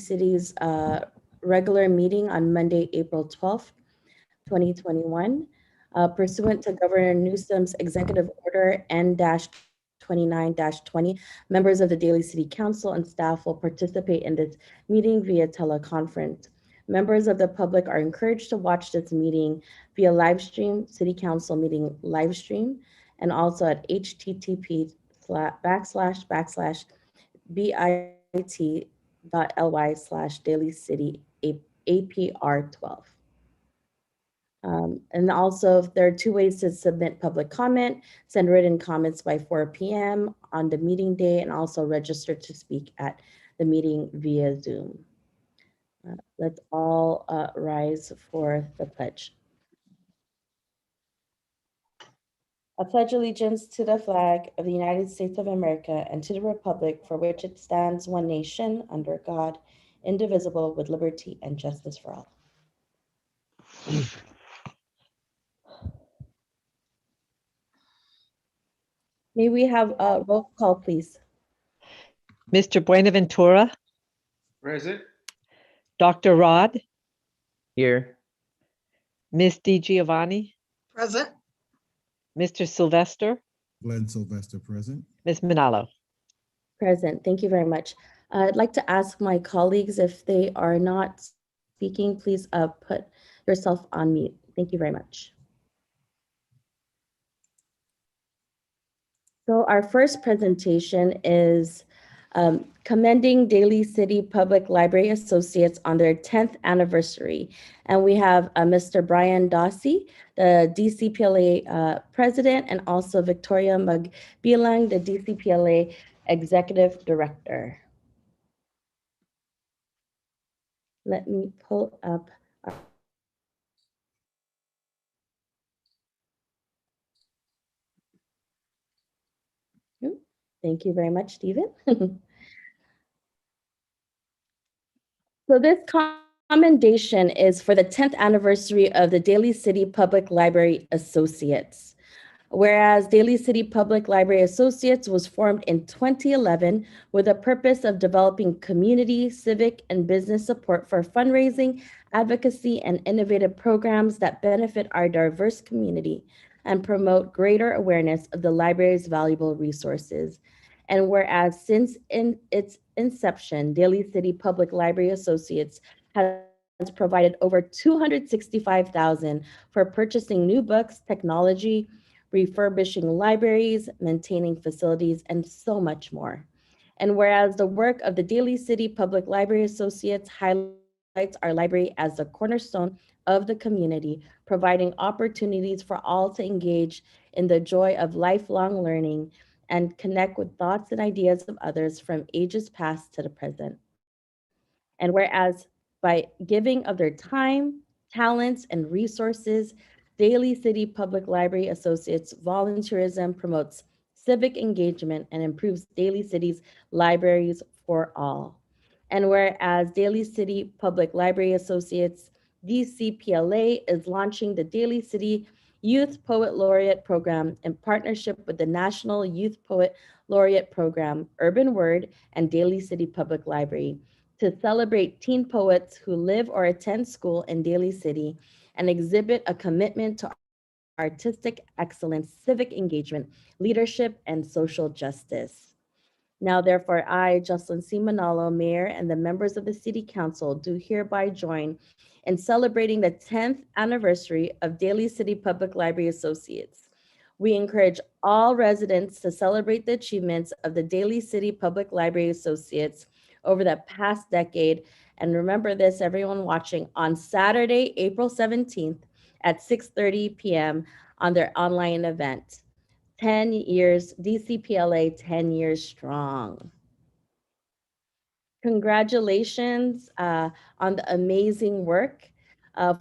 City's regular meeting on Monday, April 12th, 2021. Pursuant to Governor Newsom's Executive Order N-29-20, members of the Daly City Council and staff will participate in this meeting via teleconference. Members of the public are encouraged to watch this meeting via live stream, City Council meeting live stream, and also at http://bit.ly/daily city APR12. And also, there are two ways to submit public comment: send written comments by 4 p.m. on the meeting day, and also register to speak at the meeting via Zoom. Let's all rise for the pledge. I pledge allegiance to the flag of the United States of America and to the republic for which it stands, one nation, under God, indivisible, with liberty and justice for all. May we have a roll call, please? Mr. Buenaventura, Present. Dr. Rod, Here. Ms. Di Giovanni, Present. Mr. Sylvester, Glenn Sylvester present. Ms. Manalo. Present. Thank you very much. I'd like to ask my colleagues if they are not speaking, please put yourself on mute. Thank you very much. So our first presentation is commending Daly City Public Library Associates on their 10th anniversary. And we have Mr. Brian Dossi, the DCPLA president, and also Victoria Magbilang, the DCPLA executive director. Let me pull up. Thank you very much, Stephen. So this commendation is for the 10th anniversary of the Daly City Public Library Associates. Whereas Daly City Public Library Associates was formed in 2011 with a purpose of developing community, civic, and business support for fundraising, advocacy, and innovative programs that benefit our diverse community and promote greater awareness of the library's valuable resources. And whereas since its inception, Daly City Public Library Associates has provided over $265,000 for purchasing new books, technology, refurbishing libraries, maintaining facilities, and so much more. And whereas the work of the Daly City Public Library Associates highlights our library as the cornerstone of the community, providing opportunities for all to engage in the joy of lifelong learning and connect with thoughts and ideas of others from ages past to the present. And whereas by giving of their time, talents, and resources, Daly City Public Library Associates volunteerism promotes civic engagement and improves Daly City's libraries for all. And whereas Daly City Public Library Associates, DCPLA, is launching the Daly City Youth Poet Laureate Program in partnership with the National Youth Poet Laureate Program, Urban Word, and Daly City Public Library to celebrate teen poets who live or attend school in Daly City and exhibit a commitment to artistic excellence, civic engagement, leadership, and social justice. Now, therefore, I, Jocelyn C. Manalo, Mayor, and the members of the City Council do hereby join in celebrating the 10th anniversary of Daly City Public Library Associates. We encourage all residents to celebrate the achievements of the Daly City Public Library Associates over the past decade. And remember this, everyone watching, on Saturday, April 17th at 6:30 p.m. on their online event. 10 years, DCPLA 10 years strong. Congratulations on the amazing work.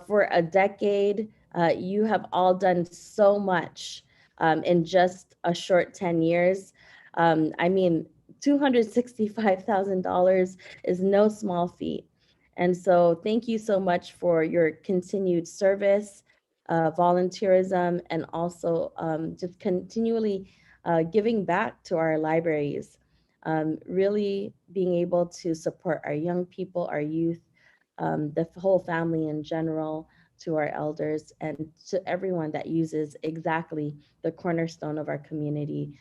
For a decade, you have all done so much in just a short 10 years. I mean, $265,000 is no small feat. And so thank you so much for your continued service, volunteerism, and also just continually giving back to our libraries. really being able to support our young people, our youth, the whole family in general, to our elders, and to everyone that uses exactly the cornerstone of our community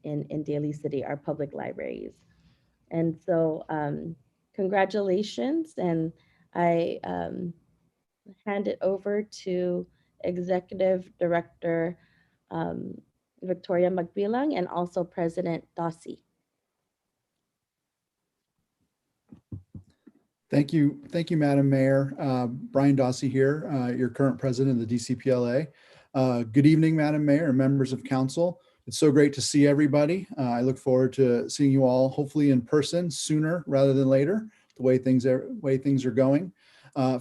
in Daly City, our public libraries. And so congratulations, and I hand it over to Executive Director um, Victoria Magbilang and also President Dossi. Thank you, Madam Mayor. Brian Dossi here, your current president of the DCPLA. Good evening, Madam Mayor and members of council. It's so great to see everybody. I look forward to seeing you all, hopefully in person sooner rather than later, the way things are going.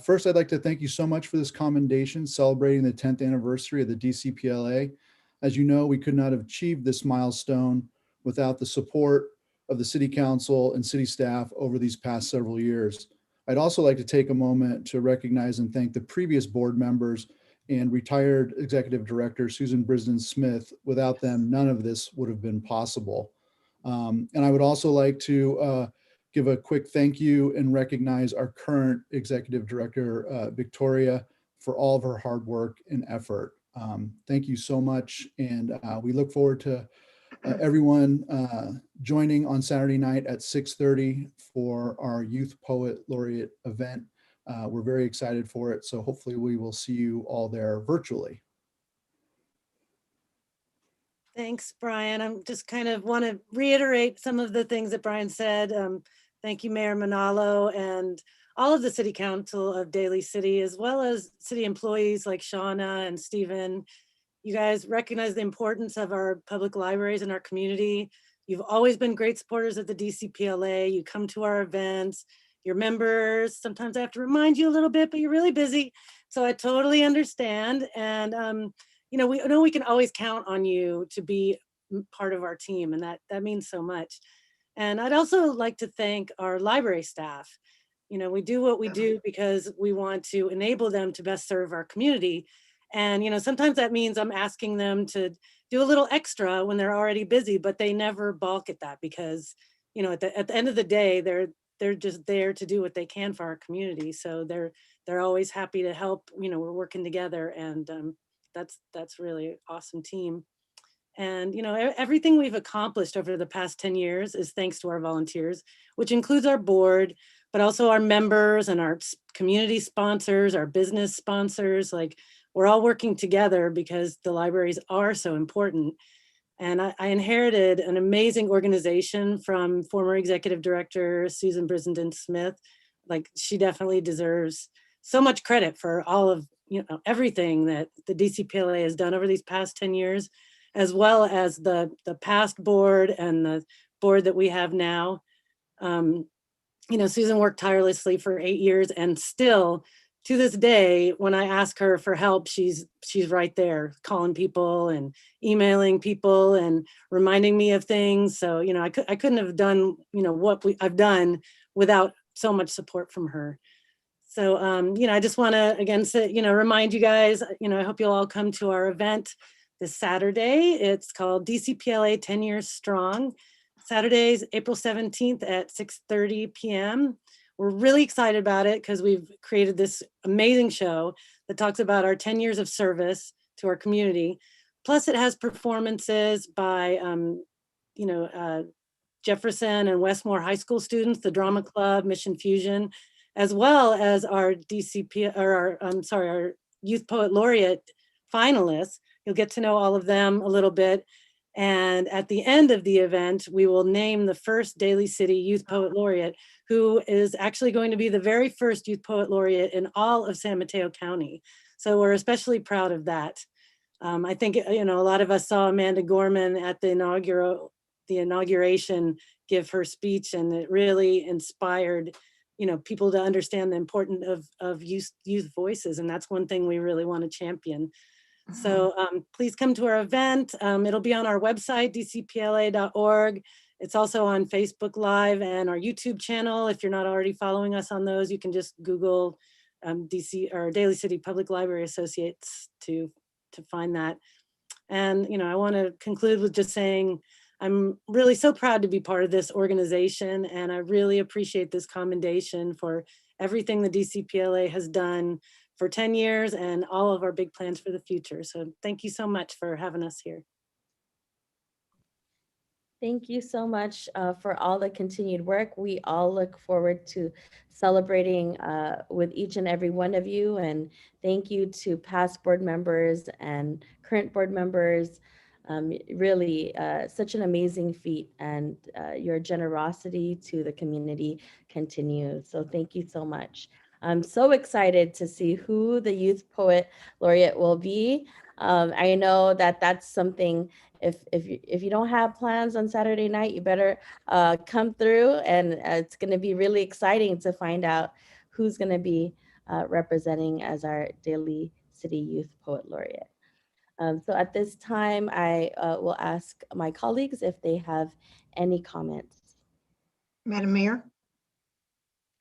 First, I'd like to thank you so much for this commendation celebrating the 10th anniversary of the DCPLA. As you know, we could not have achieved this milestone without the support of the City Council and City staff over these past several years. I'd also like to take a moment to recognize and thank the previous board members and retired Executive Director Susan Brisden Smith. Without them, none of this would have been possible. And I would also like to give a quick thank you and recognize our current Executive Director, Victoria, for all of her hard work and effort. Thank you so much. And we look forward to everyone joining on Saturday night at 6:30 for our Youth Poet Laureate event. We're very excited for it. So hopefully we will see you all there virtually. Thanks, Brian. I'm just kind of want to reiterate some of the things that Brian said. Thank you, Mayor Manalo, and all of the City Council of Daly City, as well as city employees like Shauna and Stephen. You guys recognize the importance of our public libraries in our community. You've always been great supporters of the DCPLA. You come to our events, your members. Sometimes I have to remind you a little bit, but you're really busy. So I totally understand. And you know, we know we can always count on you to be part of our team, and that means so much. And I'd also like to thank our library staff. You know, we do what we do because we want to enable them to best serve our community. And, you know, sometimes that means I'm asking them to do a little extra when they're already busy, but they never balk at that because, you know, at the end of the day, they're just there to do what they can for our community. So they're always happy to help. You know, we're working together, and that's really awesome team. And, you know, everything we've accomplished over the past 10 years is thanks to our volunteers, which includes our board, but also our members and our community sponsors, our business sponsors. Like, we're all working together because the libraries are so important. And I inherited an amazing organization from former Executive Director Susan Brisden Smith. Like, she definitely deserves so much credit for all of, you know, everything that the DCPLA has done over these past 10 years, as well as the past board and the board that we have now. You know, Susan worked tirelessly for 8 years, and still to this day, when I ask her for help, she's right there calling people and emailing people and reminding me of things. So, you know, I couldn't have done, you know, what I've done without so much support from her. So, you know, I just want to again say, you know, remind you guys, you know, I hope you'll all come to our event this Saturday. It's called DCPLA 10 Years Strong. Saturdays, April 17th at 6:30 p.m. We're really excited about it because we've created this amazing show that talks about our 10 years of service to our community. Plus it has performances by, you know, Jefferson and Westmore High School students, the Drama Club, Mission Fusion, as well as our our Youth Poet Laureate finalists. You'll get to know all of them a little bit. And at the end of the event, we will name the first Daly City Youth Poet Laureate, who is actually going to be the very first Youth Poet Laureate in all of San Mateo County. So we're especially proud of that. I think, you know, a lot of us saw Amanda Gorman at the inauguration give her speech, and it really inspired, you know, people to understand the importance of youth voices. And that's one thing we really want to champion. So please come to our event. It'll be on our website, dcpla.org. It's also on Facebook Live and our YouTube channel. If you're not already following us on those, you can just Google DC or Daly City Public Library Associates to find that. And, you know, I want to conclude with just saying, I'm really so proud to be part of this organization, and I really appreciate this commendation for everything the DCPLA has done for 10 years and all of our big plans for the future. So thank you so much for having us here. Thank you so much for all the continued work. We all look forward to celebrating with each and every one of you. And thank you to past board members and current board members. Really, such an amazing feat, and your generosity to the community continues. So thank you so much. I'm so excited to see who the Youth Poet Laureate will be. I know that that's something, if you don't have plans on Saturday night, you better come through, and it's going to be really exciting to find out who's going to be representing as our Daly City Youth Poet Laureate. So at this time, I will ask my colleagues if they have any comments. Madam Mayor?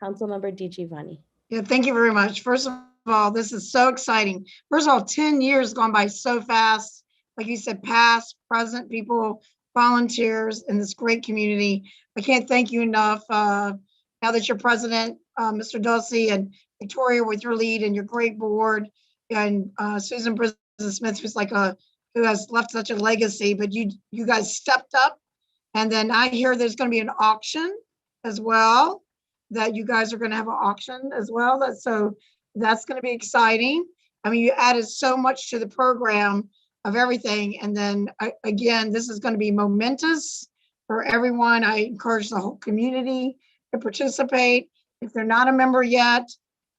Councilmember DiGiovanni. Yeah, thank you very much. First of all, this is so exciting. First of all, 10 years gone by so fast. Like you said, past, present people, volunteers in this great community. I can't thank you enough. Now that you're president, Mr. Dulce and Victoria with your lead and your great board, and Susan Smith, who has left such a legacy, but you guys stepped up. And then I hear there's going to be an auction as well, that you guys are going to have an auction as well. So that's going to be exciting. I mean, you added so much to the program of everything. And then again, this is going to be momentous for everyone. I encourage the whole community to participate. If they're not a member yet,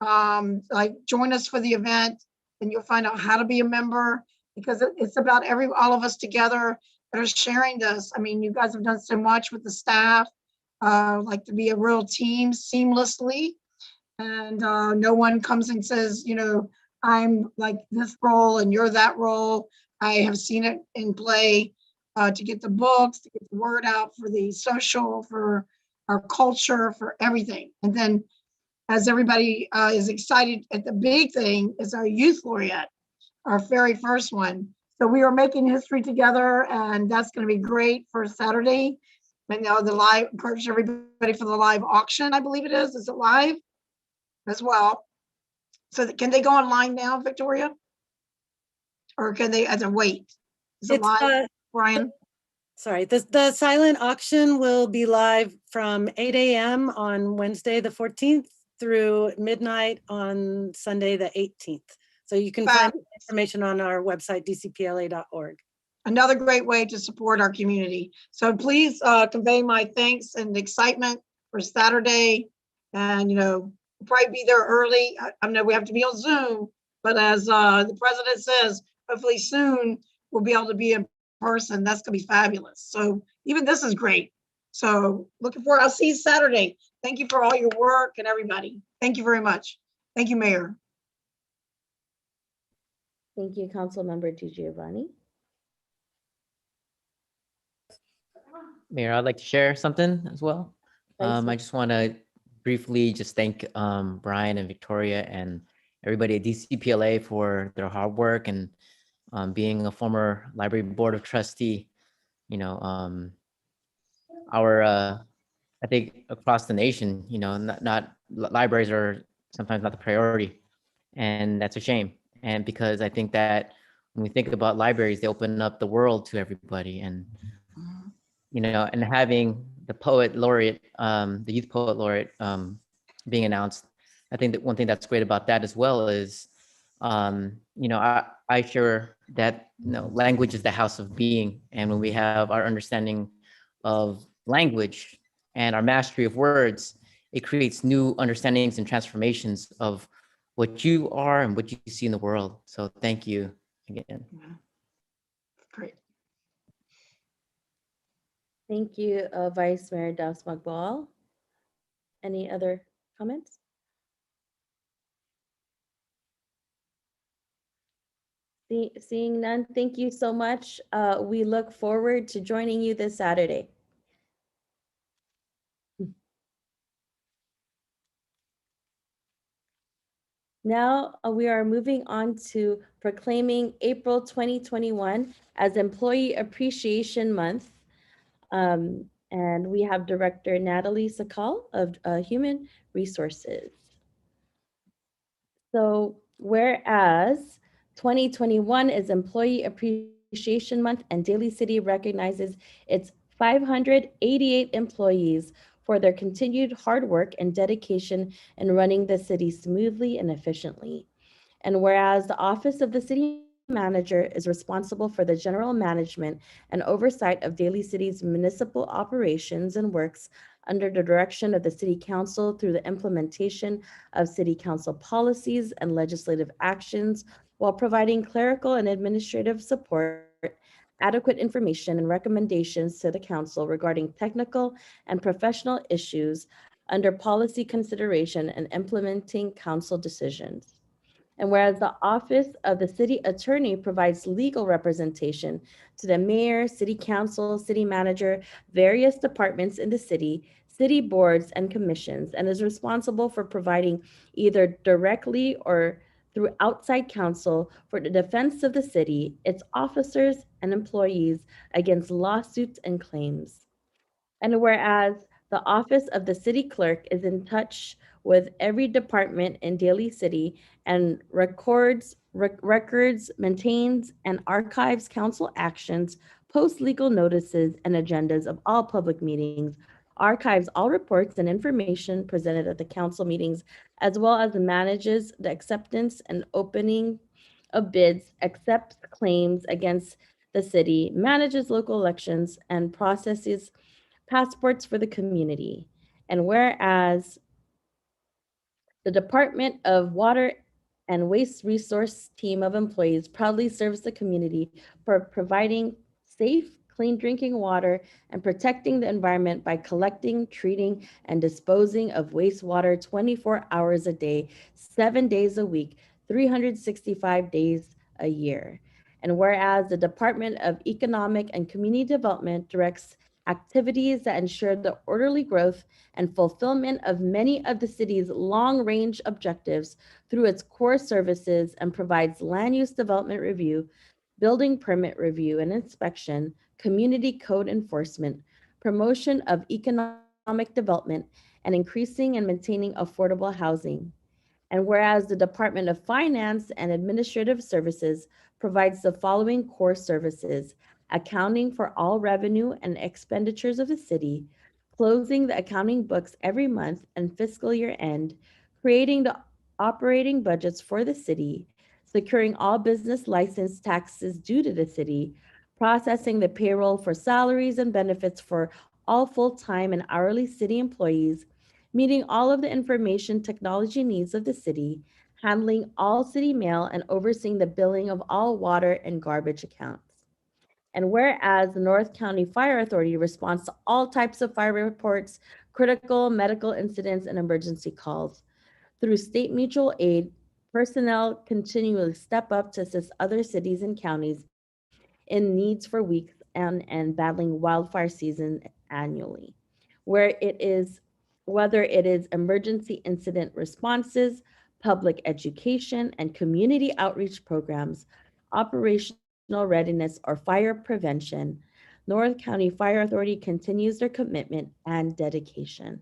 like join us for the event, and you'll find out how to be a member, because it's about all of us together that are sharing this. I mean, you guys have done so much with the staff, like to be a real team seamlessly. And no one comes and says, you know, I'm like this role and you're that role. I have seen it in play to get the books, to get the word out for the social, for our culture, for everything. And then as everybody is excited at the big thing is our youth laureate, our very first one. So we are making history together, and that's going to be great for Saturday. And now the live, encourage everybody for the live auction, I believe it is. Is it live as well? So can they go online now, Victoria? Or can they as a wait? Is it live, Brian? Sorry, the silent auction will be live from 8 a.m. on Wednesday, the 14th through midnight on Sunday, the 18th. So you can find information on our website, dcpla.org. Another great way to support our community. So please convey my thanks and excitement for Saturday. And, you know, probably be there early. I know we have to be on Zoom, but as the president says, hopefully soon we'll be able to be in person. That's gonna be fabulous. So even this is great. So looking forward, I'll see you Saturday. Thank you for all your work and everybody. Thank you very much. Thank you, Mayor. Thank you, Councilmember DiGiovanni. Mayor, I'd like to share something as well. I just want to briefly just thank Brian and Victoria and everybody at DCPLA for their hard work, and being a former library board of trustee, you know, I think across the nation, you know, not libraries are sometimes not the priority, and that's a shame. And because I think that when we think about libraries, they open up the world to everybody, and you know, and having the poet laureate, the youth poet laureate being announced, I think that one thing that's great about that as well is, you know, I share that, you know, language is the house of being. And when we have our understanding of language and our mastery of words, it creates new understandings and transformations of what you are and what you see in the world. So thank you again. Great. Thank you, Vice Mayor Daus-Magbal. Any other comments? Seeing none, thank you so much. We look forward to joining you this Saturday. Now we are moving on to proclaiming April 2021 as Employee Appreciation Month. And we have Director Natalie Sakal of Human Resources. So whereas 2021 is Employee Appreciation Month and Daly City recognizes its 588 employees for their continued hard work and dedication in running the city smoothly and efficiently. And whereas the Office of the City Manager is responsible for the general management and oversight of Daly City's municipal operations and works under the direction of the City Council through the implementation of City Council policies and legislative actions, while providing clerical and administrative support, adequate information, and recommendations to the Council regarding technical and professional issues under policy consideration and implementing Council decisions. And whereas the Office of the City Attorney provides legal representation to the mayor, city council, city manager, various departments in the city boards and commissions, and is responsible for providing either directly or through outside counsel for the defense of the city, its officers and employees against lawsuits and claims. And whereas the Office of the City Clerk is in touch with every department in Daly City and records, maintains, and archives council actions, posts legal notices and agendas of all public meetings, archives all reports and information presented at the council meetings, as well as manages the acceptance and opening of bids, accepts claims against the city, manages local elections, and processes passports for the community. And whereas the Department of Water and Waste Resource team of employees proudly serves the community for providing safe, clean drinking water and protecting the environment by collecting, treating, and disposing of wastewater 24 hours a day, 7 days a week, 365 days a year. And whereas the Department of Economic and Community Development directs activities that ensure the orderly growth and fulfillment of many of the city's long-range objectives through its core services and provides land use development review, building permit review and inspection, community code enforcement, promotion of economic development, and increasing and maintaining affordable housing. And whereas the Department of Finance and Administrative Services provides the following core services: accounting for all revenue and expenditures of the city, closing the accounting books every month and fiscal year end, creating the operating budgets for the city, securing all business license taxes due to the city, processing the payroll for salaries and benefits for all full-time and hourly city employees, meeting all of the information technology needs of the city, handling all city mail, and overseeing the billing of all water and garbage accounts. And whereas the North County Fire Authority responds to all types of fire reports, critical medical incidents, and emergency calls. Through state mutual aid, personnel continually step up to assist other cities and counties in needs for weeks and battling wildfire season annually, where it is whether it is emergency incident responses, public education, and community outreach programs, operational readiness, or fire prevention, North County Fire Authority continues their commitment and dedication.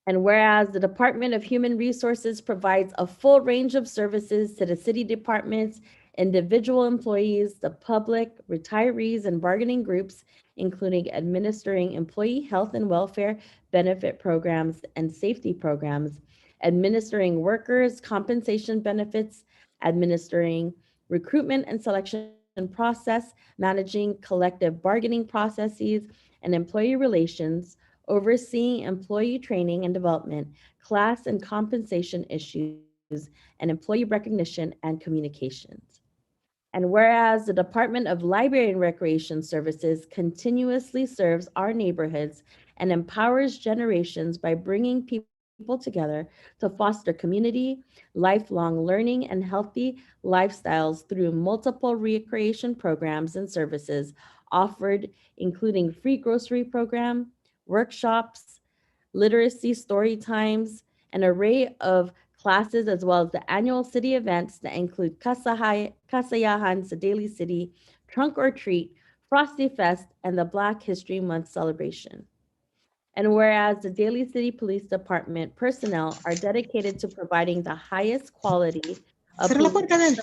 And whereas the Department of Human Resources provides a full range of services to the city departments, individual employees, the public, retirees, and bargaining groups, including administering employee health and welfare benefit programs and safety programs, administering workers' compensation benefits, administering recruitment and selection process, managing collective bargaining processes and employee relations, overseeing employee training and development, class and compensation issues, and employee recognition and communications. And whereas the Department of Library and Recreation Services continuously serves our neighborhoods and empowers generations by bringing people together to foster community, lifelong learning, and healthy lifestyles through multiple recreation programs and services offered, including free grocery program, workshops, literacy story times, an array of classes, as well as the annual city events that include Kasayahan sa Daly City, Trunk or Treat, Frosty Fest, and the Black History Month celebration. And whereas the Daly City Police Department personnel are dedicated to providing the highest quality of police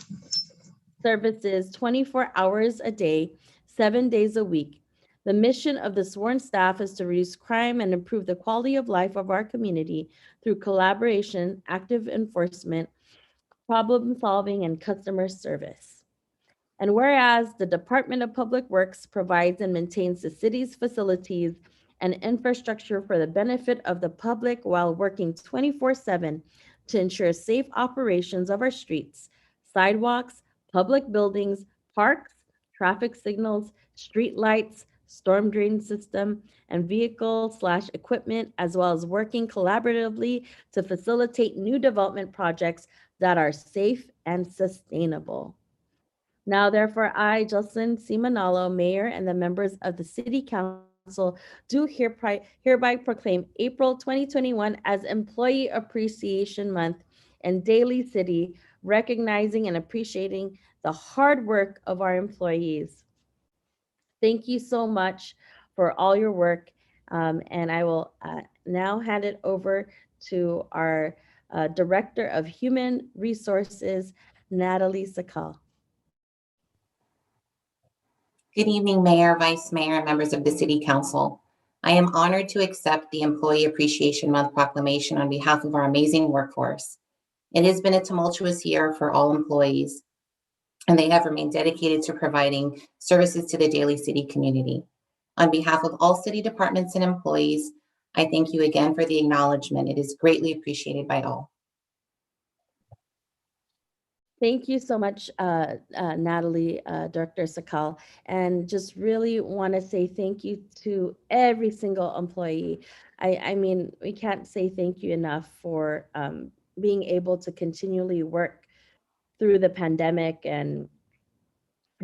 services 24 hours a day, 7 days a week. The mission of the sworn staff is to reduce crime and improve the quality of life of our community through collaboration, active enforcement, problem solving, and customer service. And whereas the Department of Public Works provides and maintains the city's facilities and infrastructure for the benefit of the public while working 24/7 to ensure safe operations of our streets, sidewalks, public buildings, parks, traffic signals, street lights, storm drain system, and vehicle/equipment, as well as working collaboratively to facilitate new development projects that are safe and sustainable. Now, therefore, I, Jocelyn C. Manalo, Mayor, and the members of the City Council do hereby proclaim April 2021 as Employee Appreciation Month in Daly City, recognizing and appreciating the hard work of our employees. Thank you so much for all your work. And I will now hand it over to our Director of Human Resources, Natalie Sakal. Good evening, Mayor, Vice Mayor, and members of the City Council. I am honored to accept the Employee Appreciation Month proclamation on behalf of our amazing workforce. It has been a tumultuous year for all employees, and they have remained dedicated to providing services to the Daly City community. On behalf of all city departments and employees, I thank you again for the acknowledgement. It is greatly appreciated by all. Thank you so much, Natalie, Director Sakal, and just really want to say thank you to every single employee. I mean, we can't say thank you enough for being able to continually work through the pandemic and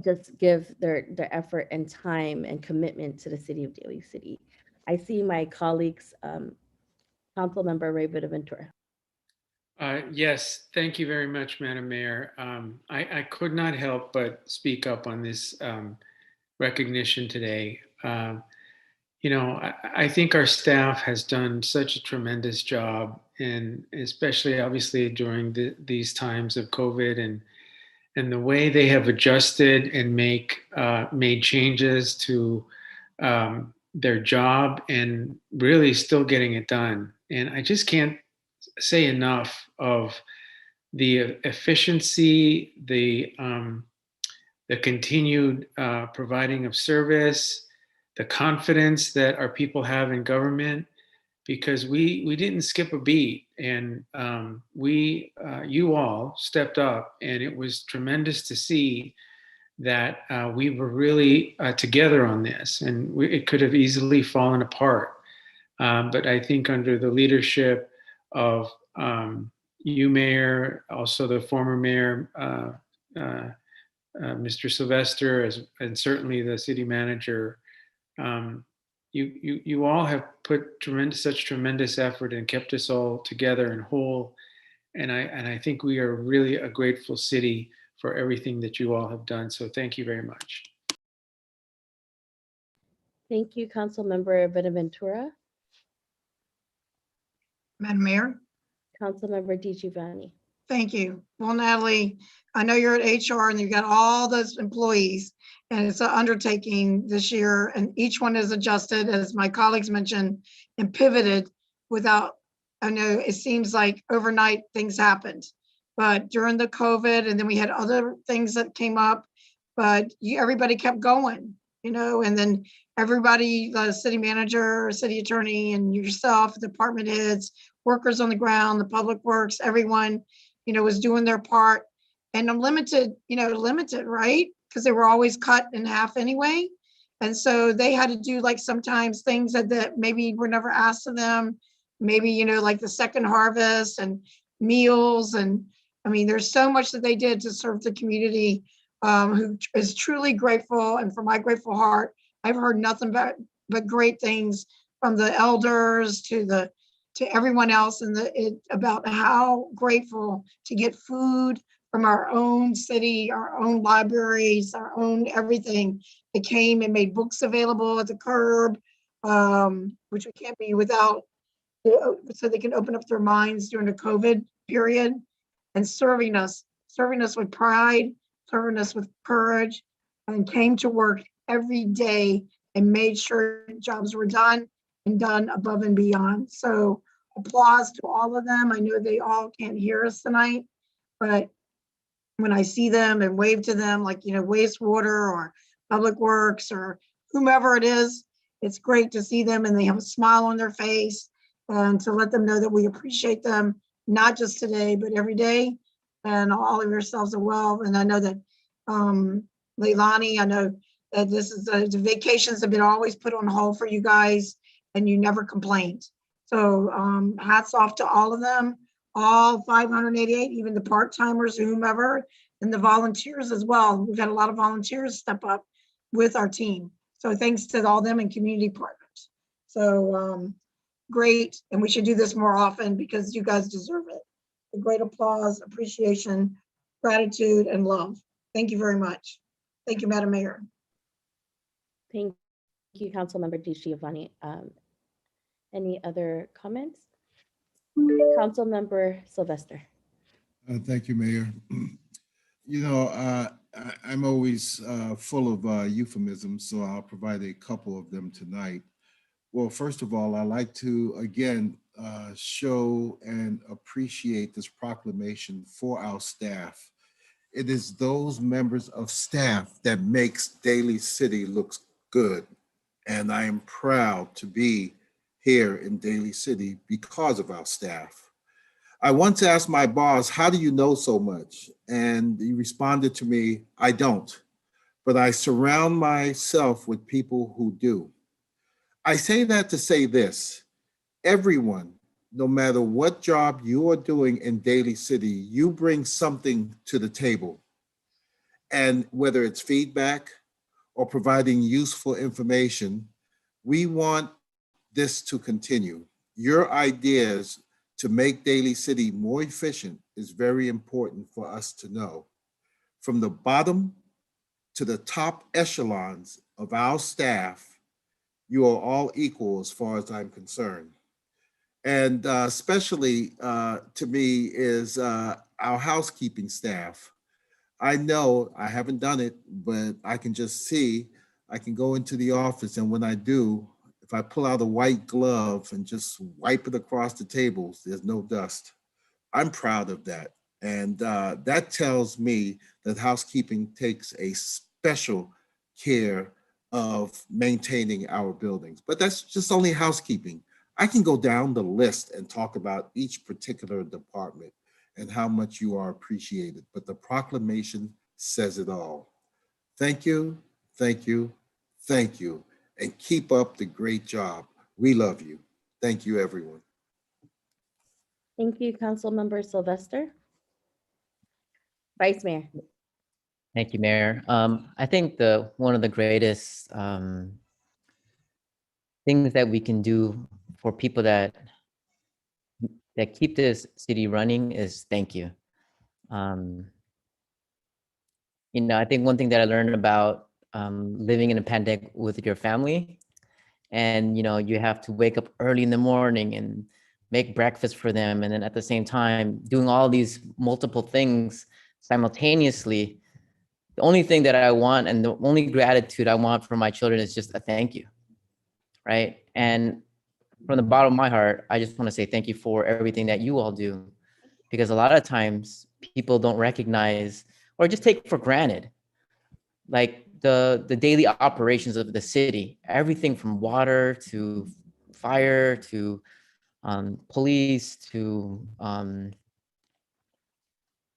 just give their effort and time and commitment to the city of Daly City. I see my colleagues, Council Member Ray Bonaventura. Yes, thank you very much, Madam Mayor. I could not help but speak up on this recognition today. You know, I think our staff has done such a tremendous job, and especially obviously during these times of COVID, and the way they have adjusted and made changes to their job and really still getting it done. And I just can't say enough of the efficiency, the continued providing of service, the confidence that our people have in government, because we didn't skip a beat, and you all stepped up, and it was tremendous to see that we were really together on this, and it could have easily fallen apart. But I think under the leadership of you, Mayor, also the former Mayor, Mr. Sylvester, and certainly the City Manager, you all have put such tremendous effort and kept us all together and whole. And I think we are really a grateful city for everything that you all have done. So thank you very much. Thank you, Council Member Bonaventura. Madam Mayor, Council Member DiGiovanni. thank you. Well, Natalie, I know you're at HR and you've got all those employees, and it's an undertaking this year, and each one is adjusted, as my colleagues mentioned, and pivoted without, I know it seems like overnight things happened, but during the COVID, and then we had other things that came up, but everybody kept going, you know, and then everybody, the city manager, city attorney, and yourself, department heads, workers on the ground, the public works, everyone, you know, was doing their part. And limited, right? Because they were always cut in half anyway. And so they had to do like sometimes things that maybe were never asked of them, maybe, you know, like the second harvest and meals. And I mean, there's so much that they did to serve the community, who is truly grateful. And from my grateful heart, I've heard nothing but great things from the elders to everyone else about how grateful to get food from our own city, our own libraries, our own everything. They came and made books available at the curb, which we can't be without, so they can open up their minds during the COVID period, and serving us with pride, serving us with courage, and came to work every day and made sure jobs were done and done above and beyond. So applause to all of them. I know they all can't hear us tonight, but when I see them and wave to them, like, wastewater or public works or whomever it is, it's great to see them and they have a smile on their face, and to let them know that we appreciate them, not just today, but every day, and all of yourselves as well. And I know that Leilani, I know that this is the vacations have been always put on hold for you guys, and you never complained. So hats off to all of them, all 588, even the part-timers, whomever, and the volunteers as well. We've had a lot of volunteers step up with our team. So thanks to all them and community partners. So great, and we should do this more often because you guys deserve it. A great applause, appreciation, gratitude, and love. Thank you very much. Thank you, Madam Mayor. Thank you, Councilmember DiGiovanni. Any other comments? Councilmember Sylvester. Thank you, Mayor. I'm always full of euphemisms, so I'll provide a couple of them tonight. Well, first of all, I'd like to, again, show and appreciate this proclamation for our staff. It is those members of staff that makes Daly City looks good. And I am proud to be here in Daly City because of our staff. I once asked my boss, how do you know so much? And he responded to me, I don't, but I surround myself with people who do. I say that to say this: everyone, no matter what job you are doing in Daly City, you bring something to the table. And whether it's feedback or providing useful information, we want this to continue. Your ideas to make Daly City more efficient is very important for us to know. From the bottom to the top echelons of our staff, you are all equal as far as I'm concerned. And especially to me is our housekeeping staff. I know I haven't done it, but I can just see, I can go into the office, and when I do, if I pull out a white glove and just wipe it across the tables, there's no dust. I'm proud of that. And that tells me that housekeeping takes a special care of maintaining our buildings. But that's just only housekeeping. I can go down the list and talk about each particular department and how much you are appreciated. But the proclamation says it all. Thank you, thank you, thank you, and keep up the great job. We love you. Thank you, everyone. Thank you, Councilmember Sylvester. Vice Mayor. Thank you, Mayor. I think one of the greatest things that we can do for people that keep this city running is thank you. I think one thing that I learned about living in a pandemic with your family, and you have to wake up early in the morning and make breakfast for them, and then at the same time doing all these multiple things simultaneously. The only thing that I want and the only gratitude I want for my children is just a thank you, right? And from the bottom of my heart, I just want to say thank you for everything that you all do, because a lot of times people don't recognize or just take for granted, like the daily operations of the city, everything from water to fire to police to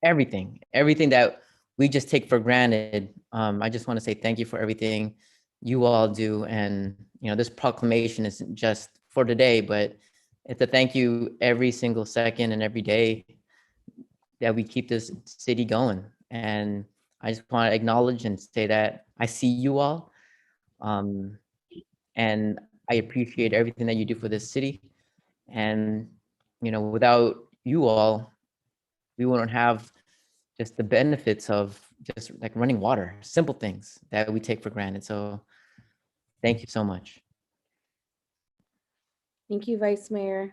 everything that we just take for granted. I just want to say thank you for everything you all do. And, this proclamation isn't just for today, but it's a thank you every single second and every day that we keep this city going. And I just want to acknowledge and say that I see you all. And I appreciate everything that you do for this city. And, without you all, we wouldn't have just the benefits of just like running water, simple things that we take for granted. So thank you so much. Thank you, Vice Mayor.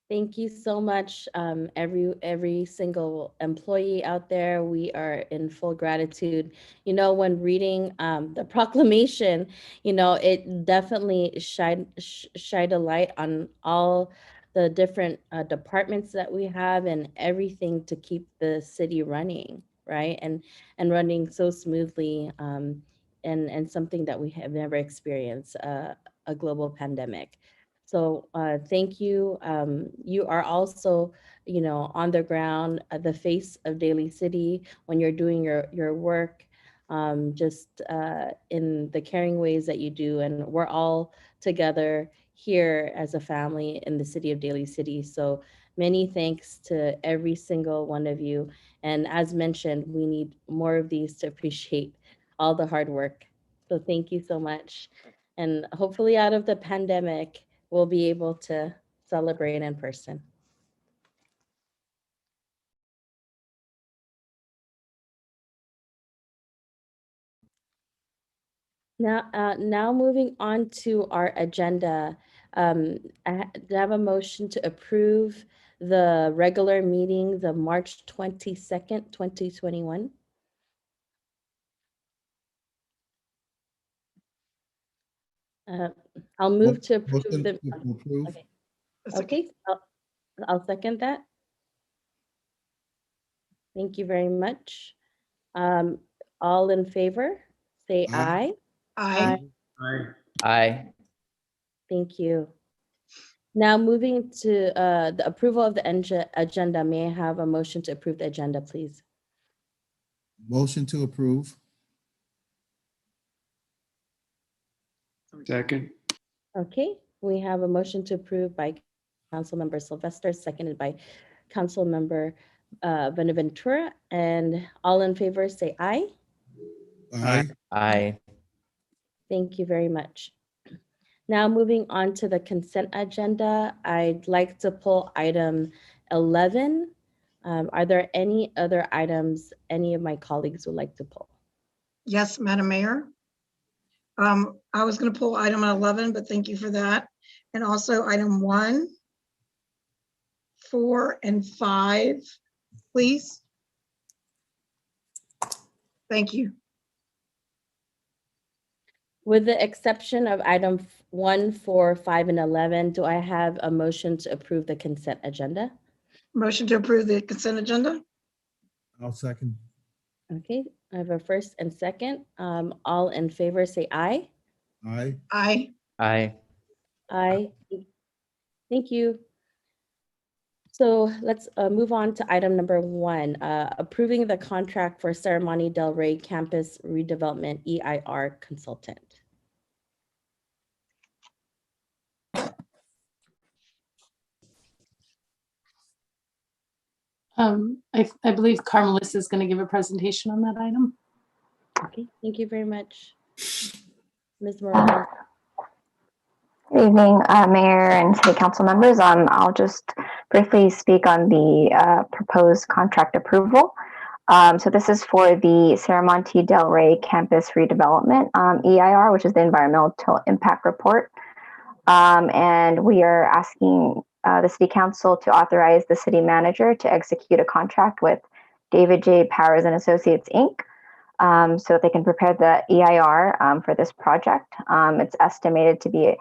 Thank you so much, every single employee out there. We are in full gratitude. You know, when reading the proclamation, you know, it definitely shined a light on all the different departments that we have and everything to keep the city running, right? And running so smoothly, and something that we have never experienced, a global pandemic. So thank you. You are also, you know, on the ground, the face of Daly City when you're doing your work, just in the caring ways that you do. And we're all together here as a family in the city of Daly City. So many thanks to every single one of you. And as mentioned, we need more of these to appreciate all the hard work. So thank you so much. And hopefully out of the pandemic, we'll be able to celebrate in person. Now moving on to our agenda. Do I have a motion to approve the regular meetings of March 22nd, 2021? I'll move to approve Motion the. to approve. Okay, okay, I'll second that. Thank you very much. All in favor, say Aye. aye. Aye. Aye. Thank you. Now moving to the approval of the agenda, may I have a motion to approve the agenda, please? Motion to approve. Second. Okay, we have a motion to approve by Councilmember Sylvester, seconded by Councilmember Bonaventura, and all in favor say aye. Aye. Aye. Thank you very much. Now moving on to the consent agenda, I'd like to pull item 11. Are there any other items any of my colleagues would like to pull? Yes, Madam Mayor. I was going to pull item 11, but thank you for that. And also item 1, 4, and 5, please. Thank you. With the exception of item 1, 4, 5, and 11, do I have a motion to approve the consent agenda? Motion to approve the consent agenda? I'll second. Okay, I have a first and second. All in favor say aye. Aye. Aye. Aye. Aye. Thank you. So let's move on to item number 1, approving the contract for Ceremony Del Rey Campus Redevelopment EIR Consultant. I believe Carmelissa is going to give a presentation on that item. Okay, thank you very much. Ms. Morales. Good evening, Mayor and City Council members. I'll just briefly speak on the proposed contract approval. So this is for the Serramonte Del Rey Campus Redevelopment, EIR, which is the Environmental Impact Report. And we are asking the City Council to authorize the City Manager to execute a contract with David J. Powers and Associates, Inc., so that they can prepare the EIR for this project. It's estimated to be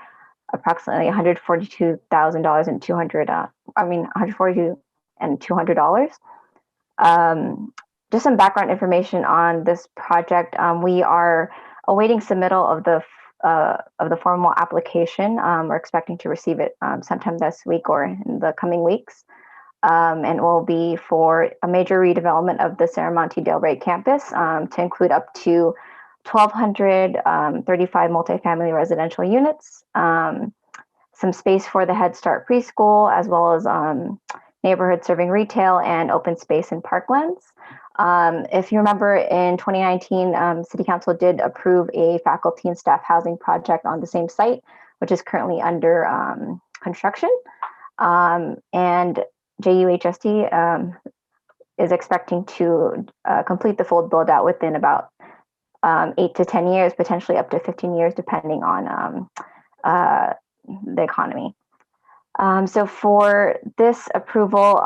approximately $142,000 and $142 and $200. Just some background information on this project. We are awaiting submittal of the formal application. We're expecting to receive it sometime this week or in the coming weeks. And it will be for a major redevelopment of the Serramonte Del Rey campus to include up to 1,235 multifamily residential units, some space for the Head Start preschool, as well as neighborhood serving retail and open space and parklands. If you remember, in 2019, City Council did approve a faculty and staff housing project on the same site, which is currently under construction. And JUHSD is expecting to complete the full build out within about 8 to 10 years, potentially up to 15 years, depending on the economy. So for this approval,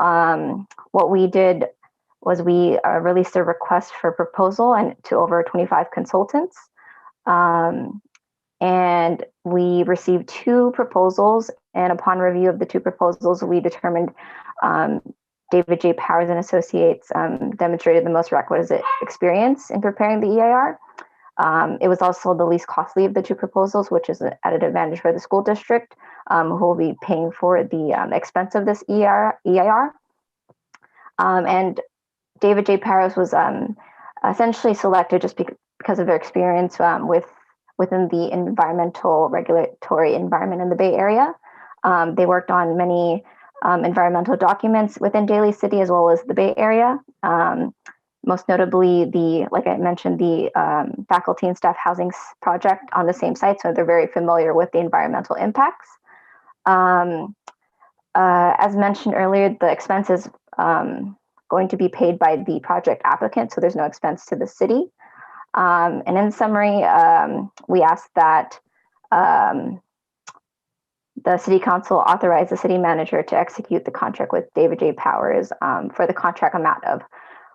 what we did was we released a request for proposal and to over 25 consultants. And we received 2 proposals, and upon review of the 2 proposals, we determined David J. Powers and Associates demonstrated the most requisite experience in preparing the EIR. It was also the least costly of the 2 proposals, which is an added advantage for the school district, who will be paying for the expense of this EIR. And David J. Powers was essentially selected just because of their experience within the environmental regulatory environment in the Bay Area. They worked on many environmental documents within Daly City as well as the Bay Area. Most notably, like I mentioned, the faculty and staff housing project on the same site, so they're very familiar with the environmental impacts. As mentioned earlier, the expense is going to be paid by the project applicant, so there's no expense to the city. And in summary, we ask that the city council authorize the city manager to execute the contract with David J. Powers for the contract amount of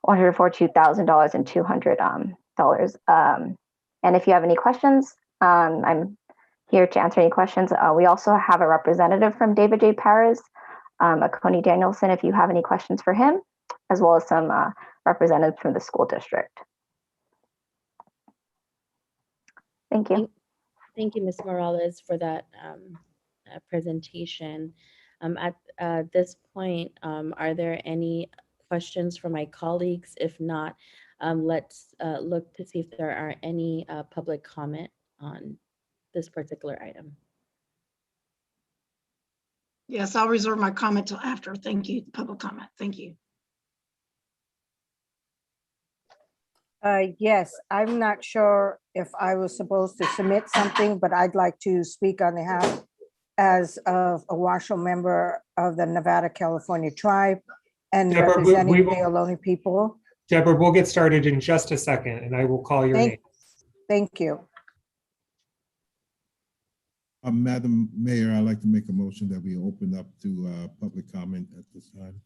$142,000 and $200. And if you have any questions, I'm here to answer any questions. We also have a representative from David J. Powers, Coney Danielson, if you have any questions for him, as well as some representatives from the school district. Thank you. Thank you, Ms. Morales, for that presentation. At this point, are there any questions from my colleagues? If not, let's look to see if there are any public comment on this particular item. Yes, I'll reserve my comment till after. Thank you. Public comment. Thank you. Yes, I'm not sure if I was supposed to submit something, but I'd like to speak on behalf as of a Washoe member of the Nevada, California tribe and Deborah, representing we the will- Ohlone people. Deborah, we'll get started in just a second and I will call your name. Thank you. Madam Mayor, I'd like to make a motion that we open up to public comment at this time.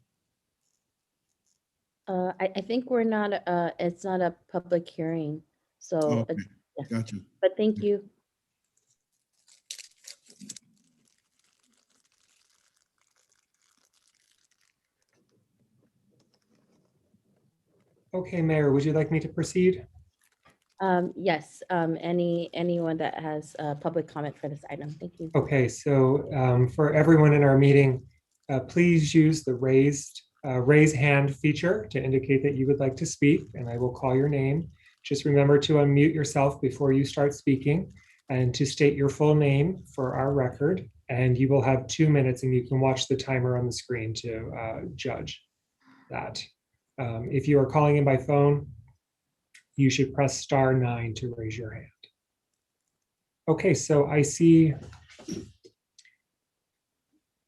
I think we're not, it's not a public hearing, so, Okay, yeah. gotcha. But thank you. Okay, Mayor, would you like me to proceed? Yes, anyone that has public comment for this item, thank you. Okay, so for everyone in our meeting, please use the raise hand feature to indicate that you would like to speak, and I will call your name. Just remember to unmute yourself before you start speaking and to state your full name for our record. And you will have 2 minutes and you can watch the timer on the screen to judge that. If you are calling in by phone, you should press *9 to raise your hand. Okay, so I see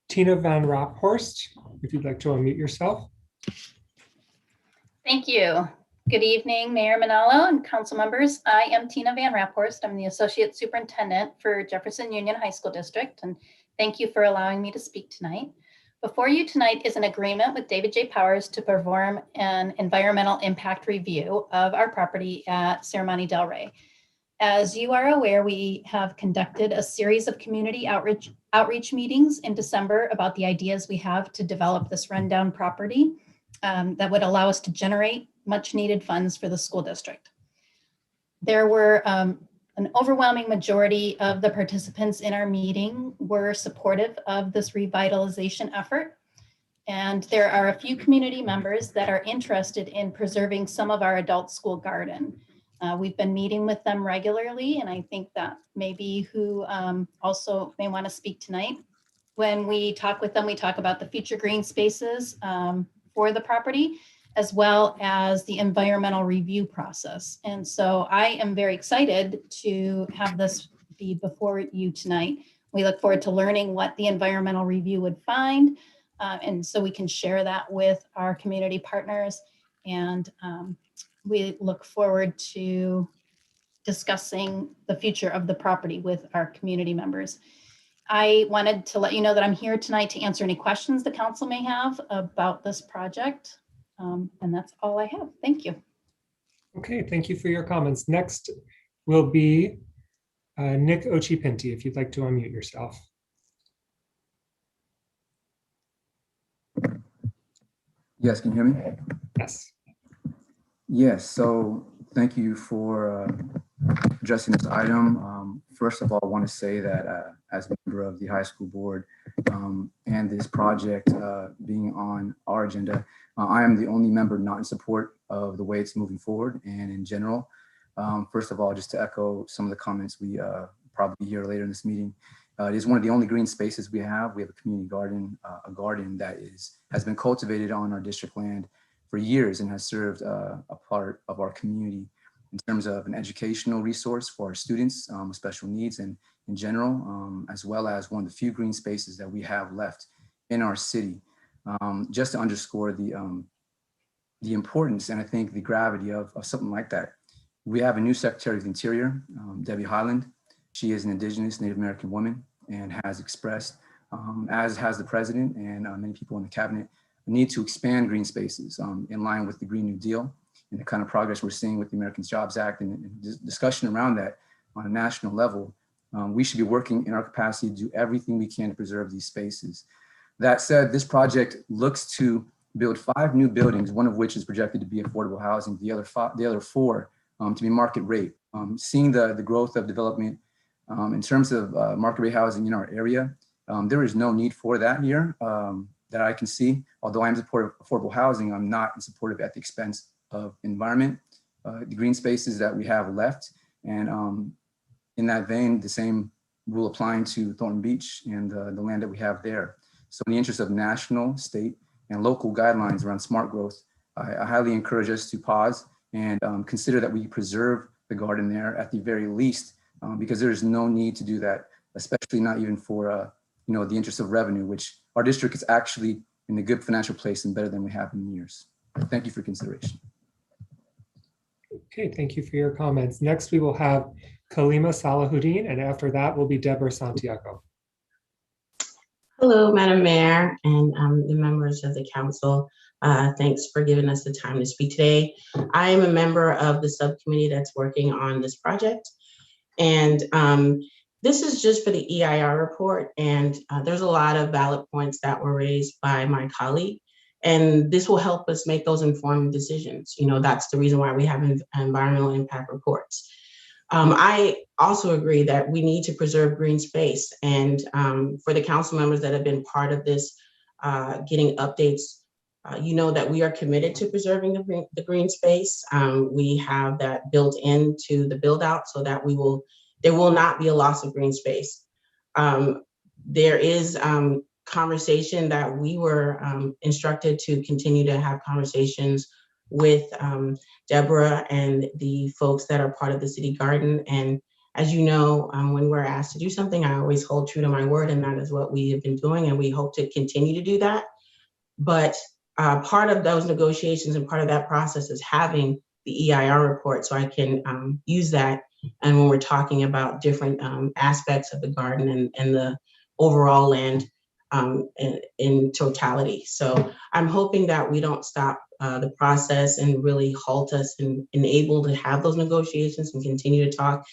Tina Van Raphorst, if you'd like to unmute yourself. Thank you. Good evening, Mayor Manalo and council members. I am Tina Van Raphorst. I'm the Associate Superintendent for Jefferson Union High School District, and thank you for allowing me to speak tonight. Before you tonight is an agreement with David J. Powers to perform an environmental impact review of our property at Serramonte Del Rey. As you are aware, we have conducted a series of community outreach meetings in December about the ideas we have to develop this rundown property that would allow us to generate much needed funds for the school district. There were an overwhelming majority of the participants in our meeting were supportive of this revitalization effort. And there are a few community members that are interested in preserving some of our adult school garden. We've been meeting with them regularly, and I think that may be who also may want to speak tonight. When we talk with them, we talk about the future green spaces for the property, as well as the environmental review process. And so I am very excited to have this be before you tonight. We look forward to learning what the environmental review would find, And so we can share that with our community partners. And we look forward to discussing the future of the property with our community members. I wanted to let you know that I'm here tonight to answer any questions the council may have about this project. And that's all I have. Thank you. Okay, thank you for your comments. Next will be Nick Ochipinti, if you'd like to unmute yourself. Yes, can you hear me? Yes. Yes, so thank you for addressing this item. First of all, I want to say that as a member of the high school board and this project being on our agenda, I am the only member not in support of the way it's moving forward and in general. First of all, just to echo some of the comments we probably hear later in this meeting, it is one of the only green spaces we have. We have a community garden, a garden that has been cultivated on our district land for years and has served a part of our community in terms of an educational resource for our students with special needs and in general, as well as one of the few green spaces that we have left in our city. Just to underscore the importance and I think the gravity of something like that. We have a new Secretary of the Interior, Debbie Hyland. She is an Indigenous Native American woman and has expressed, as has the President and many people in the cabinet, a need to expand green spaces in line with the Green New Deal and the kind of progress we're seeing with the Americans Jobs Act and discussion around that on a national level. We should be working in our capacity to do everything we can to preserve these spaces. That said, this project looks to build 5 new buildings, one of which is projected to be affordable housing, the other 4 to be market rate. Seeing the growth of development in terms of market rate housing in our area, there is no need for that here that I can see. Although I'm in support of affordable housing, I'm not in support of at the expense of environment, the green spaces that we have left. And in that vein, the same rule applying to Thornton Beach and the land that we have there. So in the interest of national, state, and local guidelines around smart growth, I highly encourage us to pause and consider that we preserve the garden there at the very least, because there is no need to do that, especially not even for the interest of revenue, which our district is actually in a good financial place and better than we have in years. Thank you for consideration. Okay, thank you for your comments. Next, we will have Kalima Salahuddin, and after that will be Deborah Santiago. Hello, Madam Mayor and the members of the council. Thanks for giving us the time to speak today. I am a member of the subcommittee that's working on this project. And this is just for the EIR report. And there's a lot of valid points that were raised by my colleague. And this will help us make those informed decisions. You know, that's the reason why we have environmental impact reports. I also agree that we need to preserve green space. And for the council members that have been part of this, getting updates, you know that we are committed to preserving the green space. We have that built into the build out so that there will not be a loss of green space. There is conversation that we were instructed to continue to have conversations with Deborah and the folks that are part of the city garden. And as you know, when we're asked to do something, I always hold true to my word, and that is what we have been doing, and we hope to continue to do that. But part of those negotiations and part of that process is having the EIR report, so I can use that. And when we're talking about different aspects of the garden and the overall land in totality. So I'm hoping that we don't stop the process and really halt us and enable to have those negotiations and continue to talk,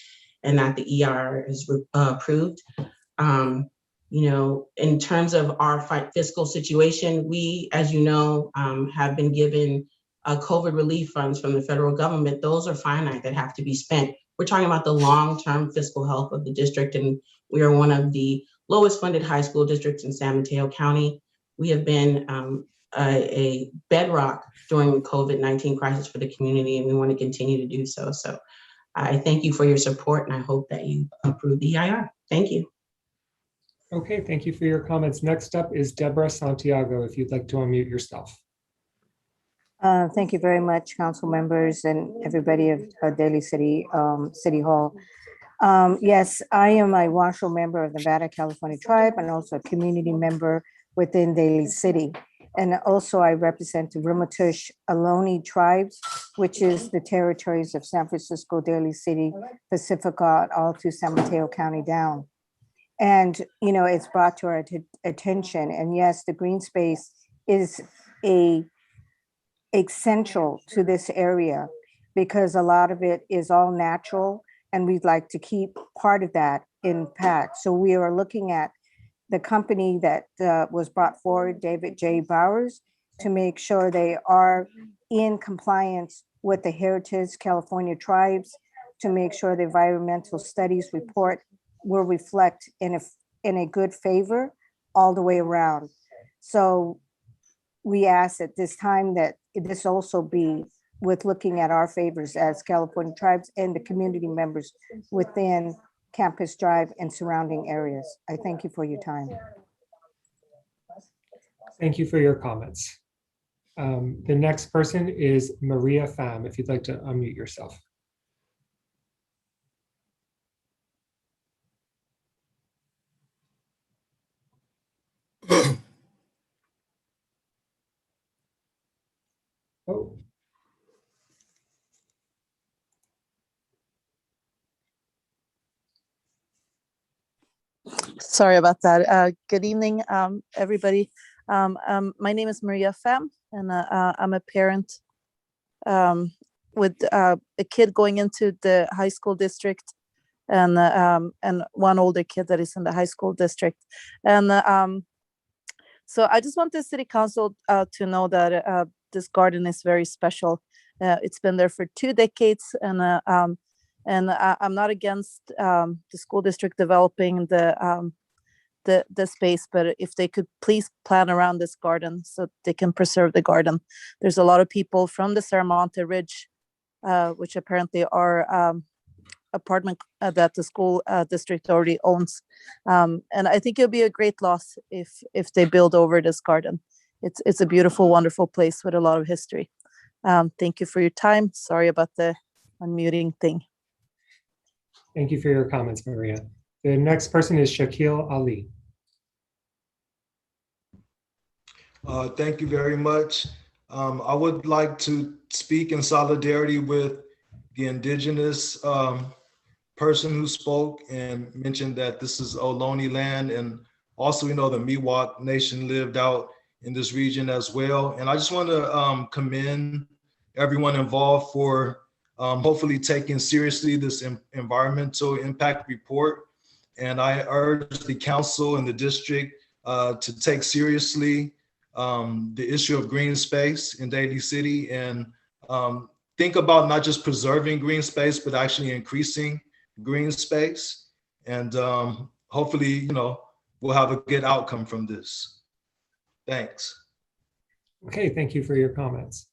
and that the EIR is approved. You know, in terms of our fiscal situation, we, as you know, have been given COVID relief funds from the federal government. Those are finite that have to be spent. We're talking about the long-term fiscal health of the district, and we are one of the lowest funded high school districts in San Mateo County. We have been a bedrock during the COVID-19 crisis for the community, and we want to continue to do so. So I thank you for your support, and I hope that you approve the EIR. Thank you. Okay, thank you for your comments. Next up is Deborah Santiago, if you'd like to unmute yourself. Thank you very much, council members and everybody of Daly City Hall. Yes, I am a Washoe member of the Nevada, California tribe and also a community member within Daly City. And also I represent the Ramaytush Ohlone tribes, which is the territories of San Francisco, Daly City, Pacifica, all through San Mateo County down. And, you know, it's brought to our attention. And yes, the green space is essential to this area because a lot of it is all natural and we'd like to keep part of that intact. So we are looking at the company that was brought forward, David J. Bowers, to make sure they are in compliance with the Heritage California tribes, to make sure the environmental studies report will reflect in a good favor all the way around. So we ask at this time that this also be with looking at our favors as California tribes and the community members within Campus Drive and surrounding areas. I thank you for your time. Thank you for your comments. The next person is Maria Pham, if you'd like to unmute yourself. Oh. Sorry about that. Good evening, everybody. My name is Maria Pham, and I'm a parent with a kid going into the high school district, and one older kid that is in the high school district. And so I just want the city council to know that this garden is very special. It's been there for 2 decades, and I'm not against the school district developing the space, but if they could please plan around this garden so they can preserve the garden. There's a lot of people from the Serramonte Ridge, which apparently are apartment that the school district already owns. And I think it'll be a great loss if they build over this garden. It's a beautiful, wonderful place with a lot of history. Thank you for your time. Sorry about the unmuting thing. Thank you for your comments, Maria. The next person is Shakil Ali. Thank you very much. I would like to speak in solidarity with the indigenous person who spoke and mentioned that this is Ohlone land, and also, you know, the Miwok Nation lived out in this region as well. And I just want to commend everyone involved for hopefully taking seriously this environmental impact report. And I urge the council and the district to take seriously the issue of green space in Daly City, and think about not just preserving green space, but actually increasing green space. And hopefully, you know, we'll have a good outcome from this. Thanks. Okay, thank you for your comments.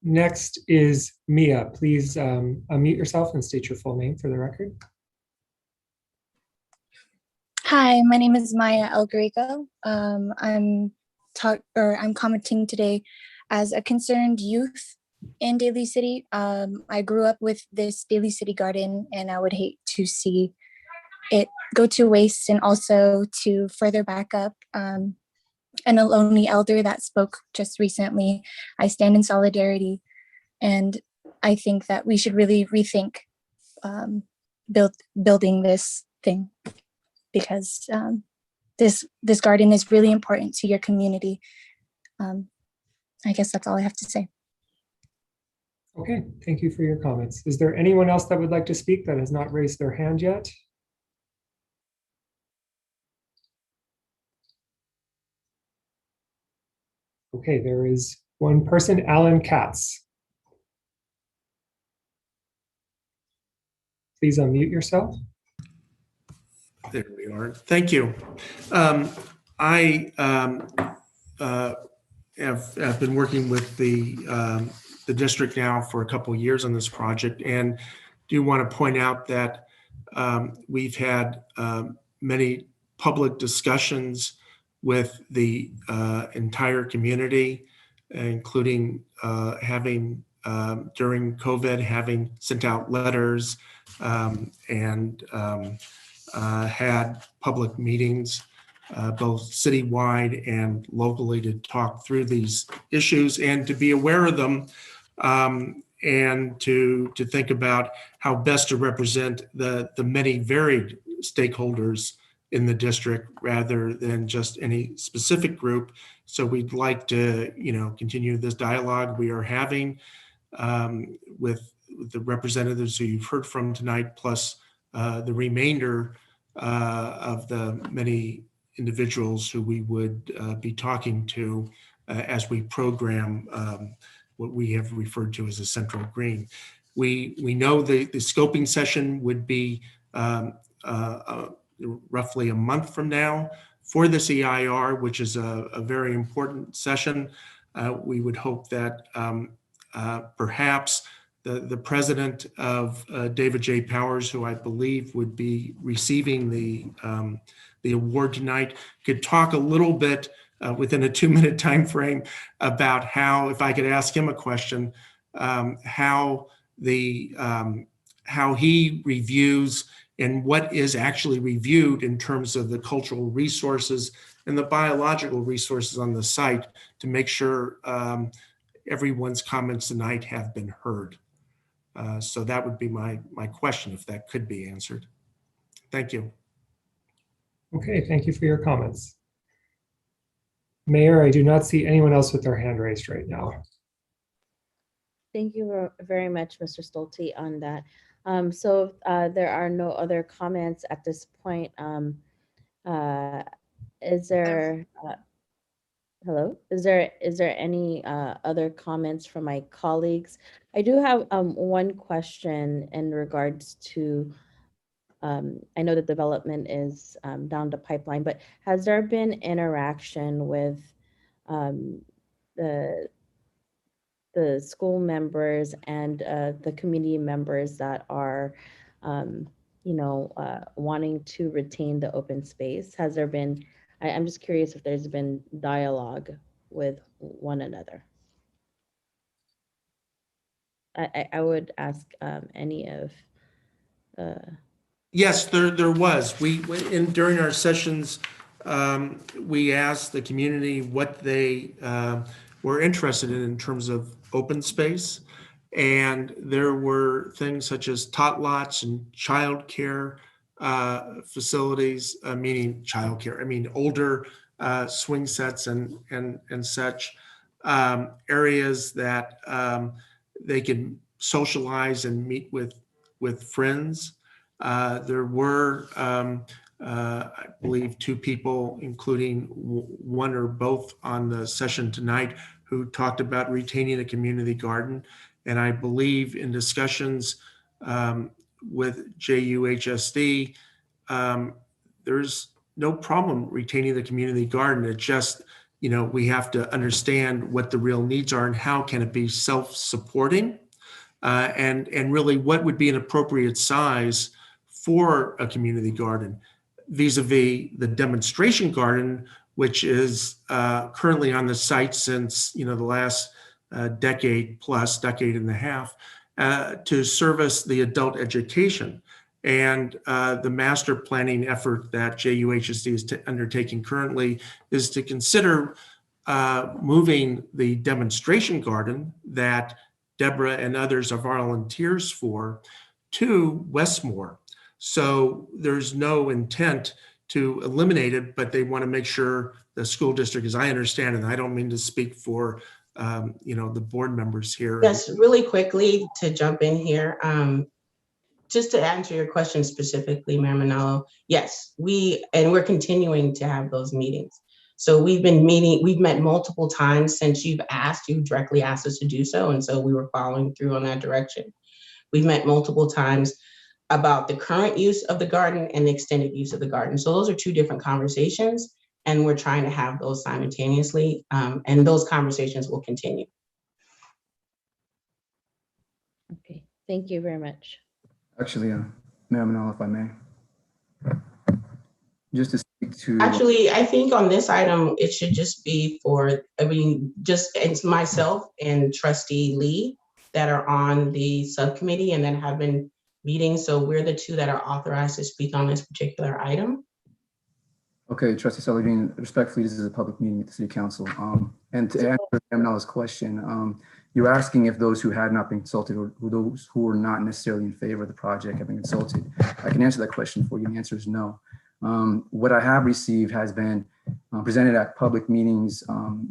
Next is Mia. Please unmute yourself and state your full name for the record. Hi, my name is Maya El Greco. I'm commenting today as a concerned youth in Daly City. I grew up with this Daly City garden, and I would hate to see it go to waste, and also to further back up an Ohlone elder that spoke just recently. I stand in solidarity, and I think that we should really rethink building this thing, because this garden is really important to your community. I guess that's all I have to say. Okay, thank you for your comments. Is there anyone else that would like to speak that has not raised their hand yet? Okay, there is one person, Alan Katz. Please unmute yourself. There we are. Thank you. I have been working with the district now for a couple of years on this project, and do want to point out that we've had many public discussions with the entire community, including having during COVID, having sent out letters and had public meetings both citywide and locally to talk through these issues and to be aware of them, and to think about how best to represent the many varied stakeholders in the district rather than just any specific group. So we'd like to, continue this dialogue we are having with the representatives who you've heard from tonight, plus the remainder of the many individuals who we would be talking to as we program what we have referred to as a central green. We know the scoping session would be roughly a month from now for this EIR, which is a very important session. We would hope that perhaps the president of David J. Powers, who I believe would be receiving the award tonight, could talk a little bit within a 2-minute time frame about how, if I could ask him a question, how he reviews and what is actually reviewed in terms of the cultural resources and the biological resources on the site to make sure everyone's comments tonight have been heard. So that would be my question, if that could be answered. Thank you. Okay, thank you for your comments. Mayor, I do not see anyone else with their hand raised right now. Thank you very much, Mr. Stolte, on that. So there are no other comments at this point. Is there, hello? Is there any other comments from my colleagues? I do have one question in regards to, I know the development is down the pipeline, but has there been interaction with the school members and the community members that are, wanting to retain the open space? Has there been, I'm just curious if there's been dialogue with one another. I would ask any of. Yes, there was. During our sessions, we asked the community what they were interested in terms of open space. And there were things such as tot lots and childcare facilities, meaning childcare, I mean older swing sets and such, areas that they can socialize and meet with friends. There were, I believe, 2 people, including one or both on the session tonight, who talked about retaining a community garden. And I believe in discussions with JUHSD, there's no problem retaining the community garden. It just, we have to understand what the real needs are and how can it be self-supporting, and really what would be an appropriate size for a community garden vis-a-vis the demonstration garden, which is currently on the site since the last decade and a half, to service the adult education. And the master planning effort that JUHSD is undertaking currently is to consider moving the demonstration garden that Deborah and others are volunteers for to Westmore. So there's no intent to eliminate it, but they want to make sure the school district, as I understand it, and I don't mean to speak for the board members here. Yes, really quickly to jump in here. Just to answer your question specifically, Mayor Manalo, yes, we're continuing to have those meetings. So we've met multiple times since you directly asked us to do so. And so we were following through on that direction. We've met multiple times about the current use of the garden and the extended use of the garden. So those are 2 different conversations, and we're trying to have those simultaneously, and those conversations will continue. Okay, thank you very much. Actually, Mayor Manalo, if I may. Just to speak to... Actually, I think on this item, it should just be it's myself and Trustee Lee that are on the subcommittee and that have been meeting. So we're the 2 that are authorized to speak on this particular item. Okay, Trustee Saladin, respectfully, this is a public meeting at the City Council. And to answer Manala's question, you're asking if those who had not been consulted or those who were not necessarily in favor of the project have been consulted. I can answer that question for you. The answer is no. What I have received has been presented at public meetings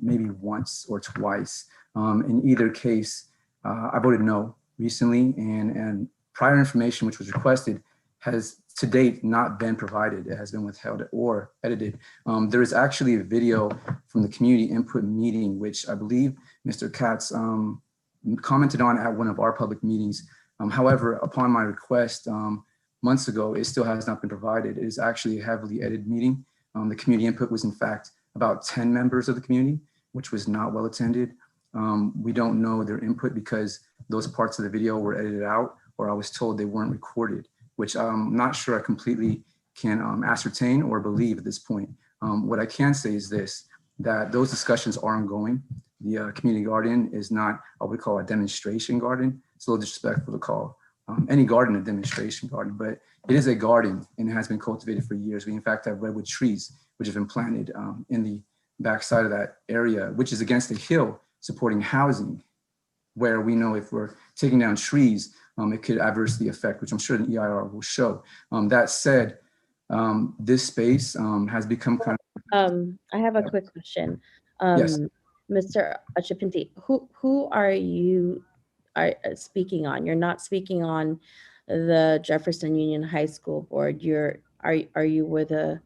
maybe once or twice. In either case, I voted no recently, and prior information which was requested has to date not been provided. It has been withheld or edited. There is actually a video from the community input meeting, which I believe Mr. Katz commented on at one of our public meetings. However, upon my request months ago, it still has not been provided. It is actually a heavily edited meeting. The community input was in fact about 10 members of the community, which was not well attended. We don't know their input because those parts of the video were edited out, or I was told they weren't recorded, which I'm not sure I completely can ascertain or believe at this point. What I can say is this, that those discussions are ongoing. The community garden is not what we call a demonstration garden. It's a little disrespectful to call any garden a demonstration garden, but it is a garden and it has been cultivated for years. We in fact have redwood trees, which have been planted in the backside of that area, which is against a hill supporting housing, where we know if we're taking down trees, it could adversely affect, which I'm sure the EIR will show. That said, this space has become kind of. I have a quick question. Yes. Mr. Achapinti, who are you speaking on? You're not speaking on the Jefferson Union High School Board. Are you with a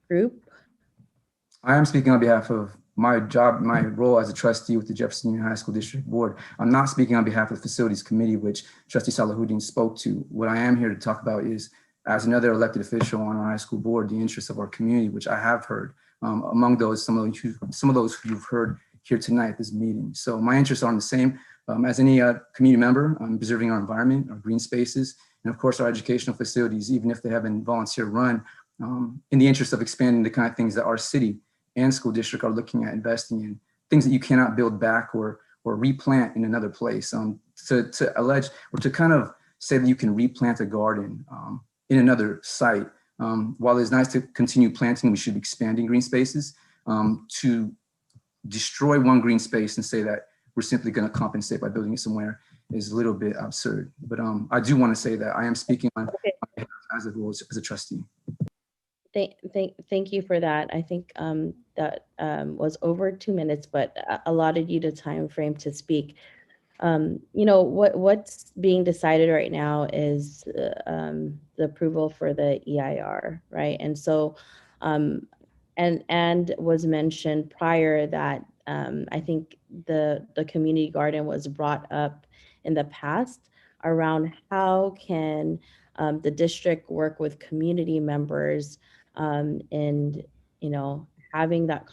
group? I am speaking on behalf of my job, my role as a trustee with the Jefferson Union High School District Board. I'm not speaking on behalf of the Facilities Committee, which Trustee Salahuddin spoke to. What I am here to talk about is, as another elected official on our high school board, the interests of our community, which I have heard. Among those, some of those who you've heard here tonight at this meeting. So my interests are the same as any community member, preserving our environment, our green spaces, and of course our educational facilities, even if they have been volunteer run, in the interest of expanding the kind of things that our city and school district are looking at investing in, things that you cannot build back or replant in another place. To allege or to kind of say that you can replant a garden in another site, while it's nice to continue planting, we should be expanding green spaces. To destroy one green space and say that we're simply going to compensate by building it somewhere is a little bit absurd. But I do want to say that I am speaking on behalf as a trustee. Thank you for that. I think that was over 2 minutes, but allotted you the time frame to speak. What's being decided right now is the approval for the EIR, right? And so, and was mentioned prior that I think the community garden was brought up in the past around how can the district work with community members and having that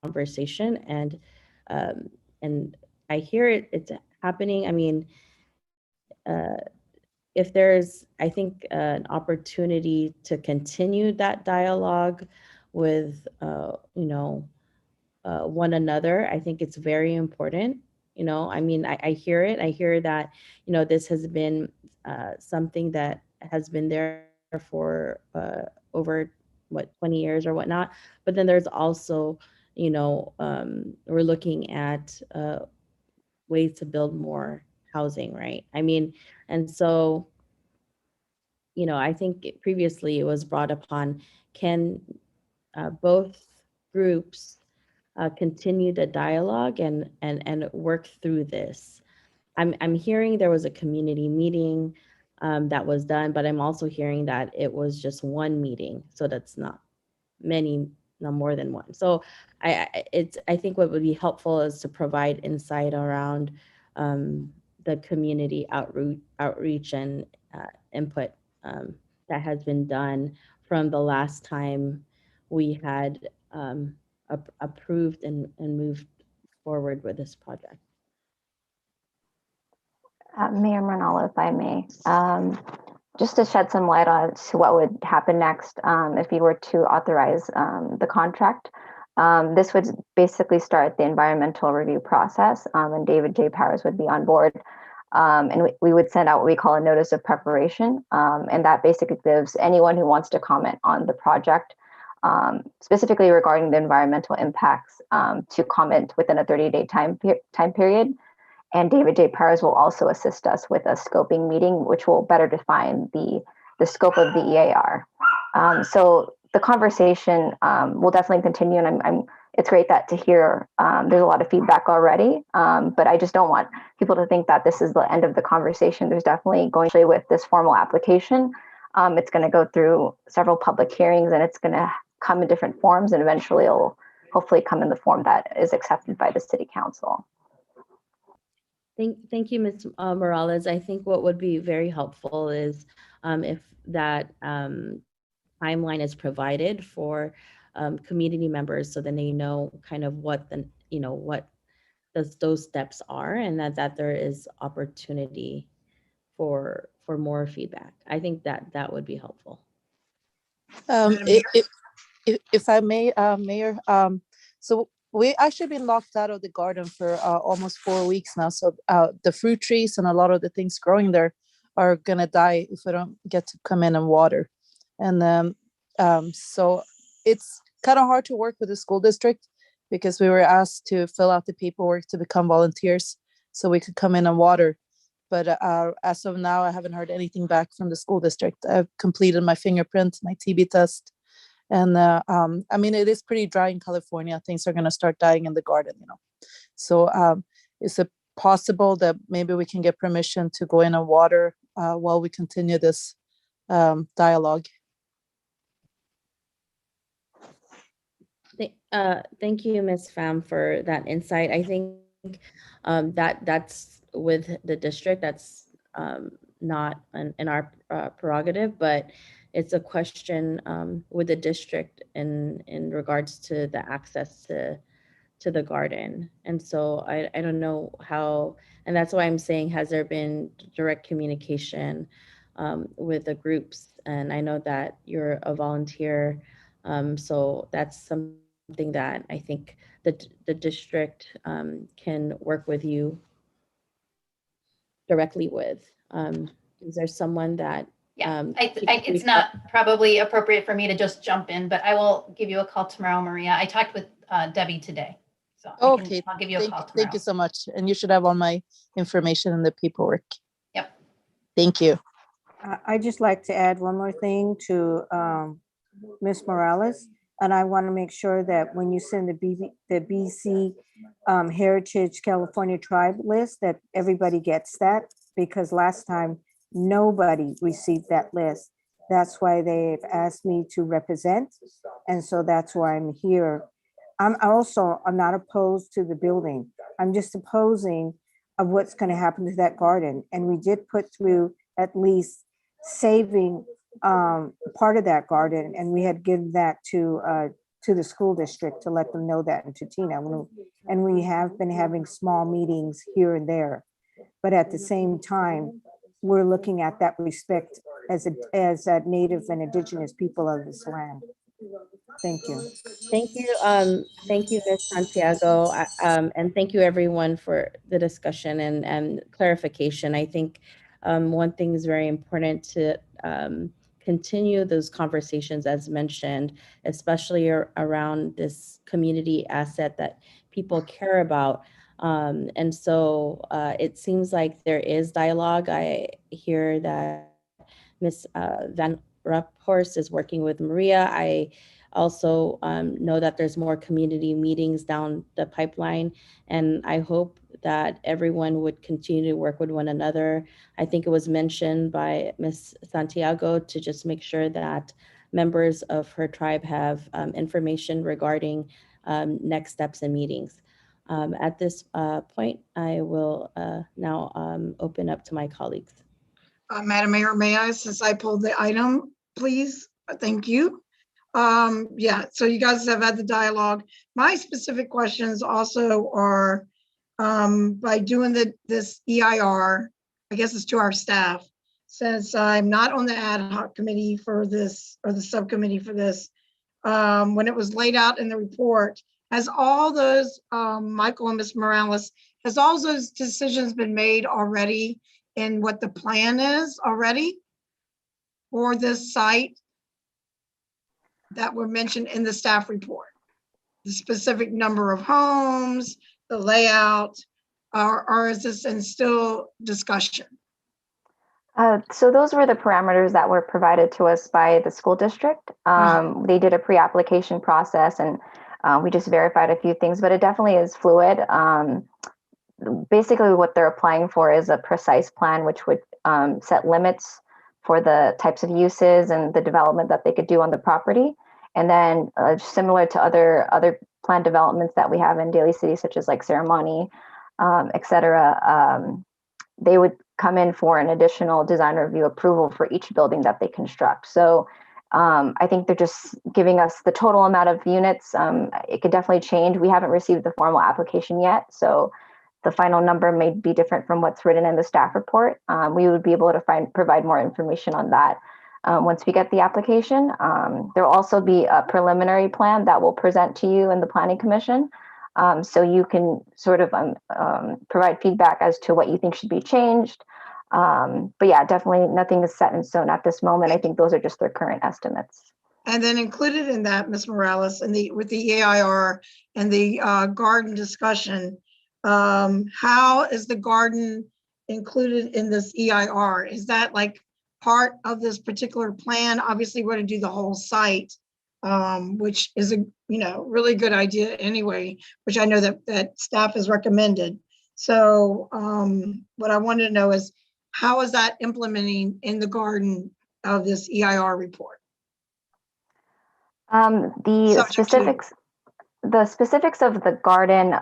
conversation and I hear it's happening. I mean, if there's, I think, an opportunity to continue that dialogue with, one another, I think it's very important. I mean, I hear it. I hear that, this has been something that has been there for over 20 years or whatnot. But then there's also, we're looking at ways to build more housing, right? I mean, and so, I think previously it was brought upon, can both groups continue the dialogue and work through this? I'm hearing there was a community meeting that was done, but I'm also hearing that it was just one meeting, so that's not many, no more than one. So I think what would be helpful is to provide insight around the community outreach and input that has been done from the last time we had approved and moved forward with this project. Mayor Manalo, if I may, just to shed some light on to what would happen next if you were to authorize the contract. This would basically start the environmental review process, and David J. Powers would be on board. And we would send out what we call a notice of preparation. And that basically gives anyone who wants to comment on the project specifically regarding the environmental impacts, to comment within a 30-day time period. And David J. Perez will also assist us with a scoping meeting, which will better define the scope of the EAR. So the conversation will definitely continue, and it's great to hear there's a lot of feedback already, but I just don't want people to think that this is the end of the conversation. There's definitely going to be with this formal application. It's going to go through several public hearings, and it's going to come in different forms, and eventually it'll hopefully come in the form that is accepted by the City Council. Thank you, Ms. Morales. I think what would be very helpful is if that timeline is provided for community members, so then they know kind of what what those steps are, and that there is opportunity for more feedback. I think that would be helpful. If I may, Mayor, so we actually been locked out of the garden for almost 4 weeks now. So the fruit trees and a lot of the things growing there are gonna die if we don't get to come in and water. And so it's kind of hard to work with the school district because we were asked to fill out the paperwork to become volunteers so we could come in and water. But as of now, I haven't heard anything back from the school district. I've completed my fingerprint, my TB test. And I mean, it is pretty dry in California. Things are going to start dying in the garden, So is it possible that maybe we can get permission to go in and water while we continue this dialogue? Thank you, Ms. Pham, for that insight. I think that's with the district. That's not in our prerogative, but it's a question with the district in regards to the access to the garden. And so I don't know how, and that's why I'm saying, has there been direct communication with the groups? And I know that you're a volunteer, so that's something that I think the district can work with you directly with. Is there someone that it's not probably appropriate for me to just jump in, but I will give you a call tomorrow, Maria. I talked with Debbie today, so Okay, I'll give you a call tomorrow. Thank you so much. And you should have all my information in the paperwork. Yep. Thank you. I'd just like to add one more thing to Ms. Morales. And I want to make sure that when you send the BC Heritage California Tribe list, that everybody gets that, because last time nobody received that list. That's why they've asked me to represent. And so that's why I'm here. I'm not opposed to the building. I'm just opposing of what's going to happen to that garden. And we did put through at least saving part of that garden, and we had given that to the school district to let them know that, and to Tina. And we have been having small meetings here and there, but at the same time, we're looking at that respect as a native and indigenous people of this land. Thank you. Thank you, Ms. Santiago, and thank you everyone for the discussion and clarification. I think one thing is very important to continue those conversations as mentioned, especially around this community asset that people care about. And so it seems like there is dialogue. I hear that Ms. Van Raphorst is working with Maria. I also know that there's more community meetings down the pipeline, and I hope that everyone would continue to work with one another. I think it was mentioned by Ms. Santiago to just make sure that members of her tribe have information regarding next steps and meetings. At this point, I will now open up to my colleagues. Madam Mayor, may I, since I pulled the item, please? Thank you. Yeah, so you guys have had the dialogue. My specific questions also are by doing this EIR, I guess it's to our staff, since I'm not on the ad hoc committee for this, or the subcommittee for this, when it was laid out in the report, has all those, Michael and Ms. Morales, has all those decisions been made already in what the plan is already for this site? that were mentioned in the staff report? The specific number of homes, the layout, or is this in still discussion? So those were the parameters that were provided to us by the school district. They did a pre-application process, and we just verified a few things, but it definitely is fluid. Basically what they're applying for is a precise plan, which would set limits for the types of uses and the development that they could do on the property. And then similar to other planned developments that we have in Daly City, such as like Ceremony, et cetera, they would come in for an additional design review approval for each building that they construct. So I think they're just giving us the total amount of units. It could definitely change. We haven't received the formal application yet, so the final number may be different from what's written in the staff report. We would be able to provide more information on that once we get the application. There will also be a preliminary plan that we'll present to you in the Planning Commission. So you can sort of provide feedback as to what you think should be changed. But yeah, definitely nothing is set in stone at this moment. I think those are just their current estimates. And then included in that, Ms. Morales, and with the EIR and the garden discussion, how is the garden included in this EIR? Is that like part of this particular plan? Obviously, we're going to do the whole site, which is a really good idea anyway, which I know that staff has recommended. So what I wanted to know is, how is that implementing in the garden of this EIR report? The specifics of the garden,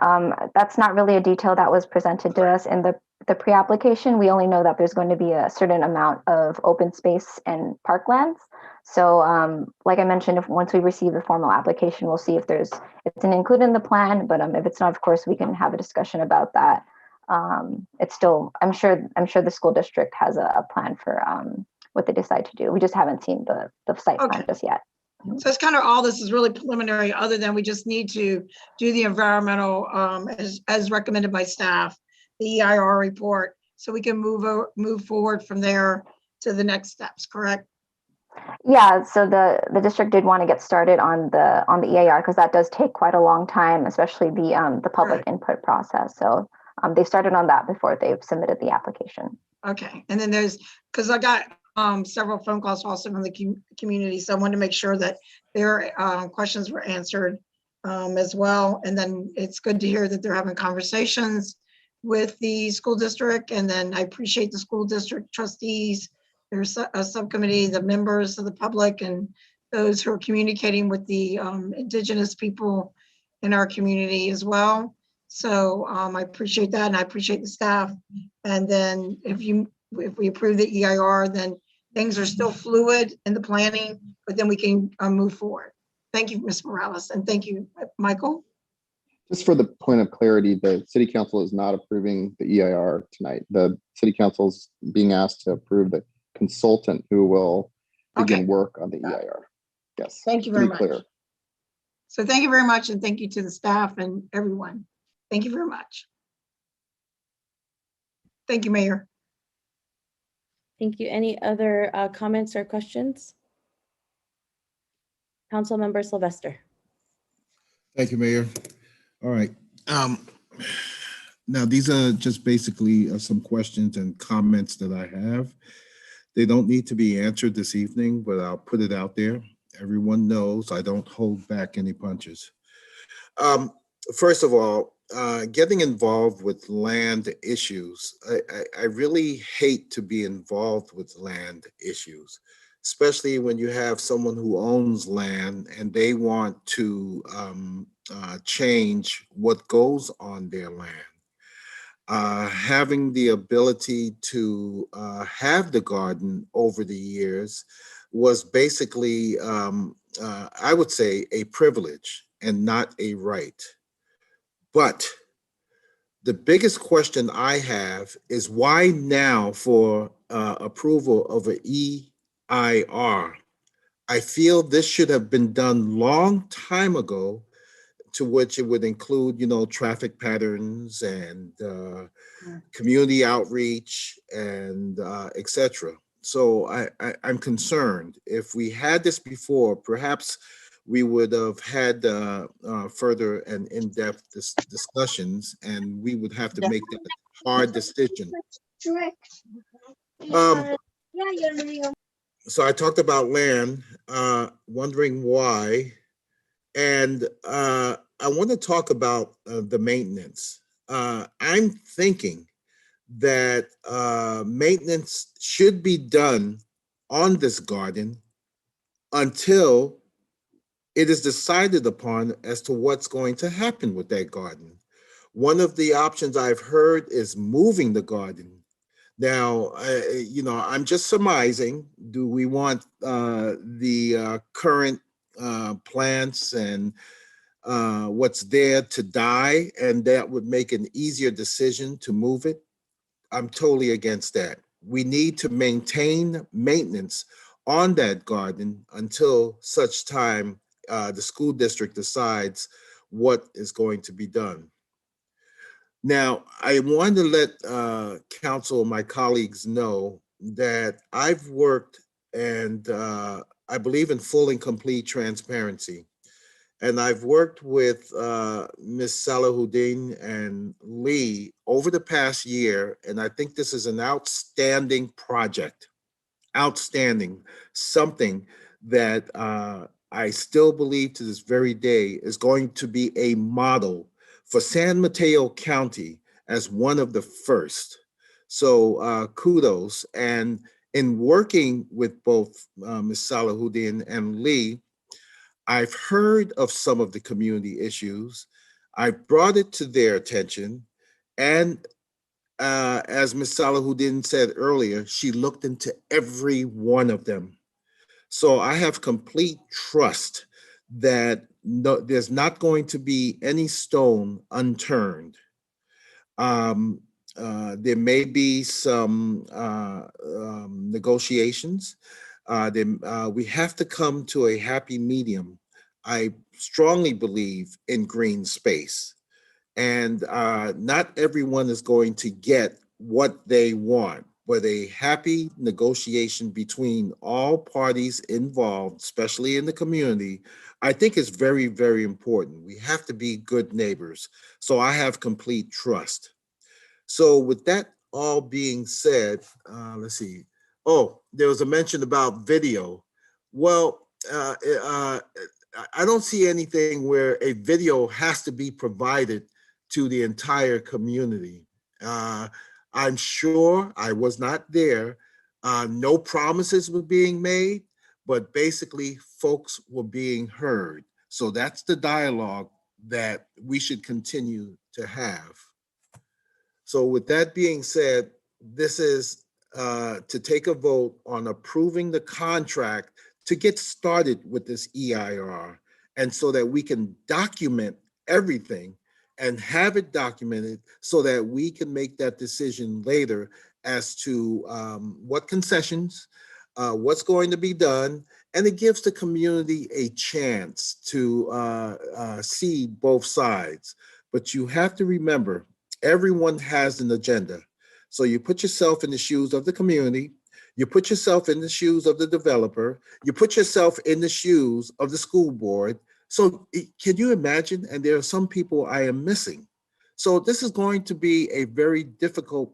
that's not really a detail that was presented to us in the pre-application. We only know that there's going to be a certain amount of open space and parklands. So like I mentioned, once we receive the formal application, we'll see if it's included in the plan, but if it's not, of course, we can have a discussion about that. It's still, I'm sure the school district has a plan for what they decide to do. We just haven't seen the site plan just yet. So it's kind of all this is really preliminary, other than we just need to do the environmental as recommended by staff, the EIR report, so we can move forward from there to the next steps, correct? Yeah, so the district did want to get started on the EIR because that does take quite a long time, especially the public input process. So they started on that before they've submitted the application. Okay, and then because I got several phone calls also from the community, so I wanted to make sure that their questions were answered as well. And then it's good to hear that they're having conversations with the school district, and then I appreciate the school district trustees, there's a subcommittee, the members of the public, and those who are communicating with the Indigenous people in our community as well. So I appreciate that, and I appreciate the staff. And then if we approve the EIR, then things are still fluid in the planning, but then we can move forward. Thank you, Ms. Morales, and thank you, Michael. Just for the point of clarity, the city council is not approving the EIR tonight. The city council is being asked to approve the consultant who will begin work on the EIR. Yes. Thank you very much. So thank you very much, and thank you to the staff and everyone. Thank you very much. Thank you, Mayor. Thank you. Any other comments or questions? Councilmember Sylvester. Thank you, Mayor. All right. Now, these are just basically some questions and comments that I have. They don't need to be answered this evening, but I'll put it out there. Everyone knows I don't hold back any punches. First of all, getting involved with land issues, I really hate to be involved with land issues, especially when you have someone who owns land and they want to change what goes on their land. Having the ability to have the garden over the years was basically, I would say, a privilege and not a right. But the biggest question I have is why now for approval of an EIR? I feel this should have been done long time ago, to which it would include, traffic patterns and community outreach and et cetera. So I'm concerned if we had this before, perhaps we would have had further and in-depth discussions, and we would have to make that hard decision. So I talked about land, wondering why, and I want to talk about the maintenance. I'm thinking that maintenance should be done on this garden until it is decided upon as to what's going to happen with that garden. One of the options I've heard is moving the garden. Now, I'm just surmising. Do we want the current plants and what's there to die, and that would make an easier decision to move it? I'm totally against that. We need to maintain maintenance on that garden until such time the school district decides what is going to be done. Now, I want to let council, my colleagues know that I've worked and I believe in full and complete transparency. And I've worked with Ms. Salahuddin and Lee over the past year, and I think this is an outstanding project, outstanding, something that I still believe to this very day is going to be a model for San Mateo County as one of the first. So kudos. And in working with both Ms. Salahuddin and Lee, I've heard of some of the community issues. I've brought it to their attention. And as Ms. Salahuddin said earlier, she looked into every one of them. So I have complete trust that there's not going to be any stone unturned. There may be some negotiations. We have to come to a happy medium. I strongly believe in green space, and not everyone is going to get what they want, but a happy negotiation between all parties involved, especially in the community, I think is very, very important. We have to be good neighbors. So I have complete trust. So with that all being said, let's see. Oh, there was a mention about video. Well, I don't see anything where a video has to be provided to the entire community. I'm sure I was not there. No promises were being made, but basically folks were being heard. So that's the dialogue that we should continue to have. So with that being said, this is to take a vote on approving the contract to get started with this EIR, and so that we can document everything and have it documented so that we can make that decision later as to what concessions, what's going to be done, and it gives the community a chance to see both sides. But you have to remember, everyone has an agenda. So you put yourself in the shoes of the community, you put yourself in the shoes of the developer, you put yourself in the shoes of the school board. So can you imagine? And there are some people I am missing. So this is going to be a very difficult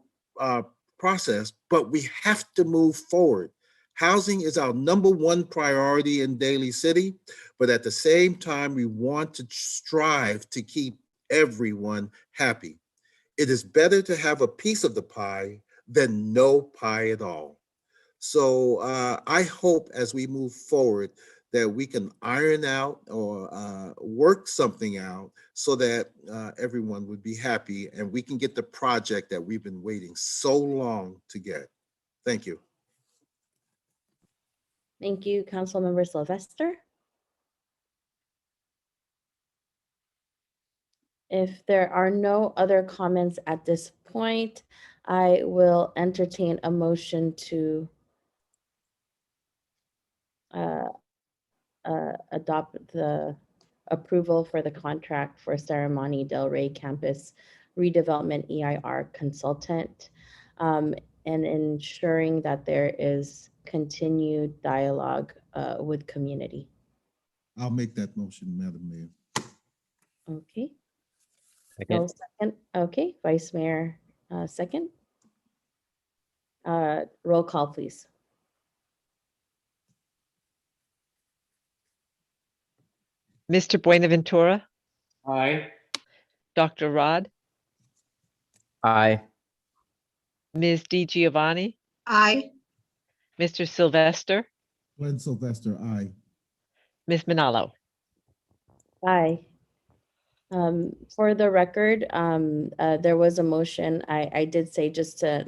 process, but we have to move forward. Housing is our #1 priority in Daly City, but at the same time, we want to strive to keep everyone happy. It is better to have a piece of the pie than no pie at all. So I hope as we move forward that we can iron out or work something out so that everyone would be happy and we can get the project that we've been waiting so long to get. Thank you. Thank you, Councilmember Sylvester. If there are no other comments at this point, I will entertain a motion to adopt the approval for the contract for Ceremony Del Rey Campus Redevelopment EIR Consultant, and ensuring that there is continued dialogue with community. I'll make that motion, Madam Mayor. Okay. Second. No second. Okay, Vice Mayor, second. Roll call, please. Mr. Buenaventura, Aye. Dr. Rod, Aye. Ms. Di Giovanni, Aye. Mr. Sylvester, Glenn Sylvester, aye. Ms. Manalo. Aye. For the record, there was a motion. I did say just to,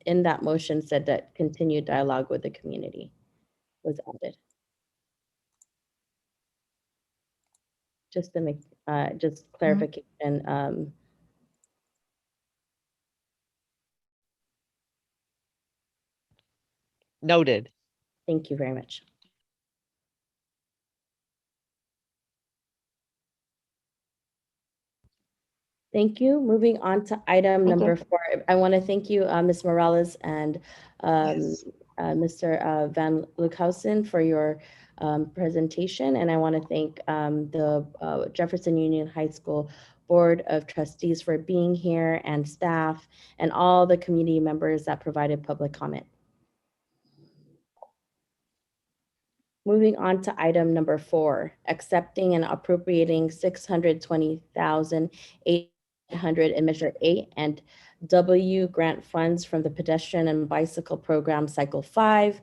in that motion said that continued dialogue with the community was added. Just to make, just clarification. Noted. Thank you very much. Thank you. Moving on to item Thank number you. 4. I want to thank you, Ms. Morales and Yes. Mr. Van Lookhausen for your presentation. And I want to thank the Jefferson Union High School Board of Trustees for being here, and staff and all the community members that provided public comment. Moving on to item number 4, accepting and appropriating $620,800 in Measure A and W grant funds from the Pedestrian and Bicycle Program Cycle 5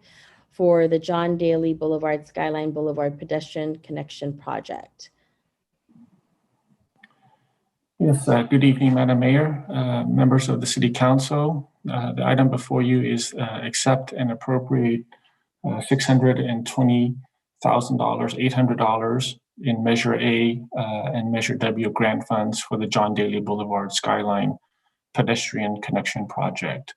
for the John Daly Boulevard Skyline Boulevard Pedestrian Connection Project. Yes, good evening, Madam Mayor, members of the City Council. The item before you is accept and appropriate $620,000, $800 in Measure A and Measure W grant funds for the John Daly Boulevard Skyline Pedestrian Connection Project.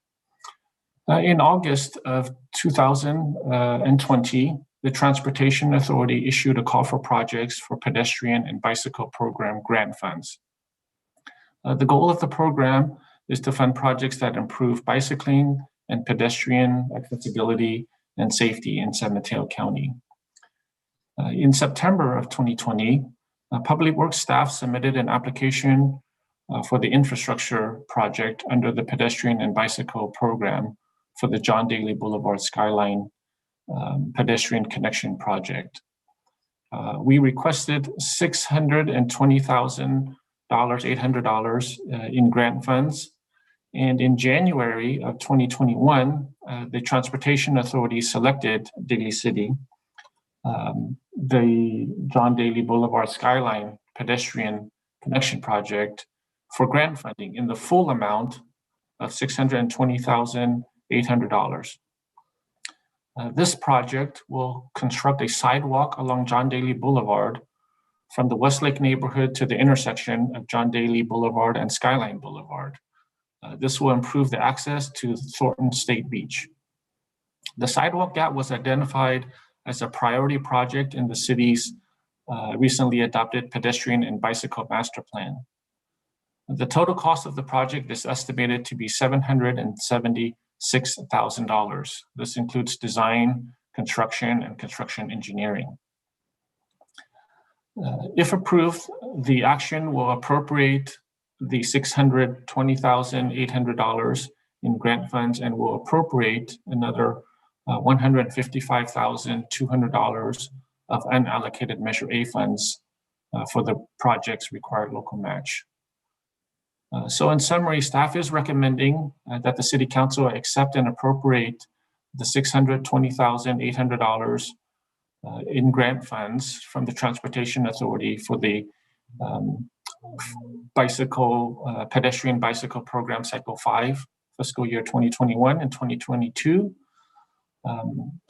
In August of 2020, the Transportation Authority issued a call for projects for pedestrian and bicycle program grant funds. The goal of the program is to fund projects that improve bicycling and pedestrian accessibility and safety in San Mateo County. In September of 2020, Public Works staff submitted an application for the infrastructure project under the pedestrian and bicycle program for the John Daly Boulevard Skyline Pedestrian Connection Project. We requested $620,000, $800 in grant funds. And in January of 2021, the Transportation Authority selected Daly City, the John Daly Boulevard Skyline Pedestrian Connection Project for grant funding in the full amount of $620,800. This project will construct a sidewalk along John Daly Boulevard from the Westlake neighborhood to the intersection of John Daly Boulevard and Skyline Boulevard. This will improve the access to Thornton State Beach. The sidewalk gap was identified as a priority project in the city's recently adopted pedestrian and bicycle master plan. The total cost of the project is estimated to be $776,000. This includes design, construction, and construction engineering. If approved, the action will appropriate the $620,800 in grant funds and will appropriate another $155,200 of unallocated Measure A funds for the project's required local match. So in summary, staff is recommending that the City Council accept and appropriate the $620,800 in grant funds from the Transportation Authority for the pedestrian bicycle program cycle 5, fiscal year 2021 and 2022.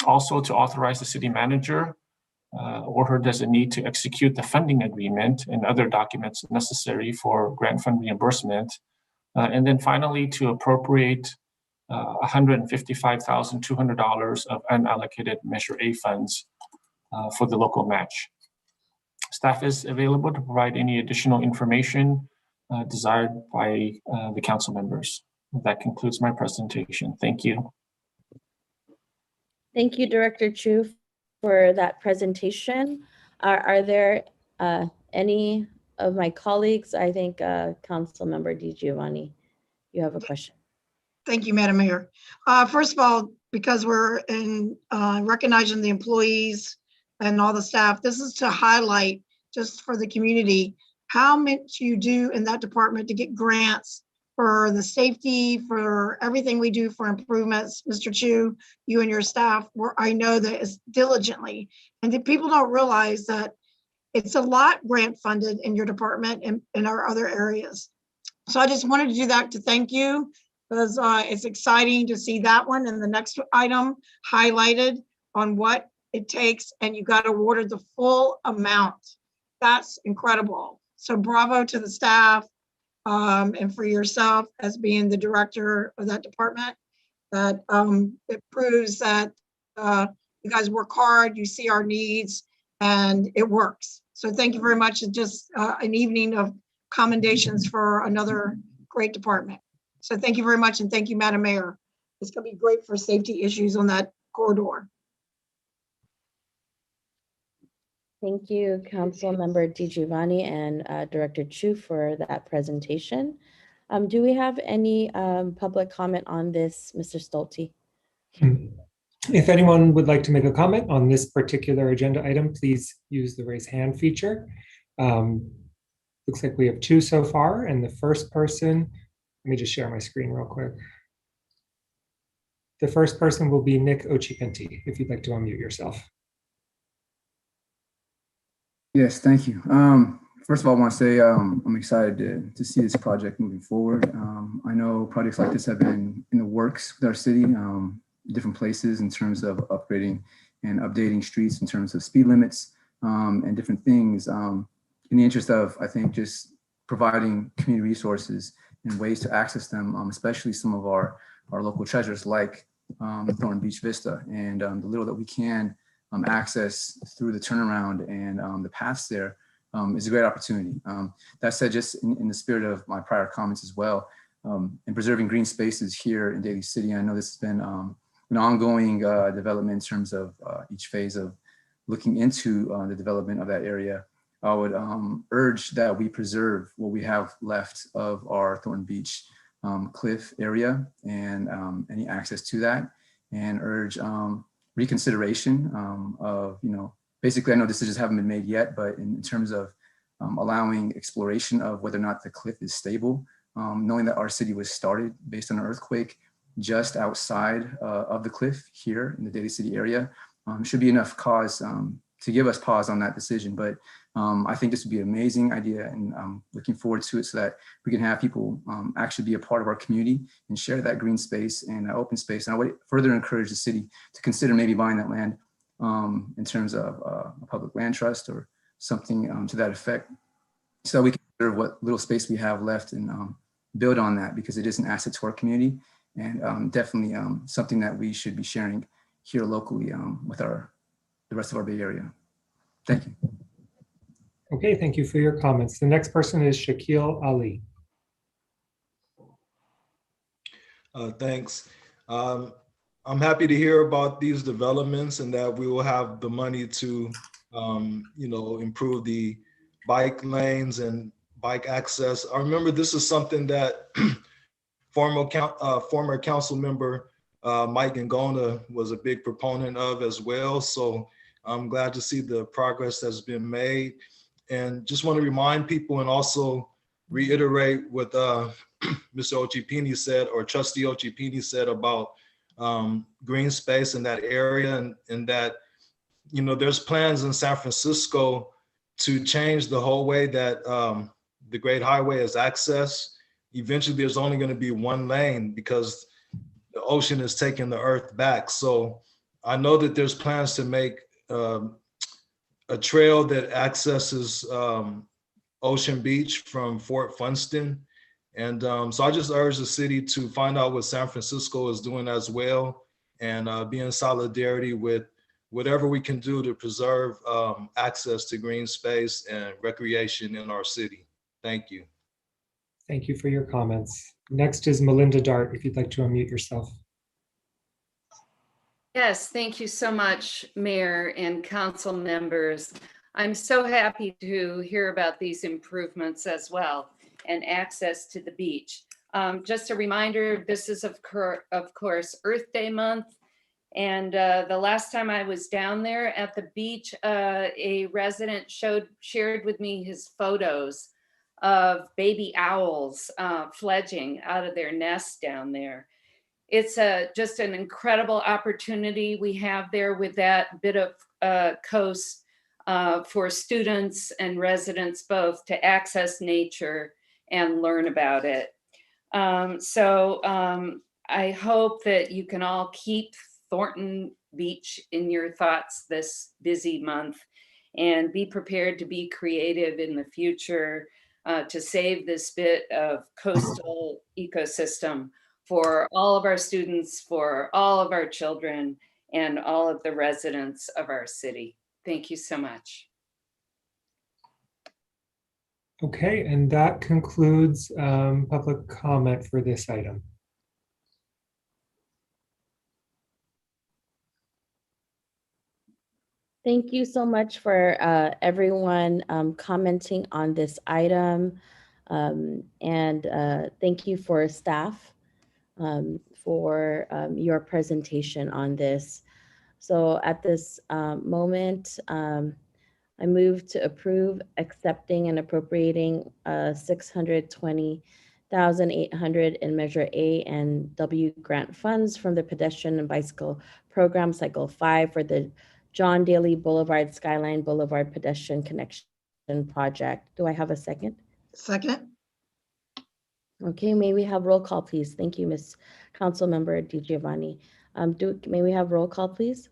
Also to authorize the city manager or her designee to execute the funding agreement and other documents necessary for grant fund reimbursement. And then finally to appropriate $155,200 of unallocated Measure A funds for the local match. Staff is available to provide any additional information desired by the council members. That concludes my presentation. Thank you. Thank you, Director Chu, for that presentation. Are there any of my colleagues? I think Council Member DiGiovanni, you have a question. Thank you, Madam Mayor. First of all, because we're in recognizing the employees and all the staff, this is to highlight just for the community how much you do in that department to get grants for the safety, for everything we do for improvements. Mr. Chu, you and your staff, I know that is diligently, and the people don't realize that it's a lot grant funded in your department and in our other areas. So I just wanted to do that to thank you, because it's exciting to see that one and the next item highlighted on what it takes, and you got awarded the full amount. That's incredible. So bravo to the staff and for yourself as being the director of that department. That it proves that you guys work hard, you see our needs, and it works. So thank you very much. It's just an evening of commendations for another great department. So thank you very much, and thank you, Madam Mayor. It's gonna be great for safety issues on that corridor. Thank you, Council Member DiGiovanni and Director Chu for that presentation. Do we have any public comment on this, Mr. Stolte? If anyone would like to make a comment on this particular agenda item, please use the raise hand feature. Looks like we have 2 so far, and the first person, let me just share my screen real quick. The first person will be Nick Ochipinti, if you'd like to unmute yourself. Yes, thank you. First of all, I want to say I'm excited to see this project moving forward. I know projects like this have been in the works with our city, different places in terms of upgrading and updating streets in terms of speed limits and different things in the interest of, I think, just providing community resources and ways to access them, especially some of our local treasures like Thornton Beach Vista, and the little that we can access through the turnaround and the paths there is a great opportunity. That said, just in the spirit of my prior comments as well, in preserving green spaces here in Daly City, I know this has been an ongoing development in terms of each phase of looking into the development of that area. I would urge that we preserve what we have left of our Thornton Beach cliff area and any access to that, and urge reconsideration of, basically, I know decisions haven't been made yet, but in terms of allowing exploration of whether or not the cliff is stable, knowing that our city was started based on an earthquake just outside of the cliff here in the Daly City area, should be enough cause to give us pause on that decision. But I think this would be an amazing idea, and I'm looking forward to it so that we can have people actually be a part of our community and share that green space and open space. And I would further encourage the city to consider maybe buying that land in terms of a public land trust or something to that effect, so we can preserve what little space we have left and build on that, because it is an asset to our community, and definitely something that we should be sharing here locally with the rest of our Bay Area. Thank you. Okay, thank you for your comments. The next person is Shakil Ali. Thanks. I'm happy to hear about these developments and that we will have the money to, improve the bike lanes and bike access. I remember this is something that former council member Mike Ngona was a big proponent of as well. So I'm glad to see the progress that's been made, and just want to remind people and also reiterate what Mr. Ochipini said, or Trustee Ochipini said, about green space in that area, and that, there's plans in San Francisco to change the whole way that the Great Highway is accessed. Eventually, there's only going to be one lane because the ocean is taking the earth back. So I know that there's plans to make a trail that accesses Ocean Beach from Fort Funston. And so I just urge the city to find out what San Francisco is doing as well, and be in solidarity with whatever we can do to preserve access to green space and recreation in our city. Thank you. Thank you for your comments. Next is Melinda Dart, if you'd like to unmute yourself. Yes, thank you so much, Mayor and council members. I'm so happy to hear about these improvements as well and access to the beach. Just a reminder, this is of course Earth Day month. And the last time I was down there at the beach, a resident shared with me his photos of baby owls fledging out of their nest down there. It's just an incredible opportunity we have there with that bit of coast for students and residents both to access nature and learn about it. I hope that you can all keep Thornton Beach in your thoughts this busy month and be prepared to be creative in the future to save this bit of coastal ecosystem for all of our students, for all of our children, and all of the residents of our city. Thank you so much. Okay, and that concludes public comment for this item. Thank you so much for everyone commenting on this item. Thank you for staff for your presentation on this. So at this moment, I move to approve accepting and appropriating $620,800 in Measure A and W grant funds from the Pedestrian and Bicycle Program Cycle 5 for the John Daly Boulevard Skyline Boulevard Pedestrian Connection Project. Do I have a second? Second. Okay, may we have roll call, please? Thank you, Ms. Councilmember DiGiovanni. May we have roll call, please?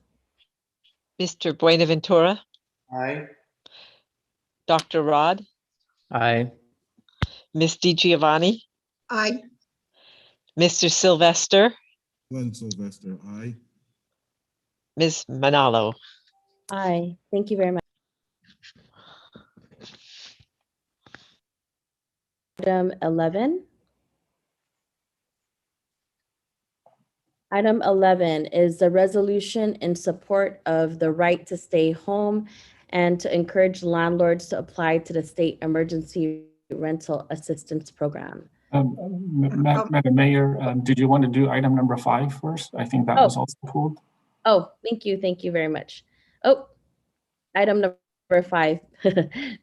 Mr. Buenaventura, Aye. Dr. Rod, Aye. Ms. DiGiovanni, Aye. Mr. Sylvester, Glenn Sylvester, aye. Ms. Manalo. Aye, thank you very much. Item 11. Item 11 is the resolution in support of the right to stay home and to encourage landlords to apply to the state emergency rental assistance program. Madam Mayor, did you want to do item number 5 first? I think that was also pulled. Oh, thank you. Thank you very much. Oh, item number 5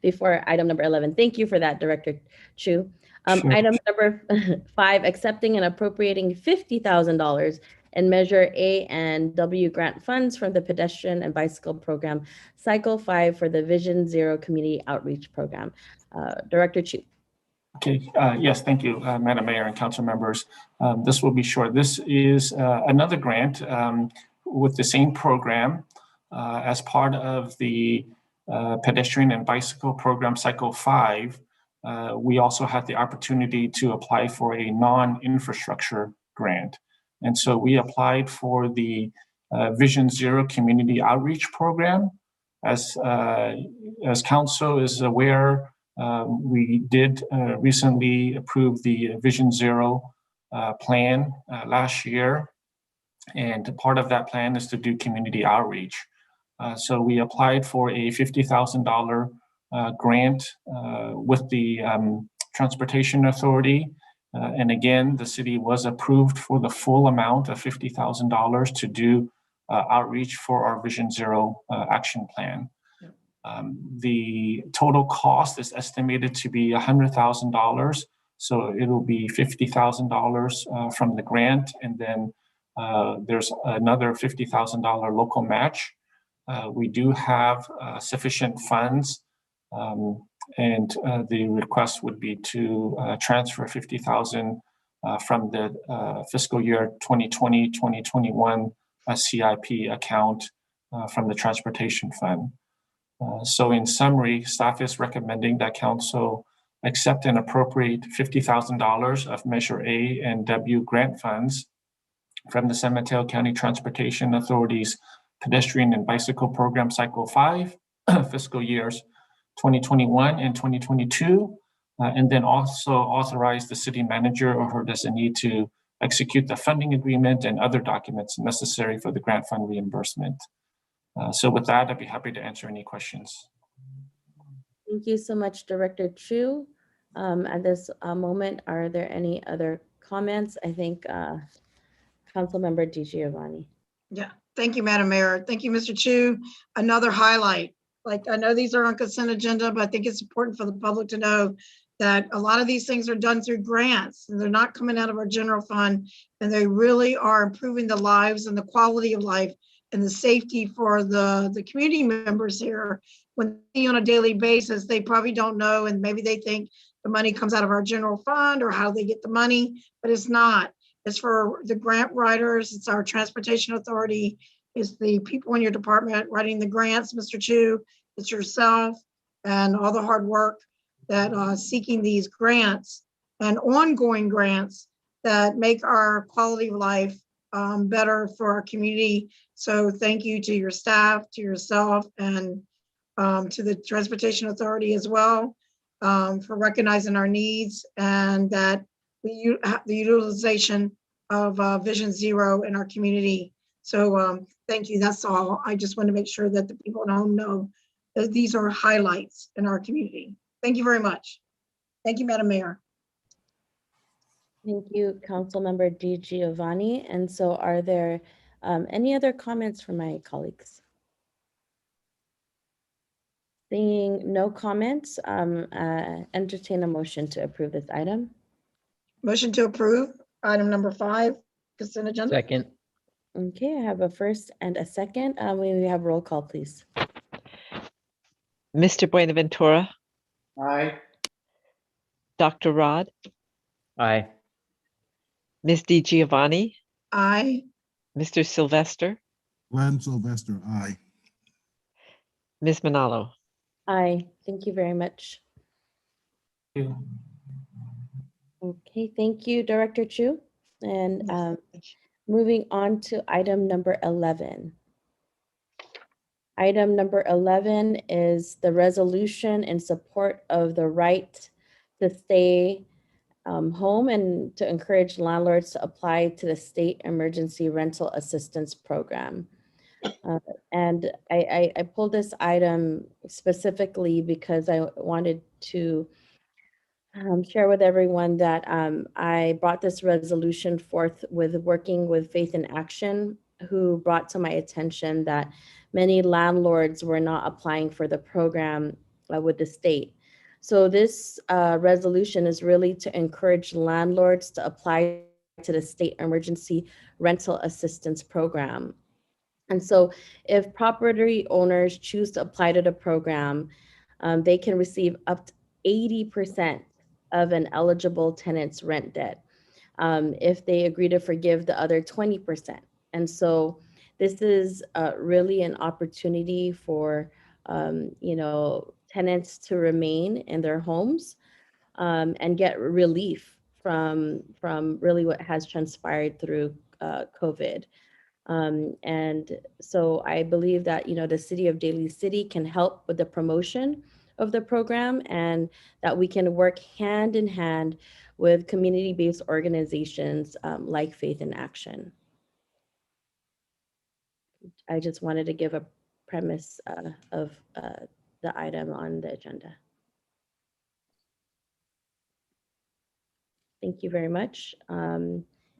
before item number 11. Thank you for that, Director Chu. Sure. Item number 5, accepting and appropriating $50,000 in Measure A and W grant funds from the Pedestrian and Bicycle Program Cycle 5 for the Vision Zero Community Outreach Program. Director Chu. Okay, yes, thank you, Madam Mayor and council members. This will be short. This is another grant with the same program as part of the Pedestrian and Bicycle Program Cycle 5. We also had the opportunity to apply for a non-infrastructure grant. And so we applied for the Vision Zero Community Outreach Program. As council is aware, we did recently approve the Vision Zero plan last year. And part of that plan is to do community outreach. So we applied for a $50,000 grant with the Transportation Authority. And again, the city was approved for the full amount of $50,000 to do outreach for our Vision Zero action plan. The total cost is estimated to be $100,000. So it'll be $50,000 from the grant, and then there's another $50,000 local match. We do have sufficient funds, and the request would be to transfer $50,000 from the fiscal year 2020-2021 CIP account from the Transportation Fund. So in summary, staff is recommending that council accept and appropriate $50,000 of Measure A and W grant funds from the San Mateo County Transportation Authority's Pedestrian and Bicycle Program Cycle 5, fiscal years 2021 and 2022, and then also authorize the city manager or her designee to execute the funding agreement and other documents necessary for the grant fund reimbursement. So with that, I'd be happy to answer any questions. Thank you so much, Director Chu. At this moment, are there any other comments? I think Councilmember DiGiovanni. Yeah, thank you, Madam Mayor. Thank you, Mr. Chu. Another highlight. Like, I know these are on consent agenda, but I think it's important for the public to know that a lot of these things are done through grants and they're not coming out of our general fund. And they really are improving the lives and the quality of life and the safety for the community members here. When they see on a daily basis, they probably don't know, and maybe they think the money comes out of our general fund or how they get the money, but it's not. It's for the grant writers, it's our transportation authority, it's the people in your department writing the grants, Mr. Chu, it's yourself, and all the hard work that seeking these grants and ongoing grants that make our quality of life better for our community. So thank you to your staff, to yourself, and to the Transportation Authority as well for recognizing our needs and that the utilization of Vision Zero in our community. So thank you, that's all. I just want to make sure that the people at home know that these are highlights in our community. Thank you very much. Thank you, Madam Mayor. Thank you, Councilmember DiGiovanni. And so are there any other comments from my colleagues? Seeing no comments, entertain a motion to approve this item. Motion to approve item number 5, consent agenda. Second. Okay, I have a first and a second. We have roll call, please. Mr. Buenaventura, Aye. Dr. Rod, Aye. Ms. DiGiovanni, Aye. Mr. Sylvester, Glenn Sylvester, aye. Ms. Manalo. Aye, thank you very much. Okay, thank you, Director Chu. And moving on to item number 11. Item number 11 is the resolution in support of the right to stay home and to encourage landlords to apply to the State Emergency Rental Assistance Program. And I pulled this item specifically because I wanted to share with everyone that I brought this resolution forth with working with Faith in Action, who brought to my attention that many landlords were not applying for the program with the state. So this resolution is really to encourage landlords to apply to the State Emergency Rental Assistance Program. And so if property owners choose to apply to the program, they can receive up to 80% of an eligible tenant's rent debt if they agree to forgive the other 20%. And so this is really an opportunity for tenants to remain in their homes and get relief from really what has transpired through COVID. And so I believe that, the city of Daly City can help with the promotion of the program and that we can work hand in hand with community-based organizations like Faith in Action. I just wanted to give a premise of the item on the agenda. Thank you very much.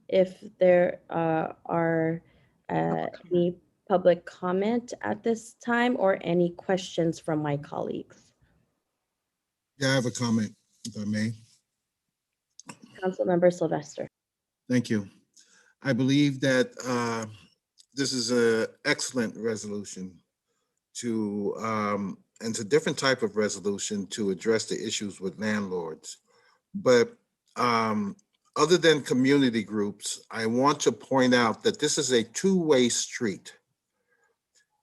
If there are any public comment at this time or any questions from my colleagues? Yeah, I have a comment, if I may. Councilmember Sylvester. Thank you. I believe that this is an excellent resolution to, and it's a different type of resolution to address the issues with landlords. But other than community groups, I want to point out that this is a two-way street.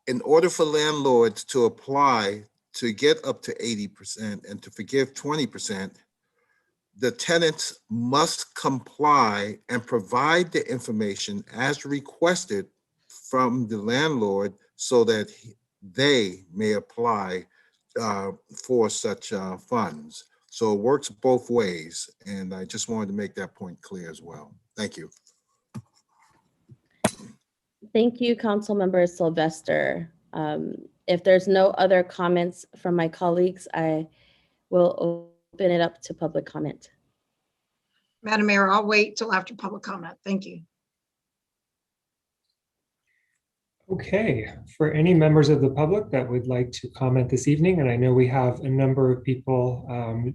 In order for landlords to apply to get up to 80% and to forgive 20%, the tenants must comply and provide the information as requested from the landlord so that they may apply for such funds. So it works both ways. And I just wanted to make that point clear as well. Thank you. Thank you, Councilmember Sylvester. If there's no other comments from my colleagues, I we'll open it up to public comment. Madam Mayor, I'll wait till after public comment. Thank you. Okay, for any members of the public that would like to comment this evening, and I know we have a number of people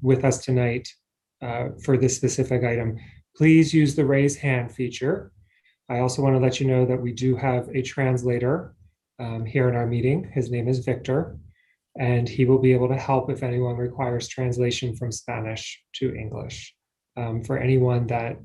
with us tonight for this specific item, please use the raise hand feature. I also want to let you know that we do have a translator here in our meeting. His name is Victor, and he will be able to help if anyone requires translation from Spanish to English. For anyone that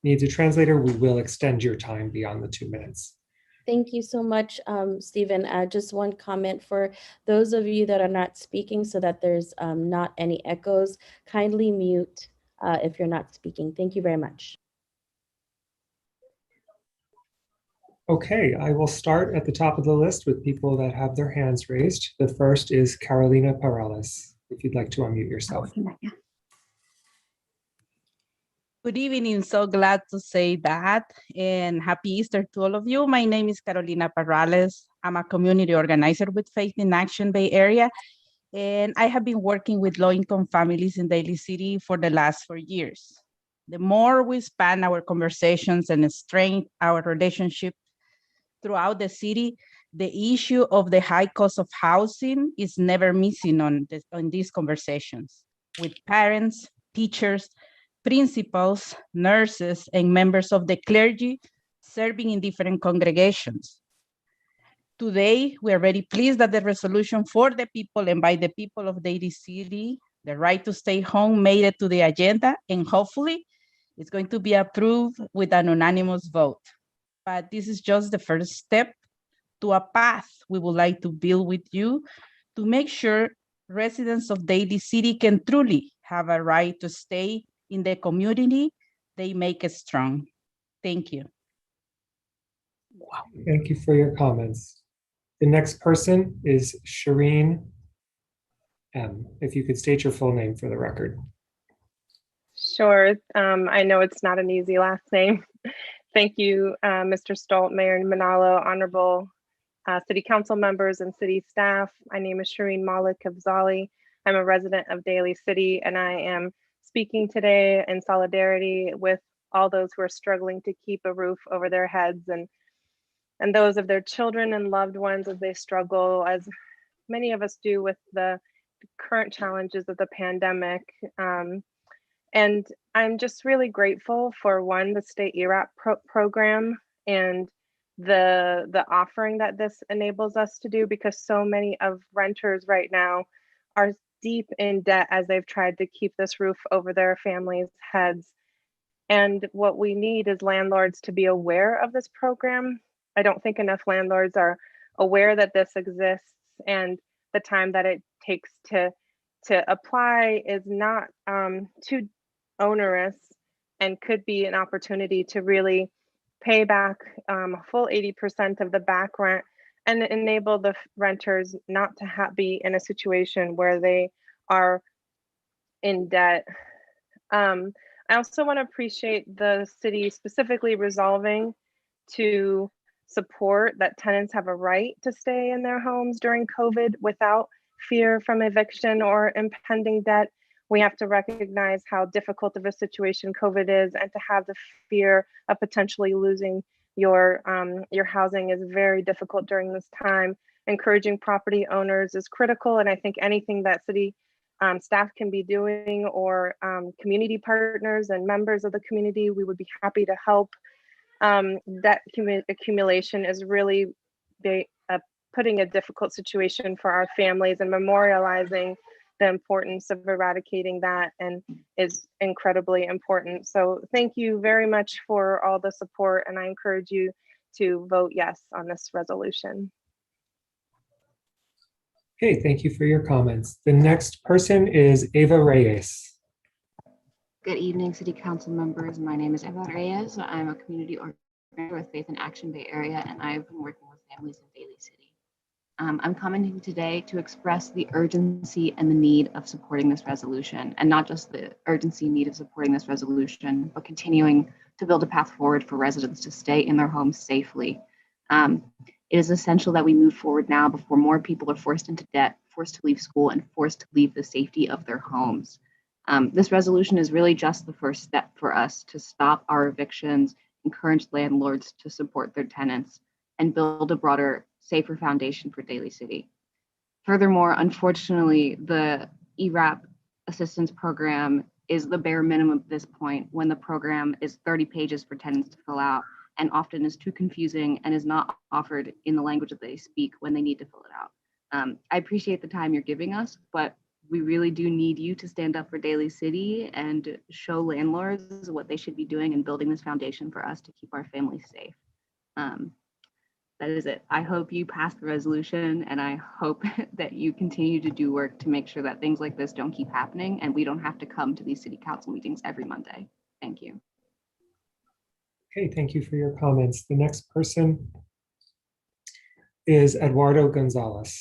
needs a translator, we will extend your time beyond the 2 minutes. Thank you so much, Stephen. Just one comment for those of you that are not speaking so that there's not any echoes, kindly mute if you're not speaking. Thank you very much. Okay, I will start at the top of the list with people that have their hands raised. The first is Carolina Perales, if you'd like to unmute yourself. Good evening, so glad to say that, and happy Easter to all of you. My name is Carolina Perales. I'm a community organizer with Faith in Action Bay Area, and I have been working with low-income families in Daly City for the last 4 years. The more we span our conversations and strengthen our relationship throughout the city, the issue of the high cost of housing is never missing on these conversations with parents, teachers, principals, nurses, and members of the clergy serving in different congregations. Today, we are very pleased that the resolution for the people and by the people of Daly City, the right to stay home, made it to the agenda, and hopefully it's going to be approved with an unanimous vote. But this is just the first step to a path we would like to build with you to make sure residents of Daly City can truly have a right to stay in the community they make it strong. Thank you. Thank you for your comments. The next person is Shireen M. If you could state your full name for the record. Sure. I know it's not an easy last name. Thank you, Mr. Stolt, Mayor Manalo, Honorable City Council members and city staff. My name is Shireen Malik Afzali. I'm a resident of Daly City, and I am speaking today in solidarity with all those who are struggling to keep a roof over their heads and those of their children and loved ones as they struggle, as many of us do, with the current challenges of the pandemic. And I'm just really grateful for, one, the state ERAP program and the offering that this enables us to do, because so many of renters right now are deep in debt as they've tried to keep this roof over their families' heads. And what we need is landlords to be aware of this program. I don't think enough landlords are aware that this exists, and the time that it takes to apply is not too onerous and could be an opportunity to really pay back a full 80% of the back rent and enable the renters not to be in a situation where they are in debt. I also want to appreciate the city specifically resolving to support that tenants have a right to stay in their homes during COVID without fear from eviction or impending debt. We have to recognize how difficult of a situation COVID is, and to have the fear of potentially losing your housing is very difficult during this time. Encouraging property owners is critical, and I think anything that city staff can be doing, or community partners and members of the community, we would be happy to help. Debt accumulation is really putting a difficult situation for our families, and memorializing the importance of eradicating that and is incredibly important. So thank you very much for all the support, and I encourage you to vote yes on this resolution. Okay, thank you for your comments. The next person is Eva Reyes. Good evening, City Council members. My name is Eva Reyes. I'm a community organizer with Faith in Action Bay Area, and I've been working with families in Daly City. I'm commenting today to express the urgency and the need of supporting this resolution, and not just the urgency need of supporting this resolution, but continuing to build a path forward for residents to stay in their homes safely. It is essential that we move forward now before more people are forced into debt forced to leave school, and forced to leave the safety of their homes. This resolution is really just the first step for us to stop our evictions, encourage landlords to support their tenants, and build a broader, safer foundation for Daly City. Furthermore, unfortunately, the ERAP assistance program is the bare minimum at this point, when the program is 30 pages for tenants to fill out and often is too confusing and is not offered in the language that they speak when they need to fill it out. I appreciate the time you're giving us, but we really do need you to stand up for Daly City and show landlords what they should be doing in building this foundation for us to keep our families safe. That is it. I hope you pass the resolution, and I hope that you continue to do work to make sure that things like this don't keep happening and we don't have to come to these city council meetings every Monday. Thank you. Okay, thank you for your comments. The next person is Eduardo Gonzalez.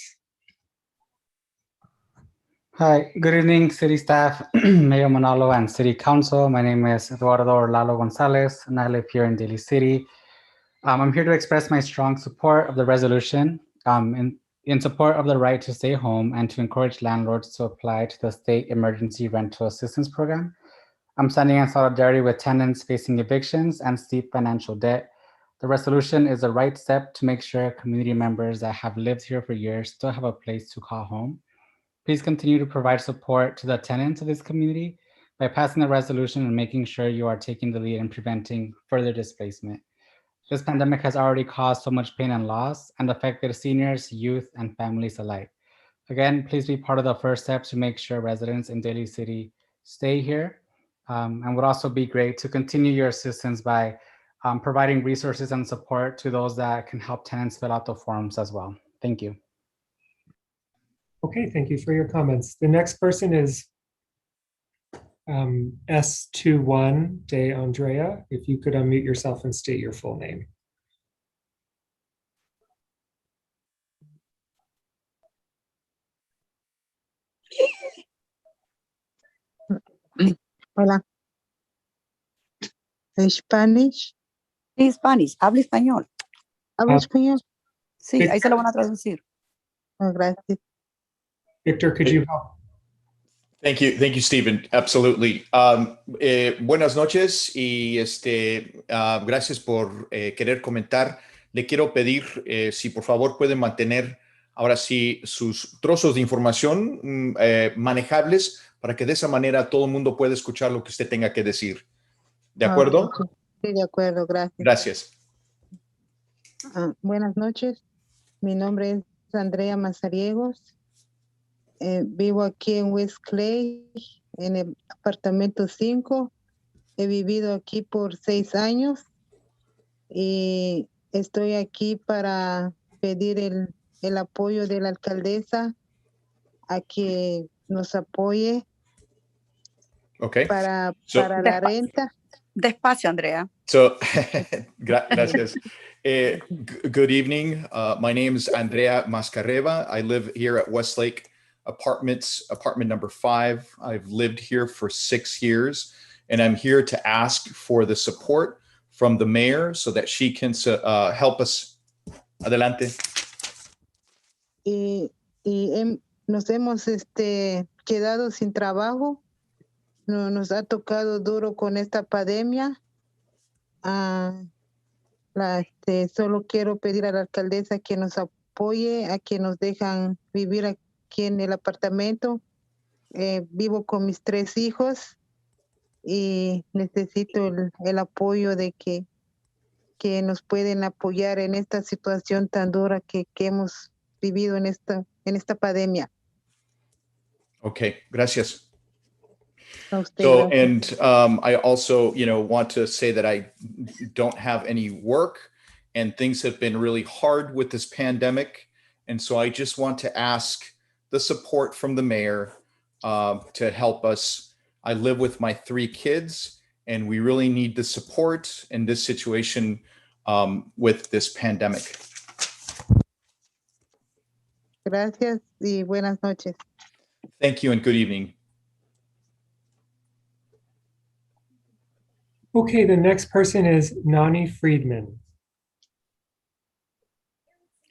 Hi, good evening, city staff, Mayor Manalo, and city council. My name is Eduardo Orlalo Gonzalez, and I live here in Daly City. I'm here to express my strong support of the resolution in support of the right to stay home and to encourage landlords to apply to the State Emergency Rental Assistance Program. I'm standing in solidarity with tenants facing evictions and steep financial debt. The resolution is the right step to make sure community members that have lived here for years still have a place to call home. Please continue to provide support to the tenants of this community by passing the resolution and making sure you are taking the lead in preventing further displacement. This pandemic has already caused so much pain and loss and affected seniors, youth, and families alike. Again, please be part of the first steps to make sure residents in Daly City stay here. And would also be great to continue your assistance by providing resources and support to those that can help tenants fill out the forms as well. Thank you. Okay, thank you for your comments. The next person is S21 De Andrea. If you could unmute yourself and state your full name. Hola. Spanish. Sí, Spanish. Habla español. ¿Habla español? Sí, ahí se lo van a traducir. Oh, gracias. Victor, could you help? Thank you, Stephen. Absolutely. Buenas noches y gracias por querer comentar. Le quiero pedir si por favor pueden mantener ahora sí sus trozos de información manejables para que de esa manera todo el mundo pueda escuchar lo que usted tenga que decir. ¿De acuerdo? Sí, de acuerdo, gracias. Gracias. Buenas noches. Mi nombre es Andrea Mazariegos. Vivo aquí en West Clay, en el apartamento 5. He vivido aquí por 6 años y estoy aquí para pedir el apoyo de la alcaldesa a que nos apoye para la renta. Despacio, Andrea. So, gracias. Good evening. My name is Andrea Mascareva. I live here at Westlake Apartments, apartment number 5. I've lived here for 6 years, and I'm here to ask for the support from the mayor so that she can help us. Adelante. Nos hemos quedado sin trabajo. Nos ha tocado duro con esta pandemia. Solo quiero pedir a la alcaldesa que nos apoye, a que nos dejan vivir aquí en el apartamento. Vivo con mis 3 hijos y necesito el apoyo de que nos pueden apoyar en esta situación tan dura que hemos vivido en esta pandemia. Okay, gracias. So, and I also, want to say that I don't have any work and things have been really hard with this pandemic. And so I just want to ask the support from the mayor to help us. I live with my 3 kids and we really need the support in this situation with this pandemic. Gracias y buenas noches. Thank you and good evening. Okay, the next person is Nani Friedman.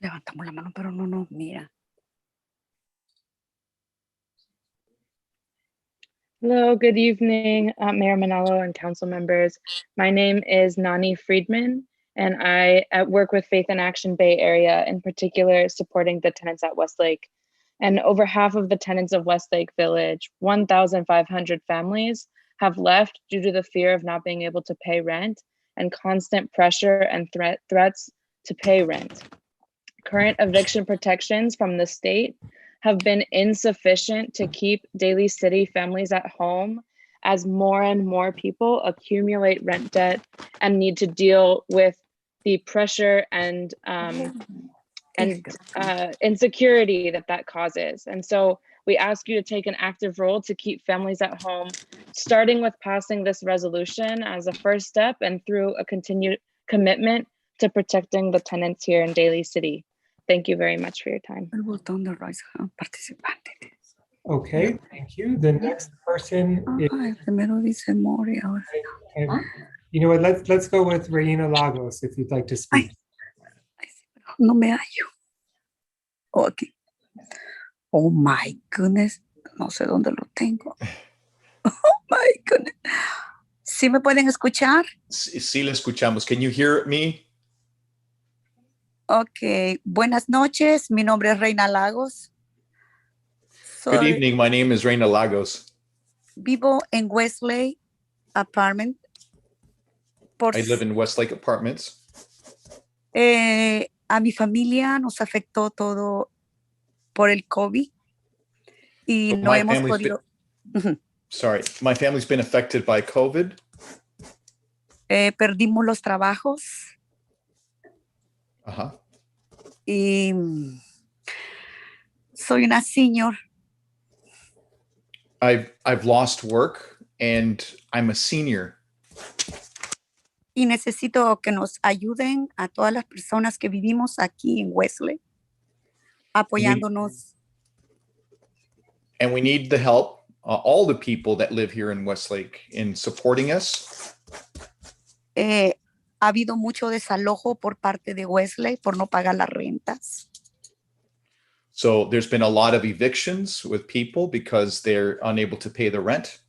Levantamos la mano, pero no nos mira. Hello, good evening, Mayor Manalo and council members. My name is Nani Friedman, and I work with Faith in Action Bay Area, in particular supporting the tenants at Westlake. And over half of the tenants of Westlake Village, 1,500 families, have left due to the fear of not being able to pay rent and constant pressure and threats to pay rent. Current eviction protections from the state have been insufficient to keep Daly City families at home as more and more people accumulate rent debt and need to deal with the pressure and insecurity that causes. And so we ask you to take an active role to keep families at home, starting with passing this resolution as a first step and through a continued commitment to protecting the tenants here in Daly City. Thank you very much for your time. Okay, thank you. The next person is, you know what, let's go with Reina Lagos if you'd like to speak. No me hallo. Okay. Oh my goodness. No sé dónde lo tengo. Oh my goodness. ¿Sí me pueden escuchar? Sí, le escuchamos. Can you hear me? Ok. Buenas noches. Mi nombre es Reina Lagos. Good evening. My name is Reina Lagos. Vivo en Westlake Apartment. I live in Westlake Apartments. A mi familia nos afectó todo por el COVID y So no hemos podido. Sorry, my family's been affected by COVID. Perdimos los trabajos. Y soy una senior. I've lost work and I'm a senior. Y necesito que nos ayuden a todas las personas que vivimos aquí en Wesley, apoyándonos. And we need the help, all the people that live here in Westlake in supporting us. Ha habido mucho desalojo por parte de Wesley por no pagar las rentas. So there's been a lot of evictions with people because they're unable to pay the rent.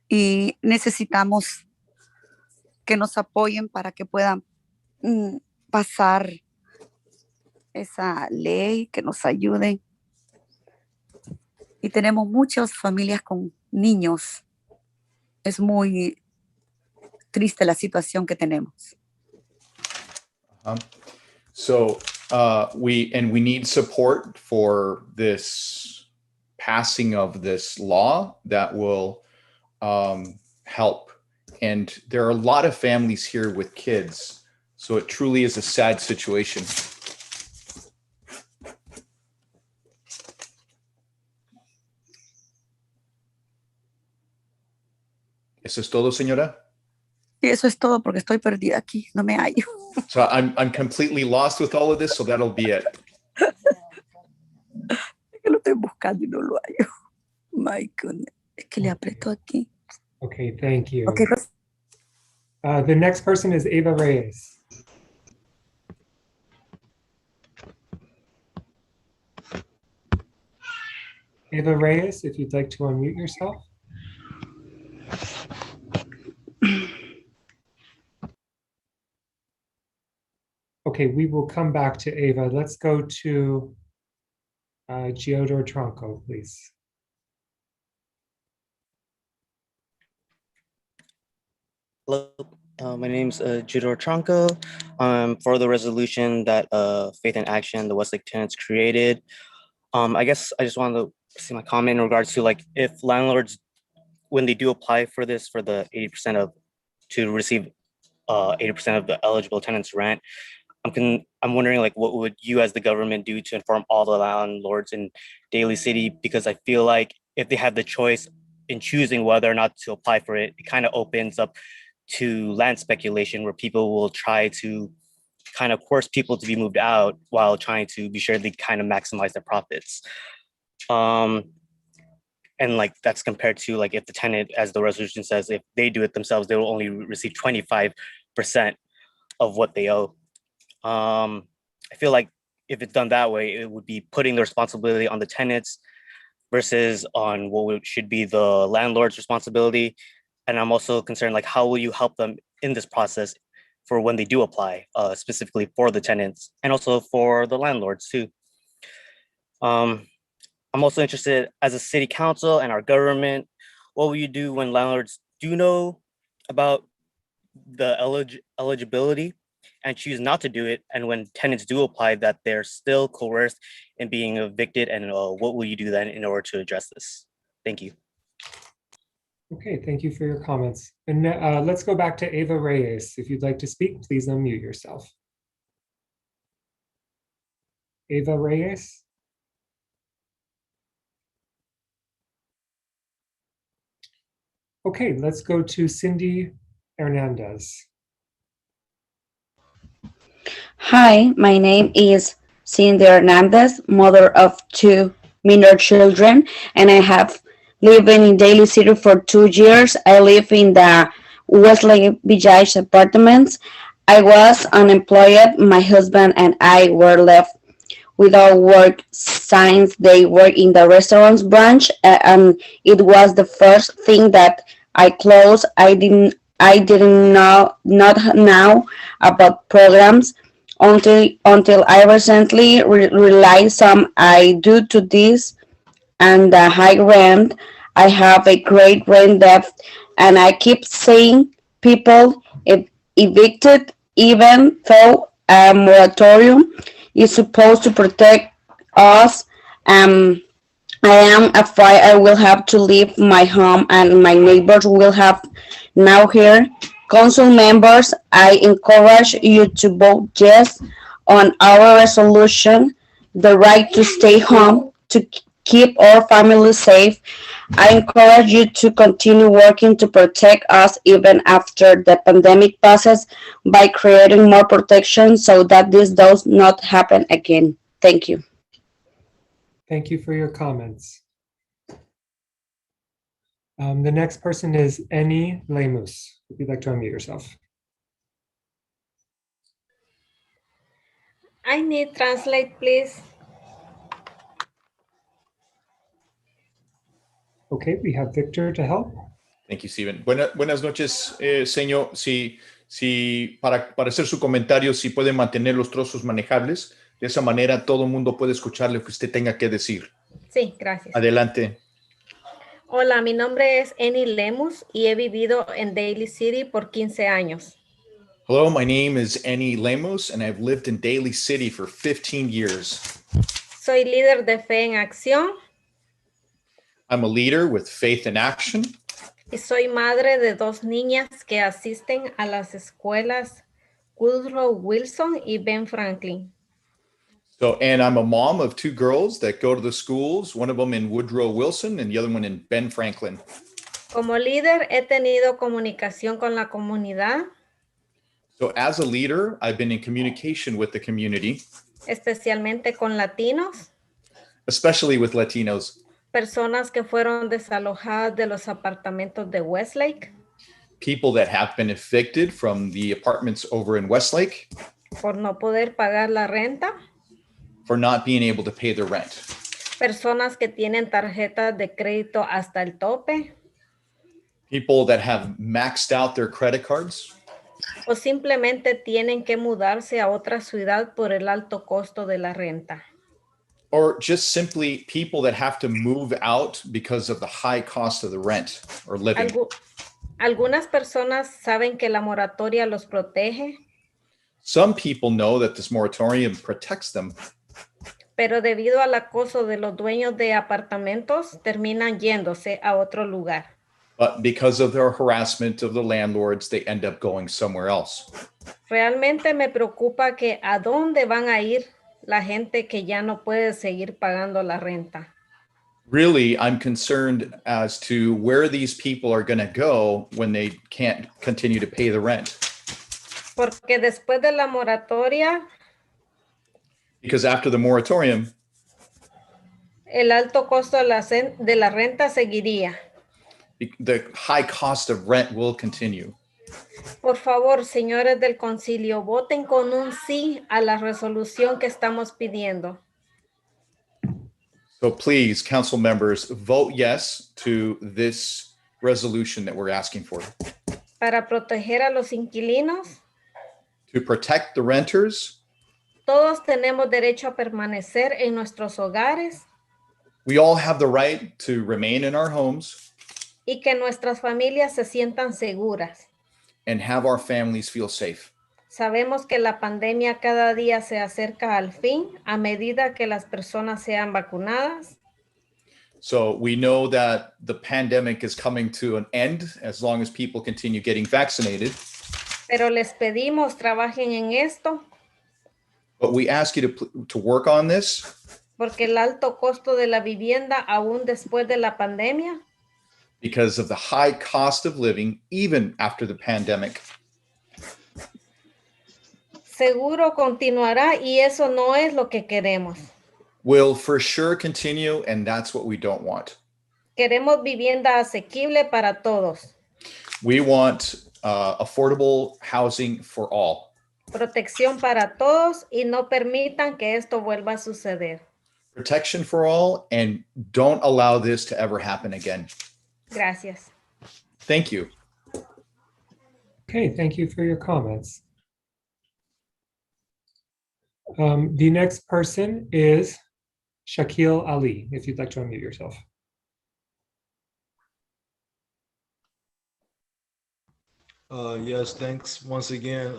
Y necesitamos que nos apoyen para que puedan pasar esa ley, que nos ayuden. Y tenemos muchas familias con niños. Es muy triste la situación que tenemos. So we need support for this passing of this law that will help. And there are a lot of families here with kids. So it truly is a sad situation. ¿Eso es todo, señora? Y eso es todo porque estoy perdida aquí, no me hallo. So I'm completely lost with all of this, so that'll be it. Es que lo estoy buscando y no lo hallo. My goodness. Es que le aprieto aquí. Okay, thank you. Okay. The next person is Ava Reyes. Ava Reyes, if you'd like to unmute yourself. Okay, we will come back to Ava. Let's go to Giodor Tronco, please. Hello, my name is Judor Tronco. For the resolution that Faith in Action, the Westlake tenants created. I guess I just wanted to see my comment in regards to like if landlords, when they do apply for this for the 80% of to receive 80% of the eligible tenants rent, I'm wondering like what would you as the government do to inform all the landlords in Daly City? Because I feel like if they have the choice in choosing whether or not to apply for it, it kind of opens up to land speculation where people will try to kind of force people to be moved out while trying to be sure they kind of maximize their profits. And like that's compared to like if the tenant, as the resolution says, if they do it themselves, they will only receive 25% of what they owe. I feel like if it's done that way, it would be putting the responsibility on the tenants versus on should be the landlord's responsibility. And I'm also concerned, like, how will you help them in this process for when they do apply, specifically for the tenants and also for the landlords too. I'm also interested, as a city council and our government, what will you do when landlords do know about the eligibility and choose not to do it, and when tenants do apply, that they're still coerced in being evicted, and what will you do then in order to address this? Thank you. Okay, thank you for your comments. And let's go back to Ava Reyes. If you'd like to speak, please unmute yourself. Ava Reyes. Okay, let's go to Cindy Hernandez. Hi, my name is Cindy Hernandez, mother of 2 minor children, and I have lived in Daly City for 2 years. I live in the Westlake Village apartments. I was unemployed. My husband and I were left without work since they work in the restaurants branch, and it was the first thing that I closed. I didn't not know about programs until I recently realized some I due to this and the high rent. I have a great rent debt, and I keep seeing people evicted even though a moratorium is supposed to protect us. I am afraid I will have to leave my home and my neighbors will have now here. Council members, I encourage you to vote yes on our resolution, the right to stay home, to keep our families safe. I encourage you to continue working to protect us even after the pandemic passes by creating more protection so that this does not happen again. Thank you. Thank you for your comments. The next person is Eni Lemus. If you'd like to unmute yourself. I need translate, please. Okay, we have Victor to help. Thank you, Steven. Buenas noches, señor. Si para hacer su comentario, si puede mantener los trozos manejables, de esa manera todo el mundo puede escuchar lo que usted tenga que decir. Sí, gracias. Adelante. Hola, mi nombre es Eni Lemus y he vivido en Daly City por 15 años. Hello, my name is Eni Lemos, and I've lived in Daly City for 15 years. Soy líder de Fe en Acción. I'm a leader with Faith in Action. Y soy madre de 2 niñas que asisten a las escuelas Woodrow Wilson y Ben Franklin. And I'm a mom of 2 girls that go to the schools, one of them in Woodrow Wilson and the other one in Ben Franklin. Como líder he tenido comunicación con la comunidad. So as a leader, I've been in communication with the community. Especialmente con latinos. Especially with Latinos. Personas que fueron desalojadas de los apartamentos de Westlake. People that have been evicted from the apartments over in Westlake. Por no poder pagar la renta. For not being able to pay their rent. Personas que tienen tarjetas de crédito hasta el tope. People that have maxed out their credit cards. O simplemente tienen que mudarse a otra ciudad por el alto costo de la renta. Or just simply people that have to move out because of the high cost of the rent or living. Algunas personas saben que la moratoria los protege. Some people know that this moratorium protects them. Pero debido al acoso de los dueños de apartamentos, terminan yéndose a otro lugar. But because of their harassment of the landlords, they end up going somewhere else. Realmente me preocupa que a dónde van a ir la gente que ya no puede seguir pagando la renta. Really, I'm concerned as to where these people are going to go when they can't continue to pay the rent. Porque después de la moratoria, because after the moratorium, el alto costo de la renta seguiría. The high cost of rent will continue. Por favor, señores del concilio, voten con un sí a la resolución que estamos pidiendo. So please, council members, vote yes to this resolution that we're asking for. Para proteger a los inquilinos, To protect the renters, todos tenemos derecho a permanecer en nuestros hogares we all have the right to remain in our homes y que nuestras familias se sientan seguras. and have our families feel safe. Sabemos que la pandemia cada día se acerca al fin a medida que las personas sean vacunadas, So we know that the pandemic is coming to an end as long as people continue getting vaccinated. pero les pedimos trabajen en esto But we ask you to work on this porque el alto costo de la vivienda aún después de la pandemia because of the high cost of living, even after the pandemic, seguro continuará y eso no es lo que queremos. will for sure continue, and that's what we don't want. Queremos vivienda asequible para todos, We want affordable housing for all, protección para todos y no permitan que esto vuelva a suceder. protection for all, and don't allow this to ever happen again. Gracias. Thank you. Okay, thank you for your comments. The next person is Shakil Ali, if you'd like to unmute yourself. Yes, thanks once again.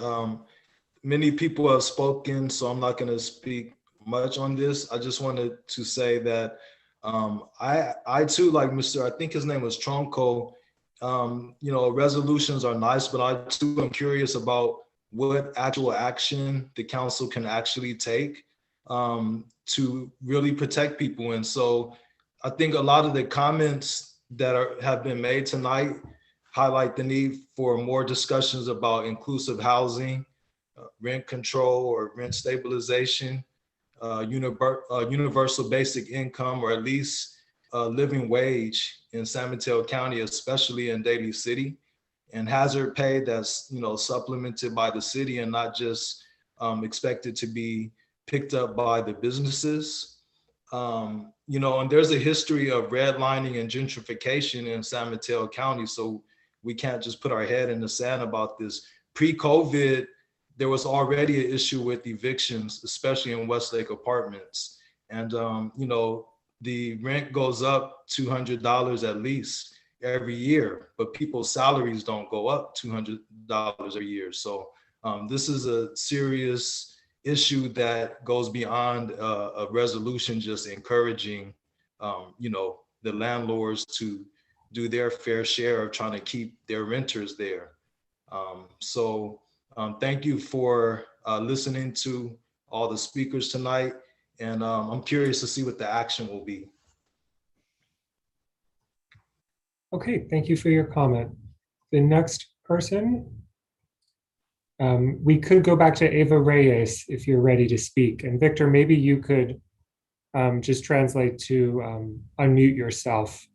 Many people have spoken, so I'm not going to speak much on this. I just wanted to say that I too, like Mr. I think his name was Tronco, resolutions are nice, but I too am curious about what actual action the council can actually take to really protect people. And so I think a lot of the comments that have been made tonight highlight the need for more discussions about inclusive housing, rent control or rent stabilization, universal basic income, or at least living wage in San Mateo County, especially in Daly City, and hazard pay that's supplemented by the city and not just expected to be picked up by the businesses. And there's a history of redlining and gentrification in San Mateo County, so we can't just put our head in the sand about this. Pre-COVID, there was already an issue with evictions, especially in Westlake apartments. And, the rent goes up $200 at least every year, but people's salaries don't go up $200 a year. So this is a serious issue that goes beyond a resolution just encouraging, the landlords to do their fair share of trying to keep their renters there. Thank you for listening to all the speakers tonight. And I'm curious to see what the action will be. Okay, thank you for your comment. The next person, we could go back to Eva Reyes if you're ready to speak. And Victor, maybe you could just translate to unmute yourself.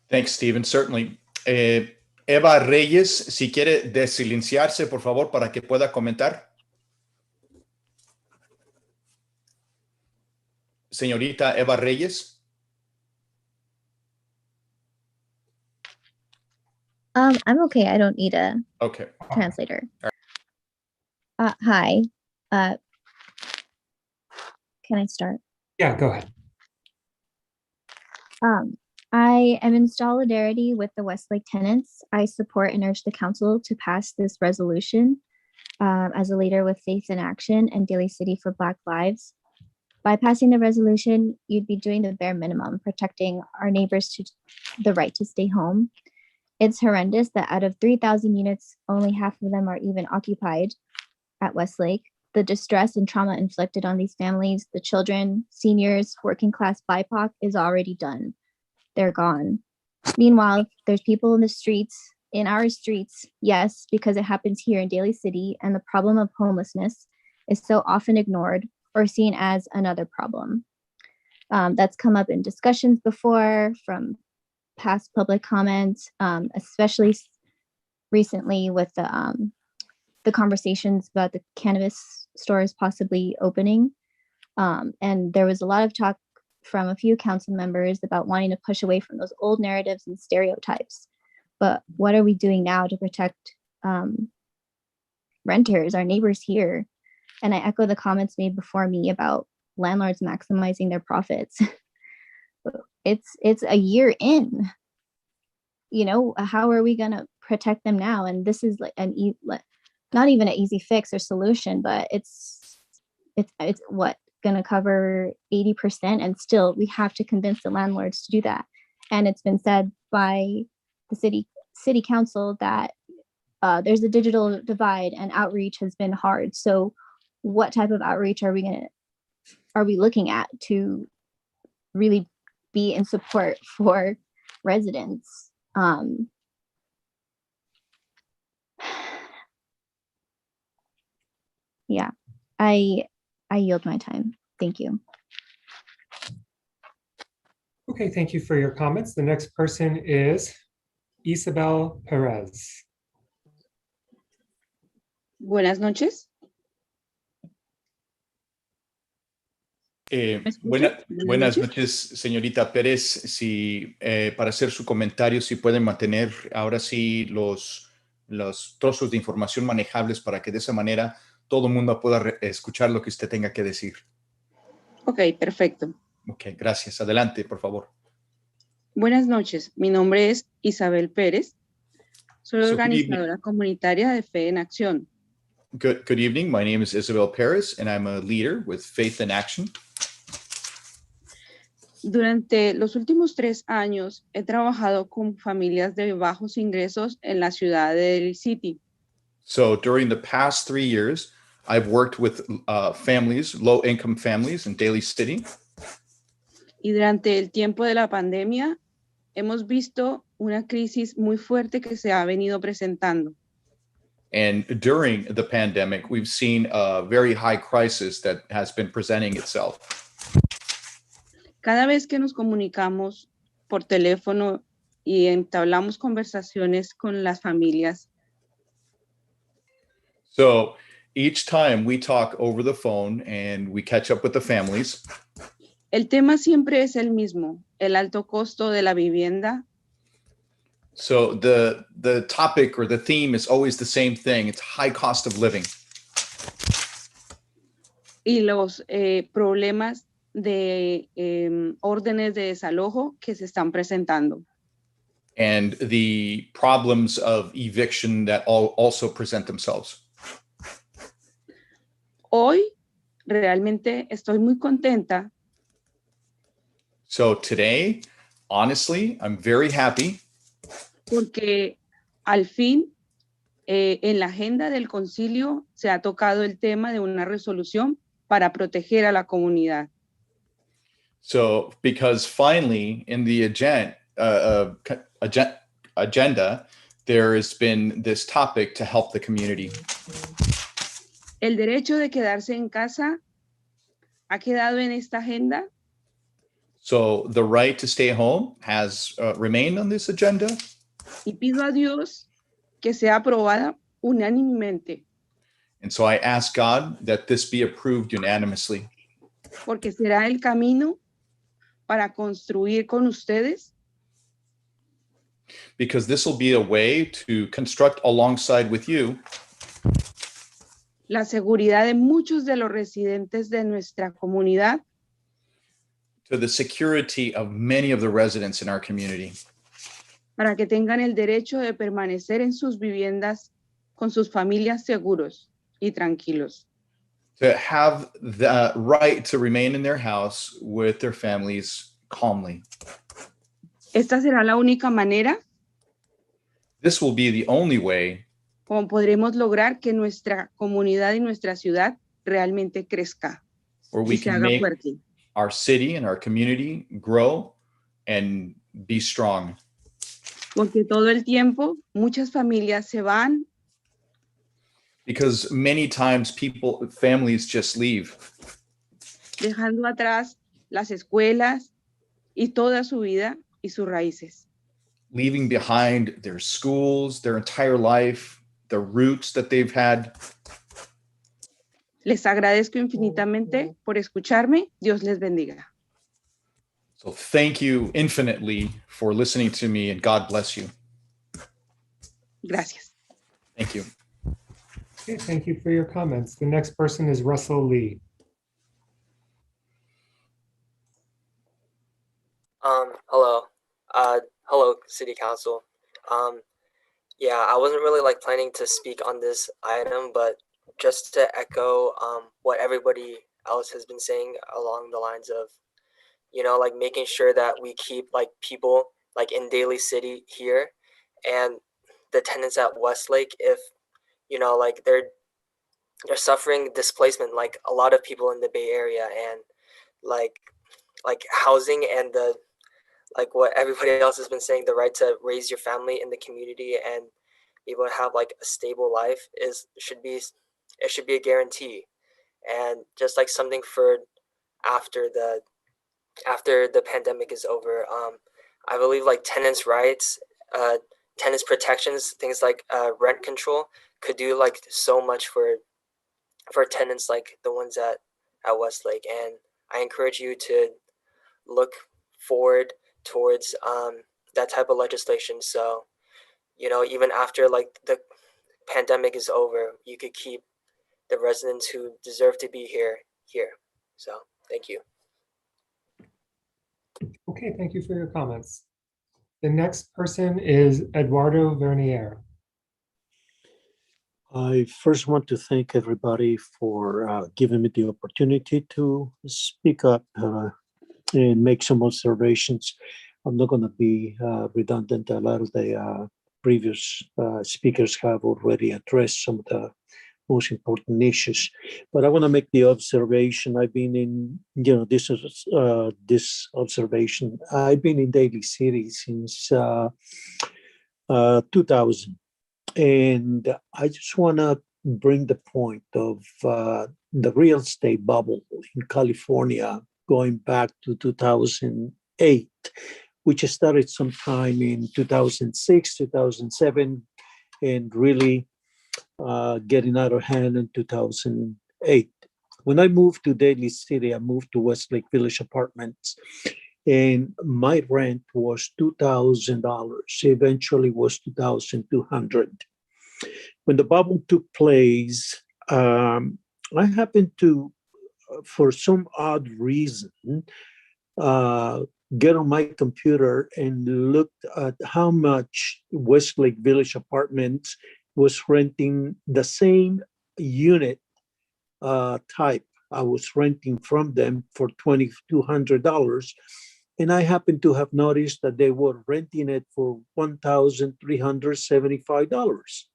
Thanks, Stephen. Certainly. Eva Reyes, si quiere desilenciarse, por favor, para que pueda comentar. Señorita Eva Reyes. I'm okay. I don't need a translator. Hi. Can I start? Yeah, go ahead. I am in solidarity with the Westlake tenants. I support and urge the council to pass this resolution as a leader with Faith in Action and Daly City for Black Lives. By passing the resolution, you'd be doing the bare minimum, protecting our neighbors to the right to stay home. It's horrendous that out of 3,000 units, only half of them are even occupied at Westlake. The distress and trauma inflicted on these families, the children, seniors, working class BIPOC is already done. They're gone. Meanwhile, there's people in the streets, in our streets, yes, because it happens here in Daly City, and the problem of homelessness is so often ignored or seen as another problem. That's come up in discussions before from past public comments, especially recently with the conversations about the cannabis stores possibly opening. And there was a lot of talk from a few council members about wanting to push away from those old narratives and stereotypes. But what are we doing now to protect renters, our neighbors here? And I echo the comments made before me about landlords maximizing their profits. It's a year in, you know, how are we going to protect them now? And this is like not even an easy fix or solution, but it's what, going to cover 80%, and still we have to convince the landlords to do that. And it's been said by the city council that there's a digital divide and outreach has been hard. So what type of outreach are we looking at to really be in support for residents? Yeah, I yield my time. Thank you. Okay, thank you for your comments. The next person is Isabel Perez. Buenas noches. Buenas noches, señorita Pérez. Si, para hacer su comentario, si pueden mantener ahora sí los trozos de información manejables para que de esa manera todo el mundo pueda escuchar lo que usted tenga que decir. Ok, perfecto. Ok, gracias. Adelante, por favor. Buenas noches. Mi nombre es Isabel Pérez. Soy So, organizadora comunitaria de Fe en Acción. Good evening. My name is Isabel Perez, and I'm a leader with Faith in Action. Durante los últimos 3 años he trabajado con familias de bajos ingresos en la ciudad de Daly City. So during the past 3 years, I've worked with families, low-income families in Daly City. Y durante el tiempo de la pandemia hemos visto una crisis muy fuerte que se ha venido presentando. And during the pandemic, we've seen a very high crisis that has been presenting itself. Cada vez que nos comunicamos por teléfono y entablamos conversaciones con las familias, So each time we talk over the phone and we catch up with the families, el tema siempre es el mismo, el alto costo de la vivienda. so the topic or the theme is always the same thing. It's high cost of living. Y los problemas de órdenes de desalojo que se están presentando. And the problems of eviction that also present themselves. Hoy realmente estoy muy contenta. So today, honestly, I'm very happy. Porque al fin en la agenda del concilio se ha tocado el tema de una resolución para proteger a la comunidad. So because finally in the agenda, there has been this topic to help the community. El derecho de quedarse en casa ha quedado en esta agenda. So the right to stay home has remained on this agenda. Y pido a Dios que sea aprobada unánimemente. And so I ask God that this be approved unanimously. Porque será el camino para construir con ustedes. Because this will be a way to construct alongside with you la seguridad de muchos de los residentes de nuestra comunidad. To the security of many of the residents in our community. Para que tengan el derecho de permanecer en sus viviendas con sus familias seguros y tranquilos. To have the right to remain in their house with their families calmly. Esta será la única manera. This will be the only way. Como podremos lograr que nuestra comunidad y nuestra ciudad realmente crezca. Or we can make our city and our community grow and be strong. Porque todo el tiempo muchas familias se van. Because many times families just leave. Dejando atrás las escuelas y toda su vida y sus raíces. Leaving behind their schools, their entire life, the roots that they've had. Les agradezco infinitamente por escucharme. Dios les bendiga. So thank you infinitely for listening to me, and God bless you. Gracias. Thank you. Okay, thank you for your comments. The next person is Russell Lee. Hello. Hello, City Council. Yeah, I wasn't really like planning to speak on this item, but just to echo what everybody else has been saying along the lines of, like making sure that we keep like people like in Daly City here, and the tenants at Westlake, if like they're suffering displacement, like a lot of people in the Bay Area, and like housing and the like what everybody else has been saying, the right to raise your family in the community and be able to have like a stable life should be a guarantee, and just like something for after the pandemic is over. I believe like tenants' rights, tenants' protections, things like rent control could do like so much for tenants like the ones at Westlake, and I encourage you to look forward towards that type of legislation. So, even after like the pandemic is over, you could keep the residents who deserve to be here. So, thank you. Okay, thank you for your comments. The next person is Eduardo Vernier. I first want to thank everybody for giving me the opportunity to speak up and make some observations. I'm not going to be redundant. A lot of the previous speakers have already addressed some of the most important issues, but I want to make the observation. I've been in, this is this observation. I've been in Daly City since 2000. And I just want to bring the point of the real estate bubble in California going back to 2008, which started sometime in 2006, 2007, and really getting out of hand in 2008. When I moved to Daly City, I moved to Westlake Village Apartments, and my rent was $2,000. Eventually was $2,200. When the bubble took place, I happened to, for some odd reason, get on my computer and looked at how much Westlake Village Apartments was renting the same unit type. I was renting from them for $2,200. And I happened to have noticed that they were renting it for $1,375.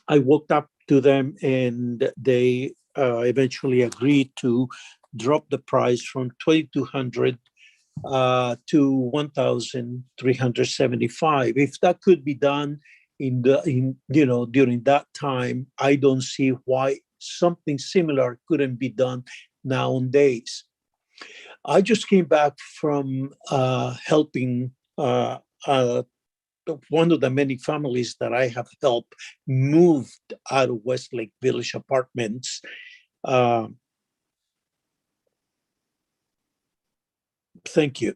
I walked up to them and they eventually agreed to drop the price from $2,200 to $1,375. If that could be done during that time, I don't see why something similar couldn't be done nowadays. I just came back from helping one of the many families that I have helped moved out of Westlake Village Apartments. Thank you.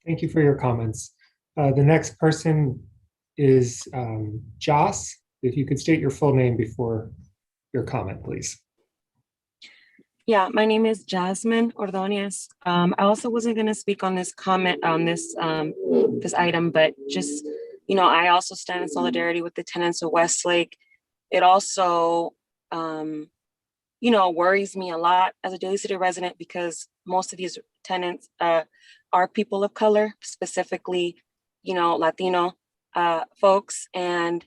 Thank you for your comments. The next person is Joss. If you could state your full name before your comment, please. Yeah, my name is Jasmine Ordonez. I also wasn't going to speak on this comment on this this item, but just, I also stand in solidarity with the tenants of Westlake. It also, worries me a lot as a Daly City resident because most of these tenants are people of color, specifically, Latino folks. And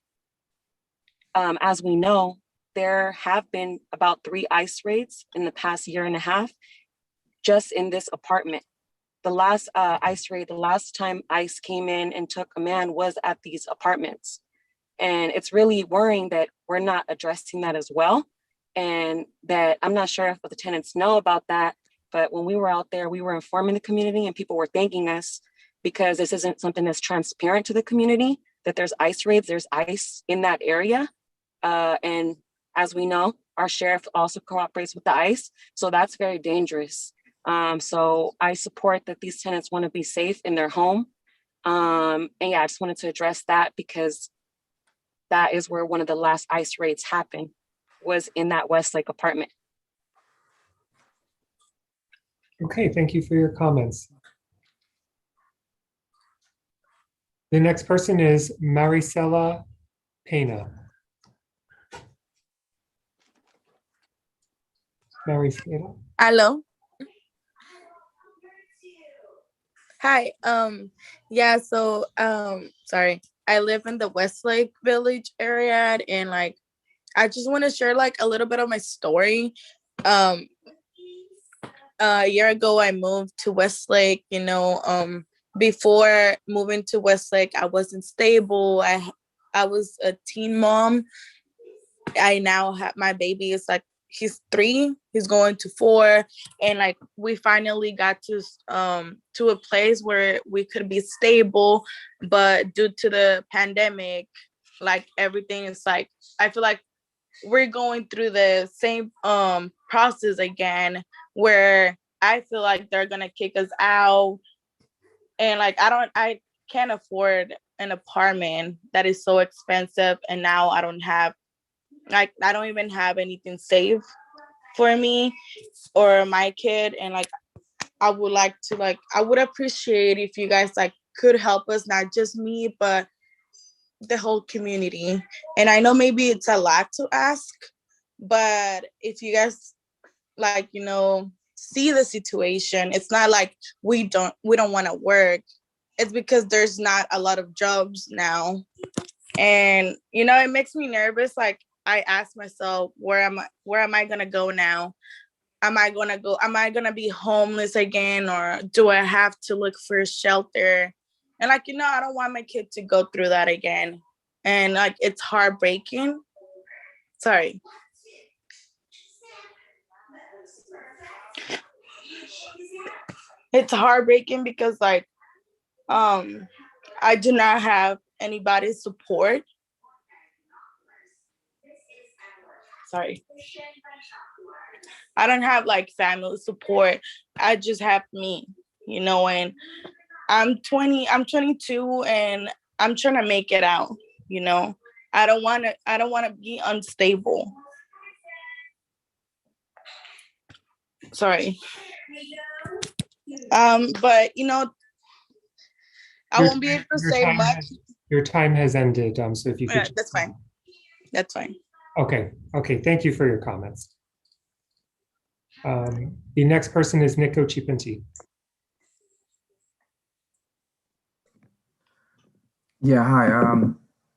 as we know, there have been about 3 ICE raids in the past year and a half, just in this apartment. The last ICE raid, the last time ICE came in and took a man was at these apartments. And it's really worrying that we're not addressing that as well. And that I'm not sure if the tenants know about that, but when we were out there, we were informing the community and people were thanking us because this isn't something that's transparent to the community, that there's ICE raids, there's ICE in that area. And as we know, our sheriff also cooperates with the ICE. So that's very dangerous. So I support that these tenants want to be safe in their home. And yeah, I just wanted to address that because that is where one of the last ICE raids happened, was in that Westlake apartment. Okay, thank you for your comments. The next person is Maricela Pena. Maricela. Hello. Hi. Yeah, so sorry. I live in the Westlake Village area, and like I just want to share like a little bit of my story. A year ago I moved to Westlake, you know, before moving to Westlake, I wasn't stable. I was a teen mom. I now have my baby is like he's 3, he's going to 4, and like we finally got to a place where we could be stable, but due to the pandemic, like everything is like I feel like we're going through the same process again, where I feel like they're gonna kick us out, and like I can't afford an apartment that is so expensive, and now I don't even have anything saved for me or my kid, and like I would appreciate if you guys like could help us, not just me but the whole community. And I know maybe it's a lot to ask, but if you guys like, you know, see the situation, it's not like we don't want to work. It's because there's not a lot of jobs now. And you know, it makes me nervous. Like I ask myself, where am I gonna go now? Am I gonna be homeless again, or do I have to look for a shelter? And like, you know, I don't want my kid to go through that again. And like it's heartbreaking. Sorry. It's heartbreaking because like I do not have anybody's support. Sorry. I don't have like family support. I just have me, you know, and I'm 22 and I'm trying to make it out, you know. I don't want to be unstable. Sorry. But you know, I won't be able to say much. Your time has ended. So if you could. That's fine. That's fine. Okay. Okay. Thank you for your comments. The next person is Nico Chipinti. Yeah, hi.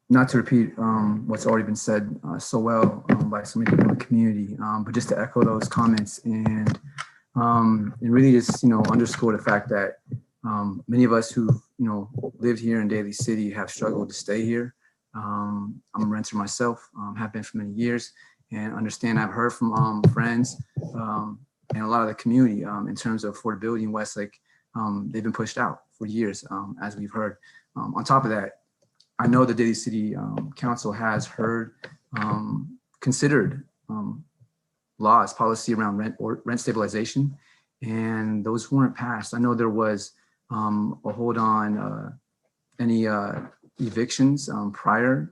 Not to repeat what's already been said so well by so many people in the community, but just to echo those comments and really just, you know, underscore the fact that many of us who, you know, lived here in Daly City have struggled to stay here. I'm a renter myself, have been for many years, and understand I've heard from friends and a lot of the community in terms of affordability in Westlake. They've been pushed out for years, as we've heard. On top of that, I know the Daly City Council has heard, considered laws, policy around rent stabilization, and those weren't passed. I know there was a hold on any evictions prior.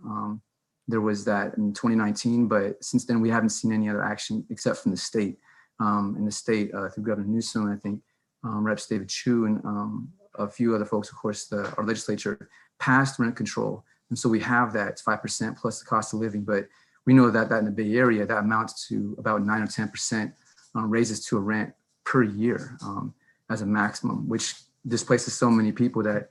There was that in 2019, but since then we haven't seen any other action except from the state. In the state through Governor Newsom, I think Reps David Chu and a few other folks, of course, our legislature passed rent control. And so we have that 5% plus the cost of living, but we know that in the Bay Area, that amounts to about 9 or 10% raises to a rent per year as a maximum, which displaces so many people that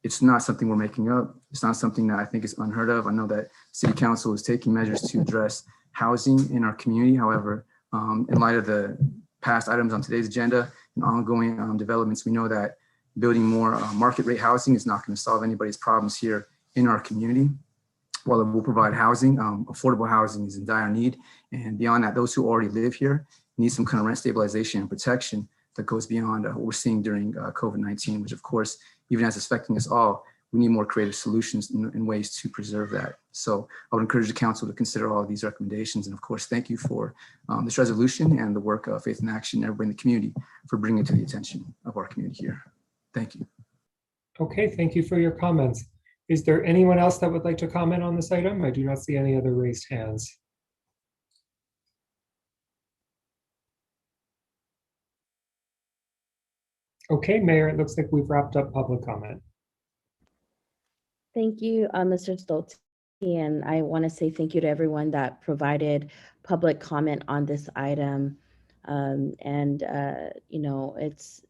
it's not something we're making up. It's not something that I think is unheard of. I know that City Council is taking measures to address housing in our community. However, in light of the past items on today's agenda and ongoing developments, we know that building more market rate housing is not going to solve anybody's problems here in our community. While it will provide housing, affordable housing is in dire need. And beyond that, those who already live here need some kind of rent stabilization and protection that goes beyond what we're seeing during COVID-19, which of course, even as affecting us all, we need more creative solutions and ways to preserve that. So I would encourage the council to consider all of these recommendations. And of course, thank you for this resolution and the work of Faith in Action, everybody in the community, for bringing it to the attention of our community here. Thank you. Okay, thank you for your comments. Is there anyone else that would like to comment on this item? I do not see any other raised hands. Okay, Mayor, it looks like we've wrapped up public comment. Thank you, Mr. Stolte. And I want to say thank you to everyone that provided public comment on this item. You know, it's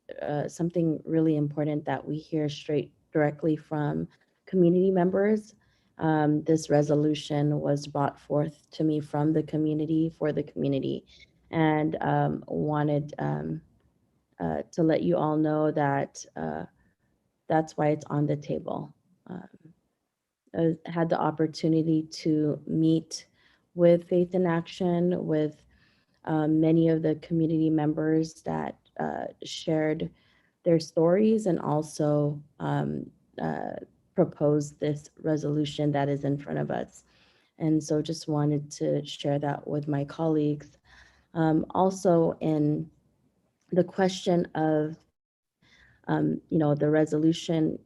something really important that we hear straight directly from community members. This resolution was brought forth to me from the community for the community, and wanted to let you all know that that's why it's on the table. I had the opportunity to meet with Faith in Action, with many of the community members that shared their stories, and also proposed this resolution that is in front of us. And so just wanted to share that with my colleagues. Also, in the question of, you know, the resolution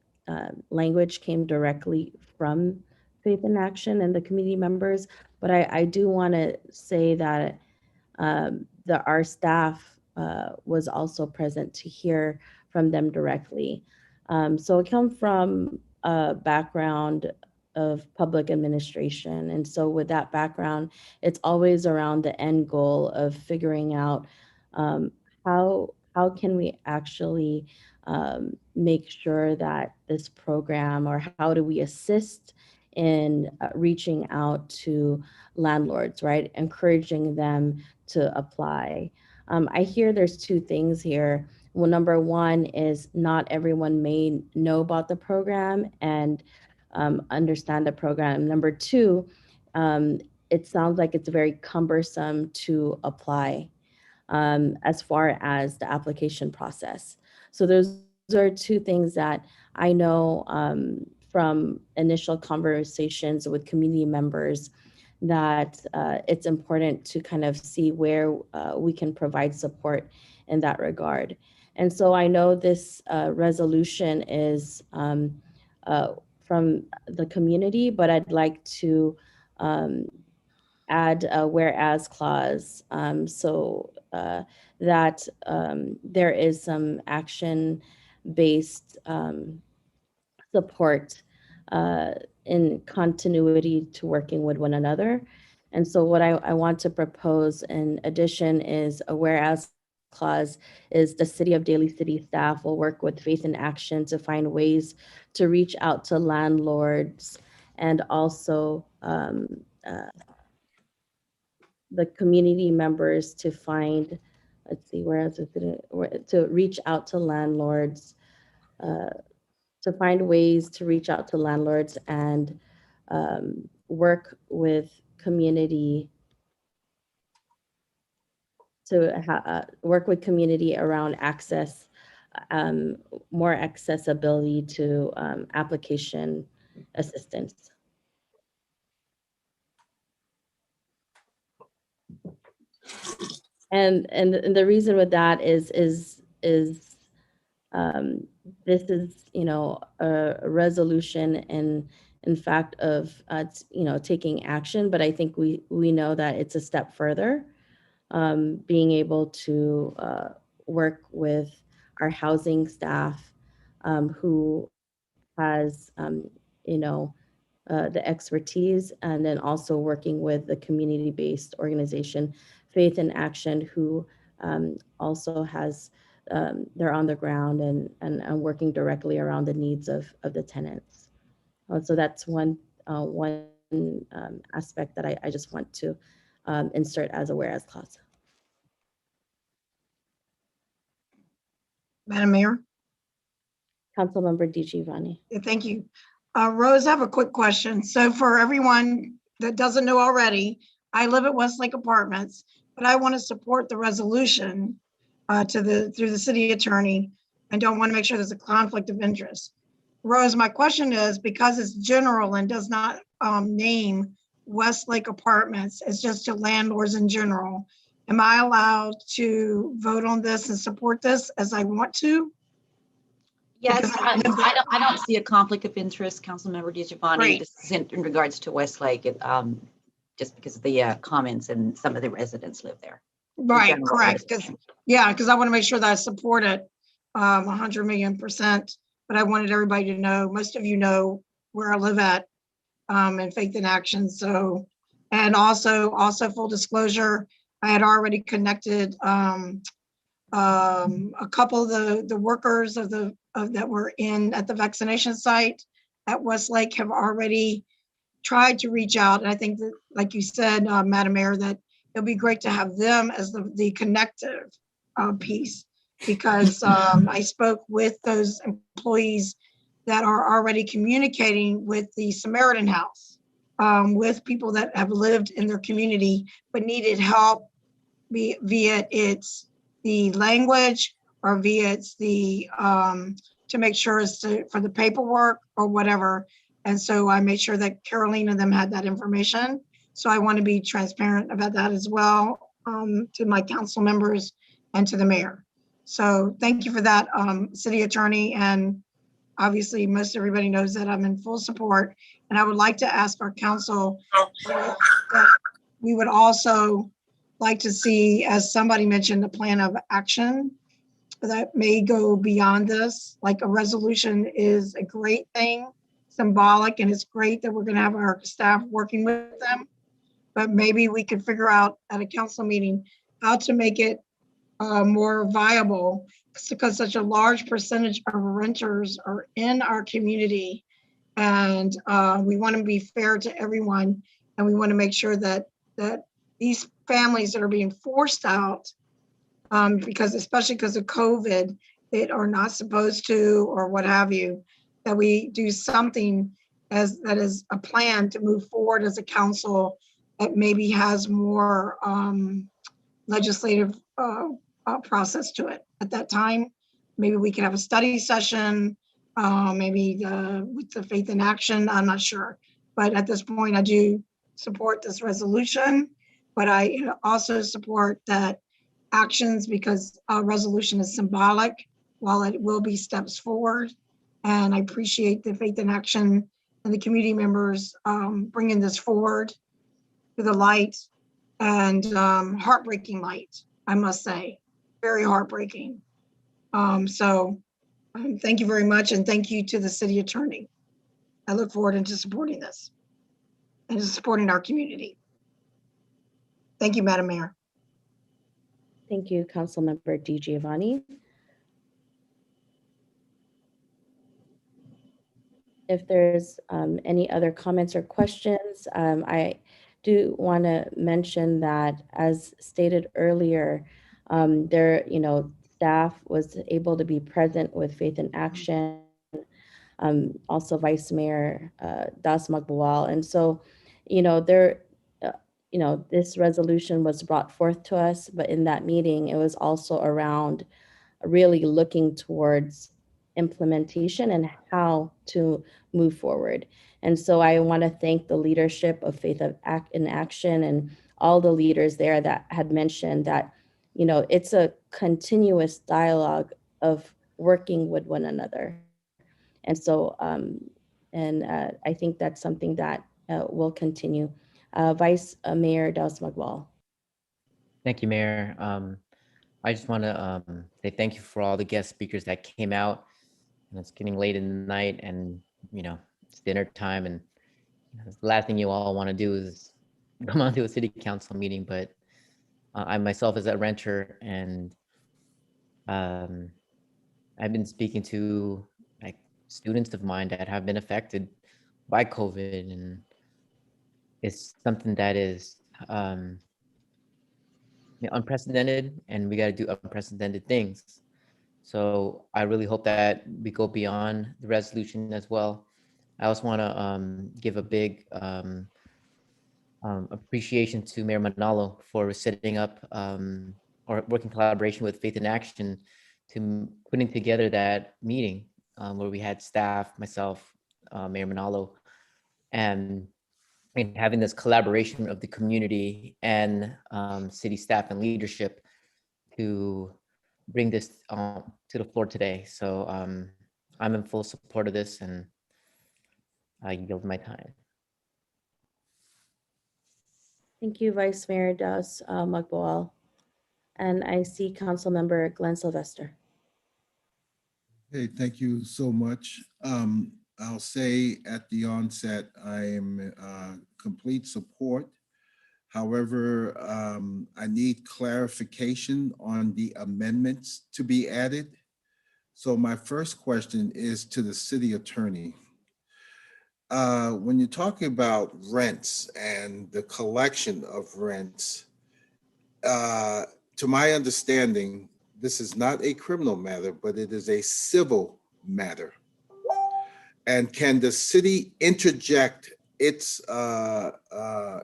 language came directly from Faith in Action and the community members, but I do want to say that our staff was also present to hear from them directly. So I come from a background of public administration, and so with that background, it's always around the end goal of figuring out how can we actually make sure that this program, or how do we assist in reaching out to landlords, right? Encouraging them to apply. I hear there's two things here. Well, number one is not everyone may know about the program and understand the program. Number two, it sounds like it's very cumbersome to apply as far as the application process. So those are two things that I know from initial conversations with community members, that it's important to kind of see where we can provide support in that regard. And so I know this resolution is from the community, but I'd like to add a whereas clause, so that there is some action-based support in continuity to working with one another. And so what I want to propose in addition is a whereas clause is the City of Daly City staff will work with Faith in Action to find ways to reach out to landlords, and also the community members to find, let's see, whereas to reach out to landlords, to find ways to reach out to landlords and work with community to work with community around access, more accessibility to application assistance. And the reason with that is this is, you know, a resolution in fact of you know, taking action, but I think we know that it's a step further, being able to work with our housing staff, who has you know, the expertise, and then also working with the community-based organization Faith in Action, who also has they're on the ground and working directly around the needs of the tenants. So that's one aspect that I just want to insert as a whereas clause. Madam Mayor. Councilmember DiGiovanni. Thank you. Rose, I have a quick question. So for everyone that doesn't know already, I live at Westlake Apartments, but I want to support the resolution through the city attorney, and don't want to make sure there's a conflict of interest. Rose, my question is, because it's general and does not name Westlake Apartments, it's just to landlords in general. Am I allowed to vote on this and support this as I want to? Yes, Because I don't see a conflict of interest, Councilmember DiGiovanni. Great. This is in regards to Westlake, just because of the comments and some of the residents live there. Right, general correct. residents. Because I want to make sure that I support it 100 million%. But I wanted everybody to know, most of you know where I live at in Faith in Action. So, and also full disclosure, I had already connected a couple of the workers that were at the vaccination site at Westlake have already tried to reach out. And I think that, like you said, Madam Mayor, that it'll be great to have them as the connective piece, because I spoke with those employees that are already communicating with the Samaritan House, with people that have lived in their community but needed help, via it's the language or via it's the to make sure it's for the paperwork or whatever. And so I made sure that Caroline and them had that information. So I want to be transparent about that as well, to my council members and to the mayor. So thank you for that, City Attorney. And obviously most everybody knows that I'm in full support. And I would like to ask our council that we would also like to see, as somebody mentioned, a plan of action that may go beyond this. Like a resolution is a great thing, symbolic, and it's great that we're going to have our staff working with them. But maybe we could figure out at a council meeting how to make it more viable, because such a large percentage of renters are in our community, and we want to be fair to everyone, and we want to make sure that these families that are being forced out, because especially because of COVID, that are not supposed to, or what have you, that we do something that is a plan to move forward as a council that maybe has more legislative process to it at that time. Maybe we could have a study session, maybe with the Faith in Action, I'm not sure. But at this point, I do support this resolution, but I also support that actions, because a resolution is symbolic, while it will be steps forward. And I appreciate the Faith in Action and the community members bringing this forward to the light, and heartbreaking light, I must say, very heartbreaking. So thank you very much, and thank you to the city attorney. I look forward into supporting this and to supporting our community. Thank you, Madam Mayor. Thank you, Councilmember DiGiovanni. If there's any other comments or questions, I do want to mention that, as stated earlier, staff was able to be present with Faith in Action, also Vice Mayor Das Magbawal. And so, this resolution was brought forth to us, but in that meeting, it was also around really looking towards implementation and how to move forward. And so I want to thank the leadership of Faith in Action and all the leaders there that had mentioned that, it's a continuous dialogue of working with one another. And so, I think that's something that will continue. Vice Mayor Dallas Magwal. Thank you, Mayor. I just want to say thank you for all the guest speakers that came out. And it's getting late in the night, and it's dinner time, and the last thing you all want to do is come on to a city council meeting. But I myself is a renter, and I've been speaking to students of mine that have been affected by COVID, and it's something that is unprecedented, and we got to do unprecedented things. So I really hope that we go beyond the resolution as well. I also want to give a big appreciation to Mayor Manalo for setting up or working collaboration with Faith in Action to putting together that meeting. where we had staff, myself, Mayor Manalo, and having this collaboration of the community and city staff and leadership to bring this to the floor today. So I'm in full support of this, and I yield my time. Thank you, Vice Mayor Das Magboal. And I see Council Member Glenn Sylvester. Hey, thank you so much. I'll say at the onset, I am complete support. However, I need clarification on the amendments to be added. So my first question is to the city attorney. When you're talking about rents and the collection of rents, to my understanding, this is not a criminal matter, but it is a civil matter. And can the city interject its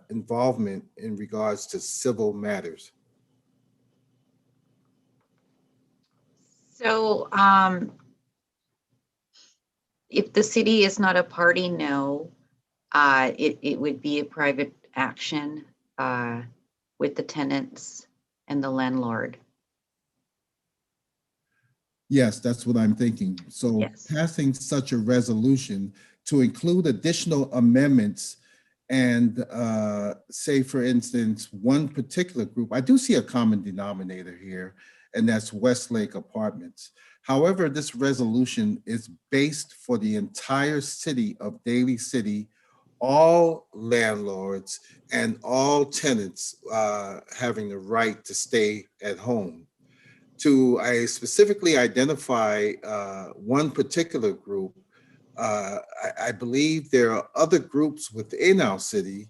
involvement in regards to civil matters? So if the city is not a party, no, it would be a private action with the tenants and the landlord. Yes, that's what I'm thinking. So Yes. passing such a resolution to include additional amendments and say, for instance, one particular group, I do see a common denominator here, and that's Westlake Apartments. However, this resolution is based for the entire city of Daly City, all landlords and all tenants having the right to stay at home. To I specifically identify one particular group, I believe there are other groups within our city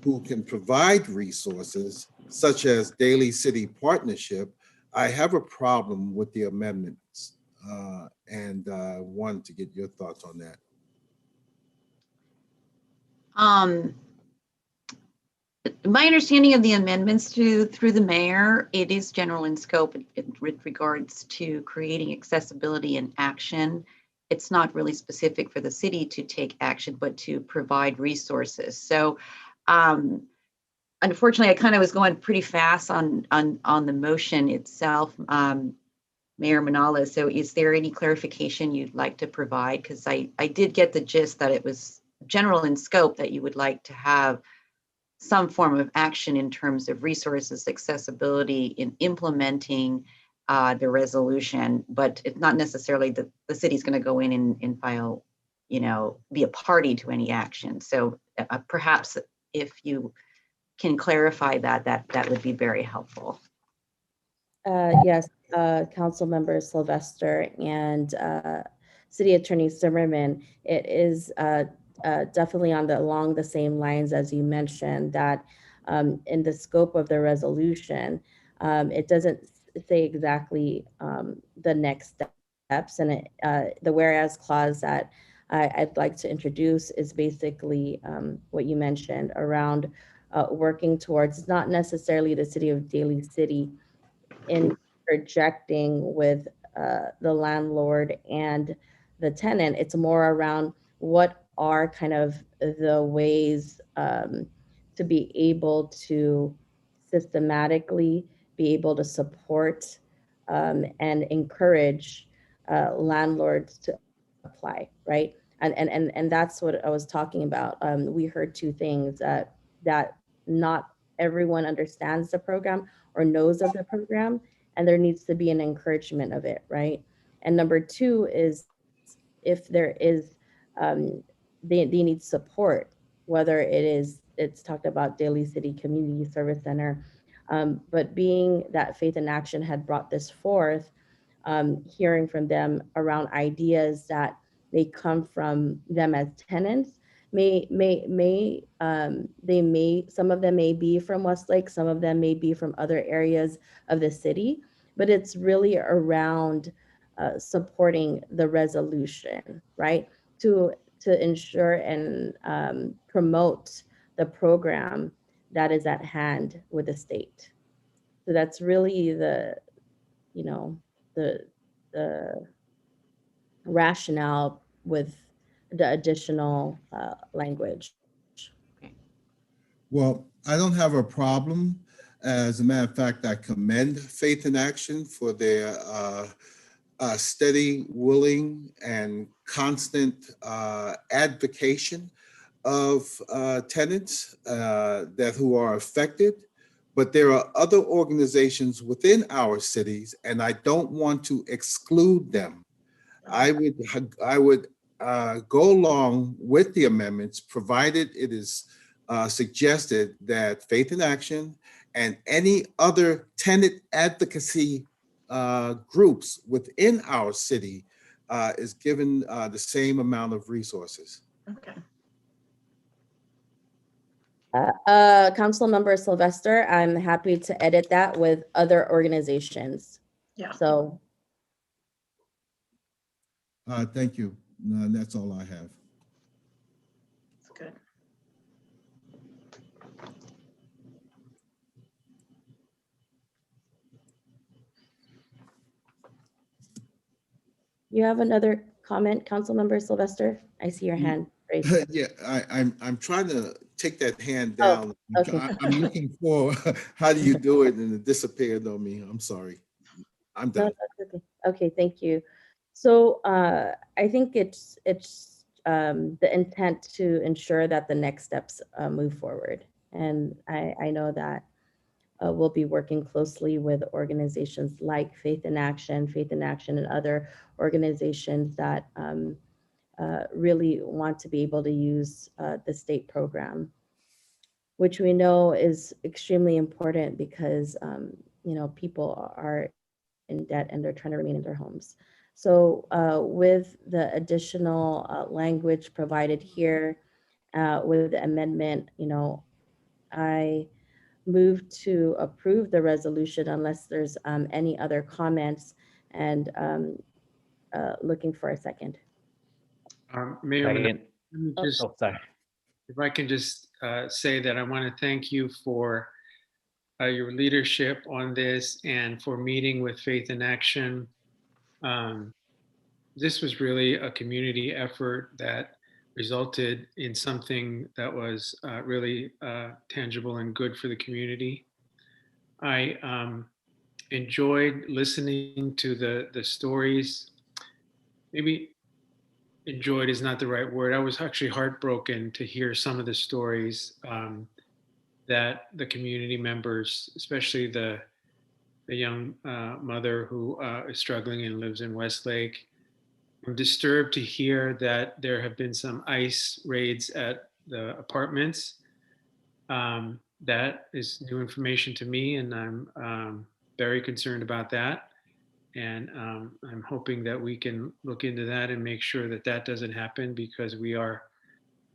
who can provide resources, such as Daly City Partnership. I have a problem with the amendments and wanted to get your thoughts on that. My understanding of the amendments through the mayor, it is general in scope with regards to creating accessibility and action. It's not really specific for the city to take action, but to provide resources. So unfortunately, I kind of was going pretty fast on the motion itself, Mayor Manalo. So is there any clarification you'd like to provide? Because I did get the gist that it was general in scope, that you would like to have some form of action in terms of resources, accessibility in implementing the resolution, but it's not necessarily that the city's going to go in and file, be a party to any action. So perhaps if you can clarify that would be very helpful. Yes, Council Member Sylvester and City Attorney Zimmerman, it is definitely along the same lines as you mentioned, that in the scope of the resolution, it doesn't say exactly the next steps, and the whereas clause that I'd like to introduce is basically what you mentioned around working towards not necessarily the city of Daly City in projecting with the landlord and the tenant. It's more around what are kind of the ways to be able to systematically be able to support and encourage landlords to apply, right? And that's what I was talking about. We heard two things, that not everyone understands the program or knows of the program, and there needs to be an encouragement of it, right? And number two is, if there is, they need support, whether it's talked about Daly City Community Service Center, but being that Faith in Action had brought this forth, hearing from them around ideas that may come from them as tenants, some of them may be from Westlake, some of them may be from other areas of the city, but it's really around supporting the resolution, right? To ensure and promote the program that is at hand with the state. So that's really the rationale with the additional language. Well, I don't have a problem. As a matter of fact, I commend Faith in Action for their steady, willing, and constant advocation of tenants that who are affected. But there are other organizations within our cities, and I don't want to exclude them. I would go along with the amendments, provided it is suggested that Faith in Action and any other tenant advocacy groups within our city is given the same amount of resources. Okay. Councilmember Sylvester, I'm happy to edit that with other organizations. Yeah. So Thank you. No, that's all I have. That's good. you have another comment, Councilmember Sylvester? I see your hand raised. Yeah, I'm trying to take that hand Oh, down. okay. I'm looking for how do you do it, and it disappeared on me. I'm sorry. I'm No, done. that's okay. Okay, thank you. So I think it's the intent to ensure that the next steps move forward. And I know that we'll be working closely with organizations like Faith in Action, and other organizations that really want to be able to use the state program, which we know is extremely important because people are in debt and they're trying to remain in their homes. So with the additional language provided here with the amendment, I move to approve the resolution unless there's any other comments, and looking for a second. Mayor, let Second. me just, Oh, sorry. if I can just say that I want to thank you for your leadership on this and for meeting with Faith in Action. This was really a community effort that resulted in something that was really tangible and good for the community. I enjoyed listening to the stories. Maybe enjoyed is not the right word. I was actually heartbroken to hear some of the stories that the community members, especially the young mother who is struggling and lives in Westlake. I'm disturbed to hear that there have been some ICE raids at the apartments. That is new information to me, and I'm very concerned about that. And I'm hoping that we can look into that and make sure that that doesn't happen, because we are,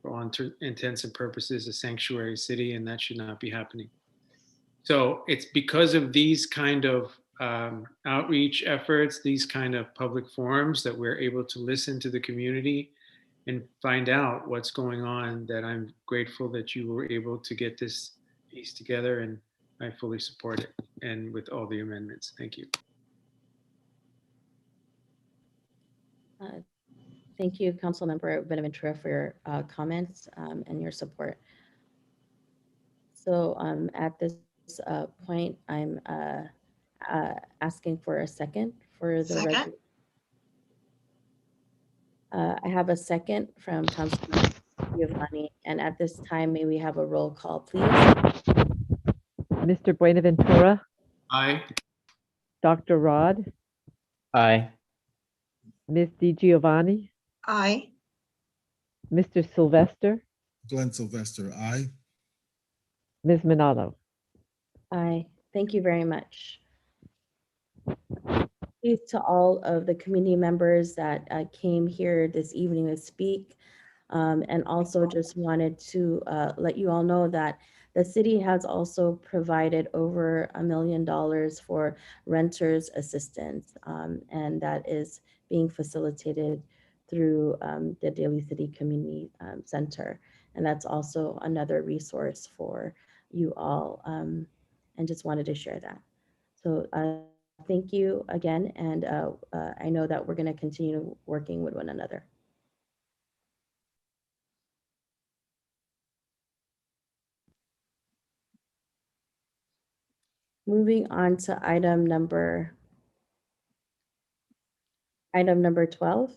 for all intents and purposes, a sanctuary city, and that should not be happening. So it's because of these kind of outreach efforts, these kind of public forums, that we're able to listen to the community and find out what's going on, that I'm grateful that you were able to get this piece together, and I fully support it, and with all the amendments. Thank you. Thank you, Councilmember Benaventura, for your comments and your support. So at this point, I'm asking for a second for the resolution. I have a second from Councilmember Giovanni, and at this time, may we have a roll call, please? Mr. Buenaventura, Aye. Dr. Rod, Aye. Ms. Di Giovanni, Aye. Mr. Sylvester, Glenn Sylvester, aye. Ms. Manalo. Aye. Thank you very much. Thank you to all of the community members that came here this evening to speak. And also just wanted to let you all know that the city has also provided over $1 million for renters assistance, and that is being facilitated through the Daly City Community Center. And that's also another resource for you all, and just wanted to share that. So thank you again, and I know that we're going to continue working with one another. Moving on to item number 12.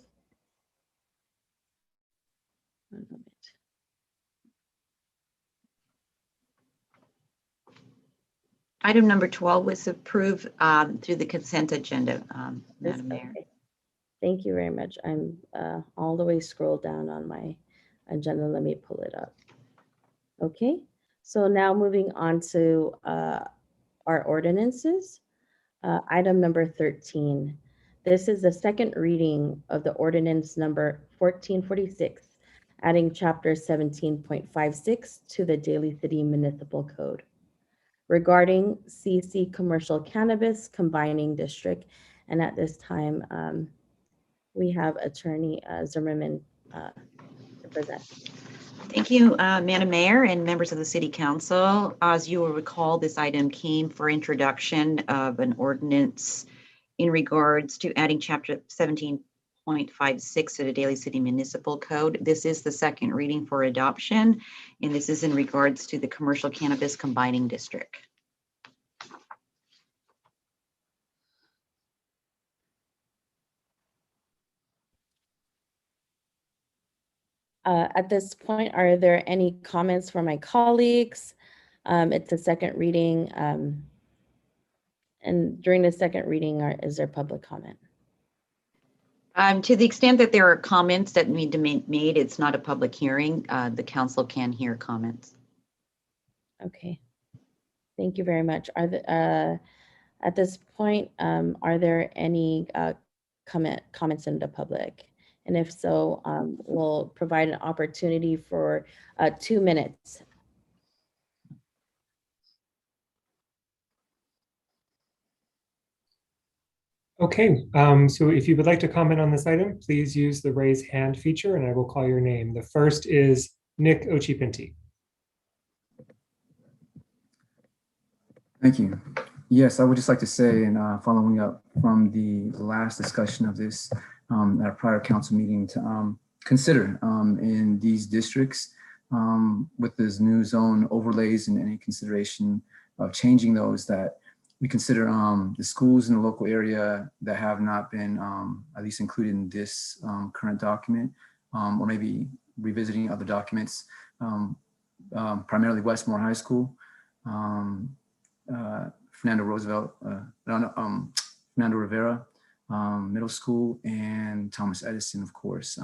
One moment. Item number 12 was approved through the consent agenda, Madam Mayor. Okay. Thank you very much. I'm all the way scrolled down on my agenda. Let me pull it up. Okay, so now moving on to our ordinances. Item number 13. This is the second reading of the ordinance number 1446, adding chapter 17.56 to the Daly City Municipal Code regarding CC Commercial Cannabis Combining District. And at this time, we have Attorney Zimmerman to present. Thank you, Madam Mayor and members of the City Council. As you will recall, this item came for introduction of an ordinance in regards to adding chapter 17.56 to the Daly City Municipal Code. This is the second reading for adoption, and this is in regards to the Commercial Cannabis Combining District. At this point, are there any comments from my colleagues? It's a second reading. And during the second reading, is there public comment? To the extent that there are comments that need to be made, it's not a public hearing. The council can hear comments. Okay. Thank you very much. At this point, are there any comments in the public? And if so, we'll provide an opportunity for 2 minutes. Okay, so if you would like to comment on this item, please use the raise hand feature and I will call your name. The first is Nick Ochipinti. Thank you. Yes, I would just like to say, and following up from the last discussion of this at a prior council meeting, to consider in these districts with this new zone overlays and any consideration of changing those, that we consider the schools in the local area that have not been at least included in this current document, or maybe revisiting other documents, primarily Westmore High School, Fernando Rivera Middle School, and Thomas Edison, of course,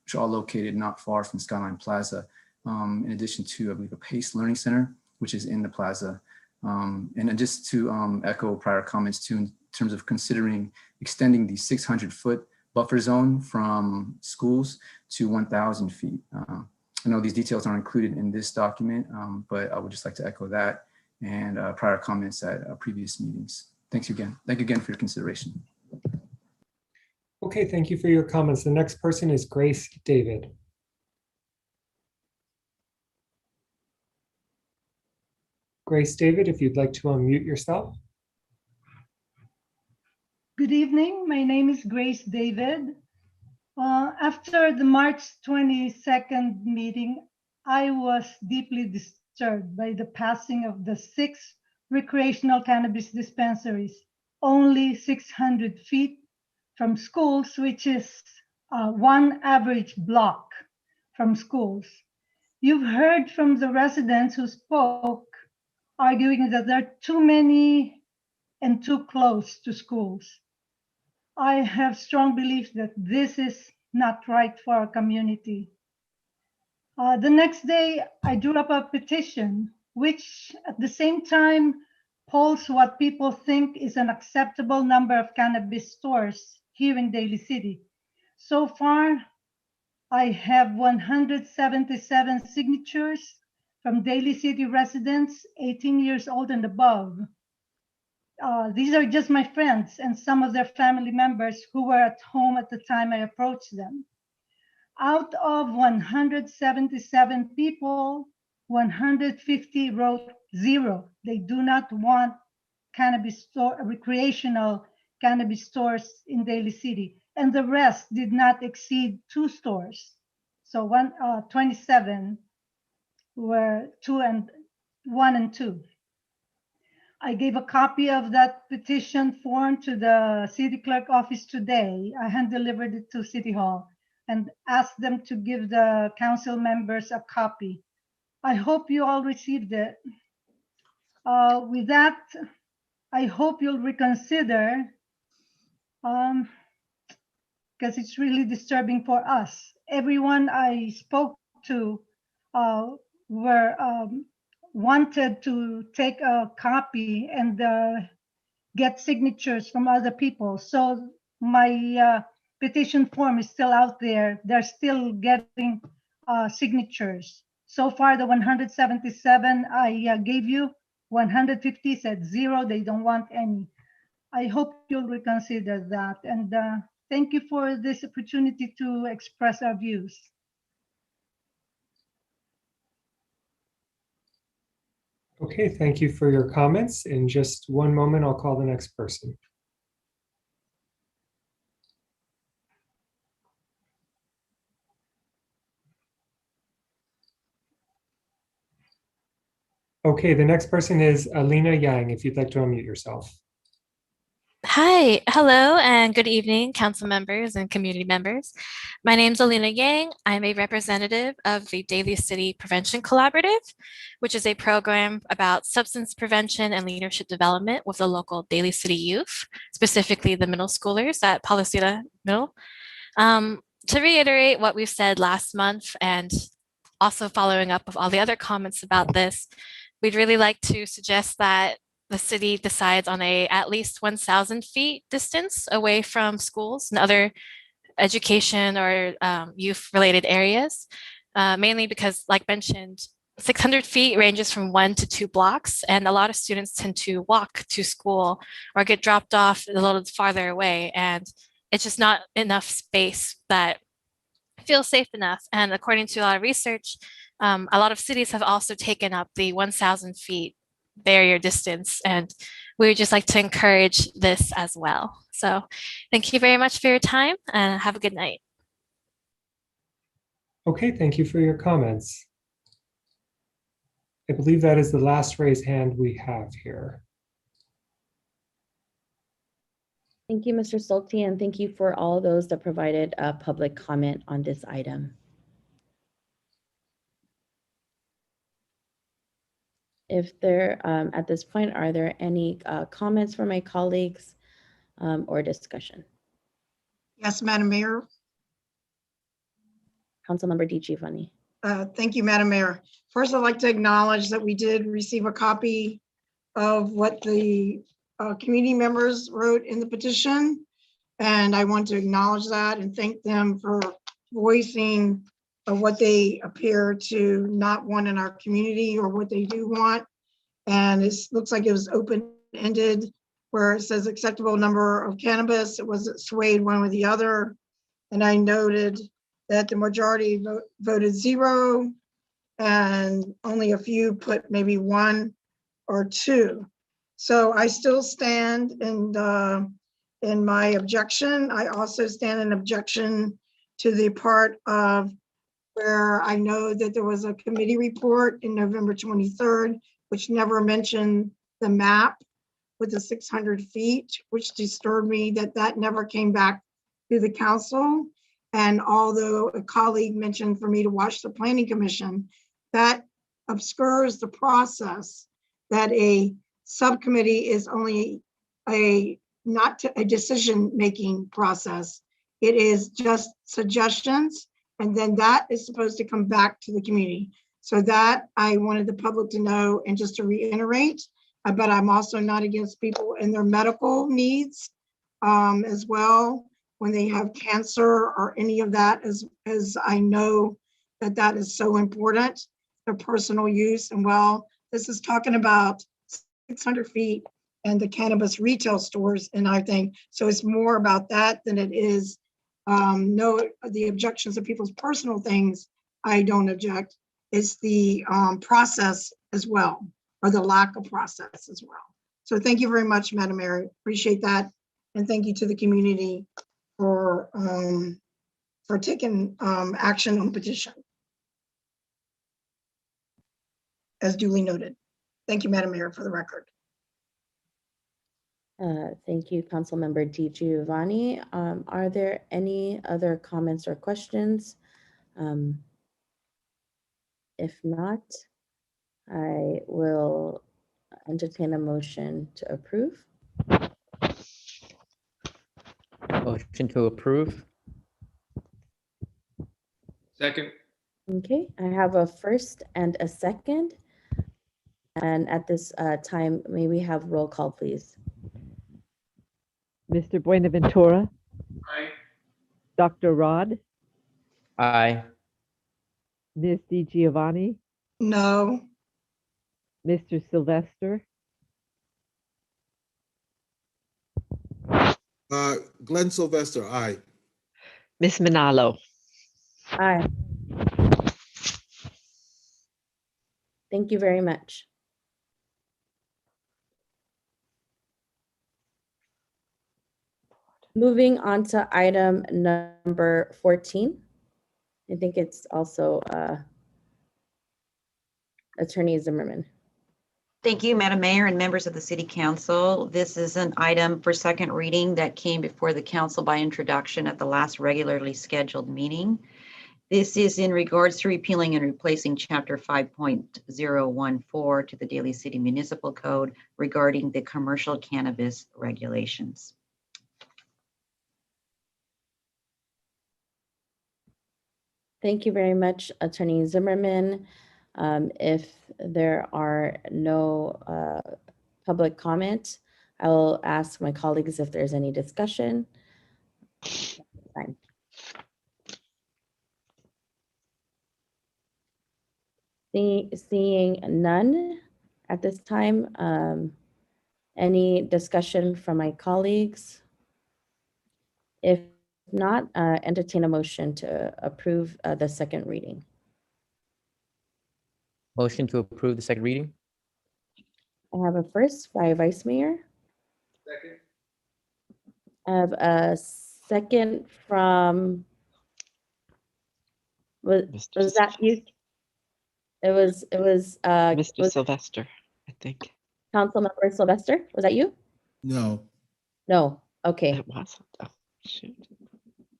which are all located not far from Skyline Plaza, in addition to, I believe, a PACE Learning Center, which is in the plaza. And just to echo prior comments too, in terms of considering extending the 600-foot buffer zone from schools to 1,000 feet. I know these details aren't included in this document, but I would just like to echo that and prior comments at previous meetings. Thank you again for your consideration. Okay, thank you for your comments. The next person is Grace David. Grace David, if you'd like to unmute yourself. Good evening. My name is Grace David. After the March 22nd meeting, I was deeply disturbed by the passing of the 6 recreational cannabis dispensaries, only 600 feet from schools, which is 1 average block from schools. You've heard from the residents who spoke, arguing that there are too many and too close to schools. I have strong belief that this is not right for our community. The next day, I drew up a petition, which at the same time polls what people think is an acceptable number of cannabis stores here in Daly City. So far, I have 177 signatures from Daly City residents 18 years old and above. These are just my friends and some of their family members who were at home at the time I approached them. Out of 177 people, 150 wrote 0. They do not want cannabis store, recreational cannabis stores in Daly City, and the rest did not exceed 2 stores. So 27 were 1 and 2. I gave a copy of that petition form to the city clerk office today. I hand delivered it to City Hall and asked them to give the council members a copy. I hope you all received it. With that, I hope you'll reconsider, because it's really disturbing for us. Everyone I spoke to were wanted to take a copy and get signatures from other people. So my petition form is still out there. They're still getting signatures. So far, the 177 I gave you, 150 said 0, they don't want any. I hope you'll reconsider that. And thank you for this opportunity to express our views. Okay, thank you for your comments. In just one moment, I'll call the next person. Okay, the next person is Alina Yang, if you'd like to unmute yourself. Hi, hello, and good evening, council members and community members. My name is Alina Yang. I'm a representative of the Daly City Prevention Collaborative, which is a program about substance prevention and leadership development with the local Daly City youth, specifically the middle schoolers at Palacita Middle. To reiterate what we've said last month and also following up with all the other comments about this, we'd really like to suggest that the city decides on a at least 1,000 feet distance away from schools and other education or youth related areas, mainly because, like mentioned, 600 feet ranges from 1 to 2 blocks, and a lot of students tend to walk to school or get dropped off a little farther away, and it's just not enough space that feels safe enough. And according to a lot of research, a lot of cities have also taken up the 1,000 feet barrier distance, and we would just like to encourage this as well. So thank you very much for your time and have a good night. Okay, thank you for your comments. I believe that is the last raised hand we have here. Thank you, Mr. Stolte, and thank you for all those that provided a public comment on this item. If there, at this point, are there any comments from my colleagues or discussion? Yes, Madam Mayor. Councilmember DiGiovanni. Thank you, Madam Mayor. First, I'd like to acknowledge that we did receive a copy of what the community members wrote in the petition. And I want to acknowledge that and thank them for voicing what they appear to not want in our community or what they do want. And it looks like it was open-ended where it says acceptable number of cannabis. It wasn't swayed one or the other. And I noted that the majority voted 0 and only a few put maybe 1 or 2. So I still stand in my objection. I also stand in objection to the part of where I know that there was a committee report in November 23rd, which never mentioned the map with the 600 feet, which disturbed me that that never came back to the council. And although a colleague mentioned for me to watch the Planning Commission, that obscures the process that a subcommittee is only not a decision-making process. It is just suggestions, and then that is supposed to come back to the community. So that I wanted the public to know, and just to reiterate, but I'm also not against people and their medical needs as well, when they have cancer or any of that, as I know that that is so important, their personal use. And well, this is talking about 600 feet and the cannabis retail stores, and I think, so it's more about that than it is, the objections of people's personal things, I don't object. It's the process as well, or the lack of process as well. So thank you very much, Madam Mayor. Appreciate that. And thank you to the community for taking action on petition, as duly noted. Thank you, Madam Mayor, for the record. Thank you, Councilmember Di Giovanni. Are there any other comments or questions? If not, I will entertain a motion to approve. Motion to approve. Second. Okay, I have a first and a second. And at this time, may we have roll call, please? Mr. Buenaventura, Aye. Dr. Rod, Aye. Ms. Di Giovanni, No. Mr. Sylvester, Glenn Sylvester, aye. Ms. Manalo. Aye. Thank you very much. Moving on to item number 14. I think it's also Attorney Zimmerman. Thank you, Madam Mayor and members of the City Council. This is an item for second reading that came before the council by introduction at the last regularly scheduled meeting. This is in regards to repealing and replacing Chapter 5.014 to the Daly City Municipal Code regarding the commercial cannabis regulations. Thank you very much, Attorney Zimmerman. If there are no public comment, I will ask my colleagues if there's any discussion. Fine. Seeing none at this time, any discussion from my colleagues? If not, entertain a motion to approve the second reading. Motion to approve the second reading. I have a first by Vice Mayor. Second. I have a second from, was that you? It was Mr. Sylvester, I think. Councilmember Sylvester, was that you? No. No, okay. It wasn't. Oh, shoot.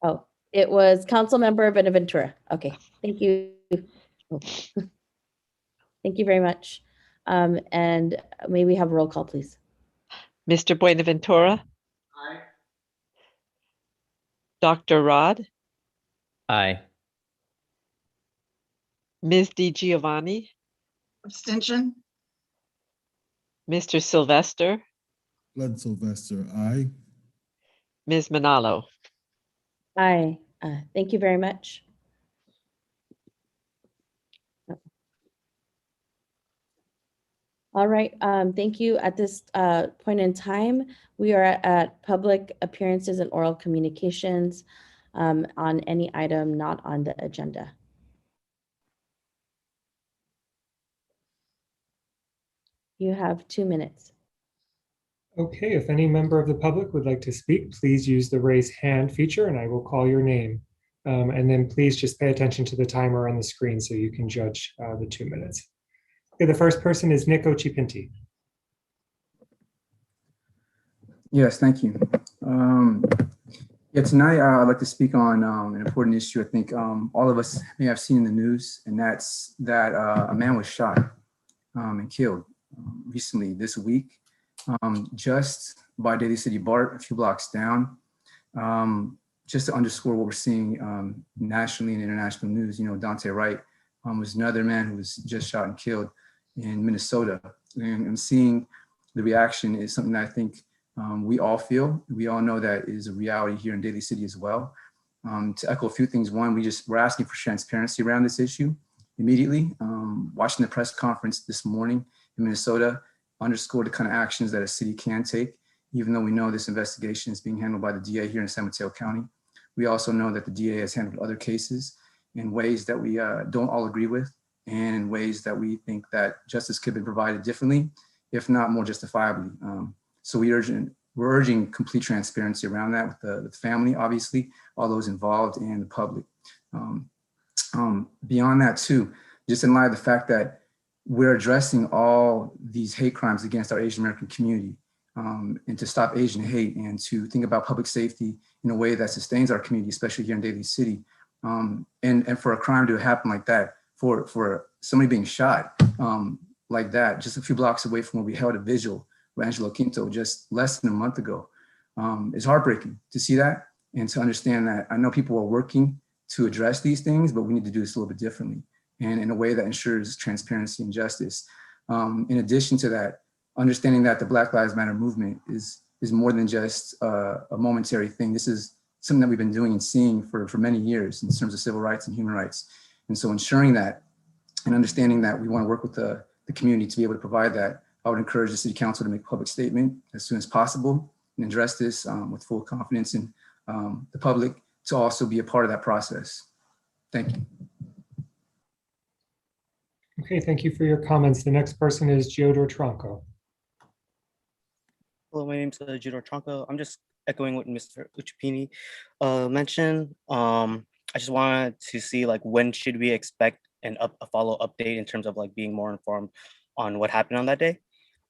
Oh, it was Councilmember Benaventura. Okay, thank you. Oh. Thank you very much. And may we have a roll call, please? Mr. Buenaventura, Aye. Dr. Rod, Aye. Ms. Di Giovanni, Abstention? Mr. Sylvester, Glenn Sylvester, aye. Ms. Manalo. Aye. Thank you very much. All right, thank you. At this point in time, we are at public appearances and oral communications on any item not on the agenda. You have 2 minutes. Okay, if any member of the public would like to speak, please use the raise hand feature and I will call your name. And then please just pay attention to the timer on the screen so you can judge the 2 minutes. Okay, the first person is Nico Chipinti. Yes, thank you. Yeah, tonight I'd like to speak on an important issue. I think all of us may have seen in the news, and that's that a man was shot and killed recently this week, just by Daly City BART, a few blocks down. Just to underscore what we're seeing nationally and international news, you know, Dante Wright was another man who was just shot and killed in Minnesota. And seeing the reaction is something that I think we all feel. We all know that is a reality here in Daly City as well. To echo a few things, one, we're asking for transparency around this issue immediately. Watching the press conference this morning in Minnesota underscored the kind of actions that a city can take, even though we know this investigation is being handled by the DA here in San Mateo County. We also know that the DA has handled other cases in ways that we don't all agree with, and in ways that we think that justice could be provided differently if not more justifiably. So we're urging complete transparency around that with the family, obviously, all those involved, and the public. Beyond that too, just in light of the fact that we're addressing all these hate crimes against our Asian American community, and to stop Asian hate and to think about public safety in a way that sustains our community, especially here in Daly City. And for a crime to happen like that, for somebody being shot like that, just a few blocks away from where we held a vigil with Angelo Quinto just less than a month ago, it's heartbreaking to see that and to understand that. I know people are working to address these things, but we need to do this a little bit differently and in a way that ensures transparency and justice. In addition to that, understanding that the Black Lives Matter movement is more than just a momentary thing. This is something that we've been doing and seeing for many years in terms of civil rights and human rights. And so ensuring that and understanding that we want to work with the community to be able to provide that, I would encourage the City Council to make a public statement as soon as possible and address this with full confidence in the public to also be a part of that process. Thank you. Okay, thank you for your comments. The next person is Giodor Tronco. Hello, my name is Giodor Tronco. I'm just echoing what Mr. Uchipini mentioned. I just wanted to see like when should we expect a follow update in terms of like being more informed on what happened on that day.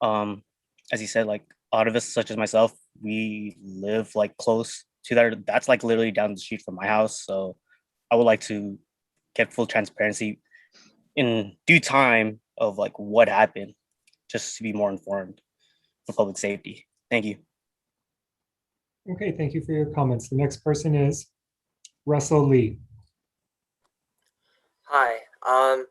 As he said, like a lot of us, such as myself, we live like close to that. That's like literally down the street from my house. So I would like to get full transparency in due time of like what happened, just to be more informed for public safety. Thank you. Okay, thank you for your comments. The next person is Russell Lee. Hi, I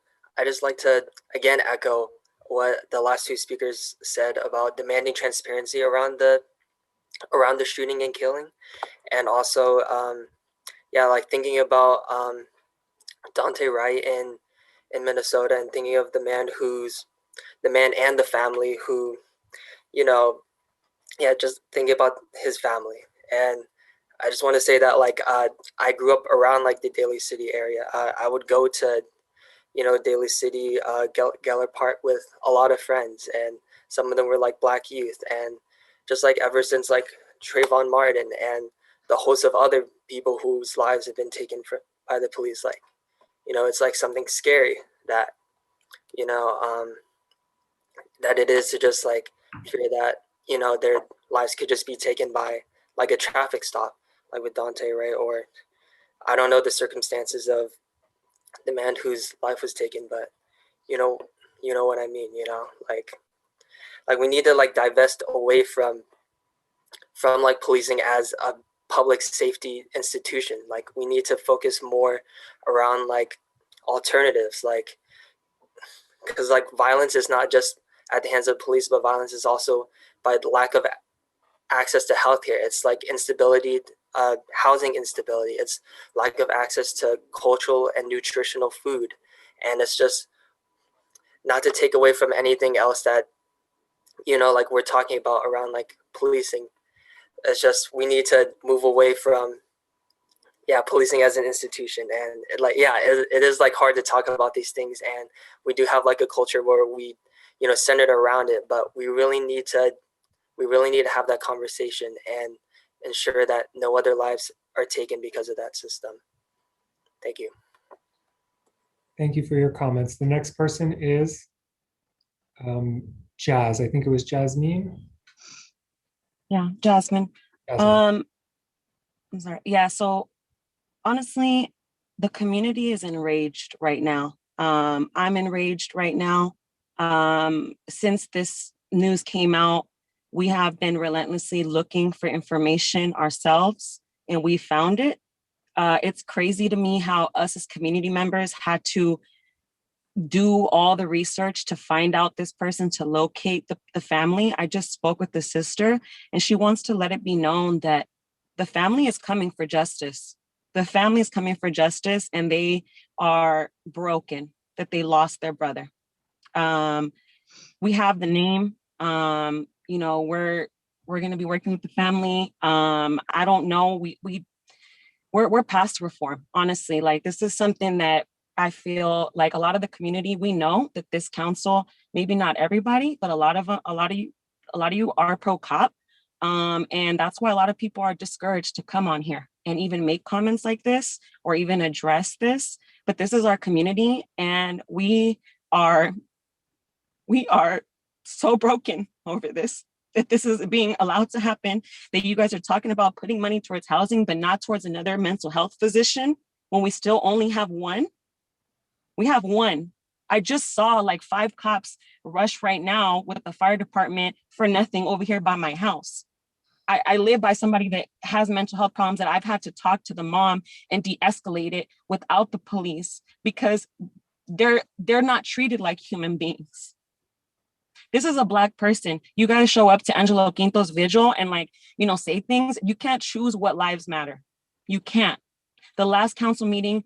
just like to again echo what the last two speakers said about demanding transparency around the shooting and killing, and also yeah, like thinking about Dante Wright in Minnesota, and thinking of the man and the family who, you know, yeah, just thinking about his family. And I just want to say that like I grew up around like the Daly City area. I would go to, you know, Daly City, Geller Park with a lot of friends, and some of them were like Black youth. And just like ever since like Trayvon Martin and the host of other people whose lives have been taken by the police, like, you know, it's like something scary that, you know, that it is to just like fear that, you know, their lives could just be taken by like a traffic stop, like with Dante, right? Or I don't know the circumstances of the man whose life was taken, but you know what I mean, you know, like we need to like divest away from like policing as a public safety institution. Like we need to focus more around like alternatives, like, because like violence is not just at the hands of police, but violence is also by the lack of access to healthcare. It's like instability, housing instability. It's lack of access to cultural and nutritional food. And it's just not to take away from anything else that, you know, like we're talking about around like policing. It's just we need to move away from, yeah, policing as an institution. And it is like hard to talk about these things, and we do have like a culture where we, you know, centered around it, but we really need to have that conversation and ensure that no other lives are taken because of that system. Thank you. Thank you for your comments. The next person is Jazz. I think it was Jasmine. Yeah, Jasmine. Jasmine. I'm sorry. Yeah, so honestly, the community is enraged right now. I'm enraged right now. Since this news came out, we have been relentlessly looking for information ourselves, and we found it. It's crazy to me how us as community members had to do all the research to find out this person, to locate the family. I just spoke with the sister, and she wants to let it be known that the family is coming for justice. The family is coming for justice, and they are broken that they lost their brother. We have the name. You know, we're going to be working with the family. I don't know. We're past reform, honestly. Like, this is something that I feel like a lot of the community, we know that this council, maybe not everybody, but a lot of you are pro cop. And that's why a lot of people are discouraged to come on here and even make comments like this or even address this. But this is our community, and we are so broken over this, that this is being allowed to happen, that you guys are talking about putting money towards housing, but not towards another mental health physician when we still only have one. We have one. I just saw like 5 cops rush right now with the fire department for nothing over here by my house. I live by somebody that has mental health problems, that I've had to talk to the mom and de-escalate it without the police, because they're not treated like human beings. This is a Black person. You guys show up to Angelo Quinto's vigil and say things. You can't choose what lives matter. You can't. The last council meeting,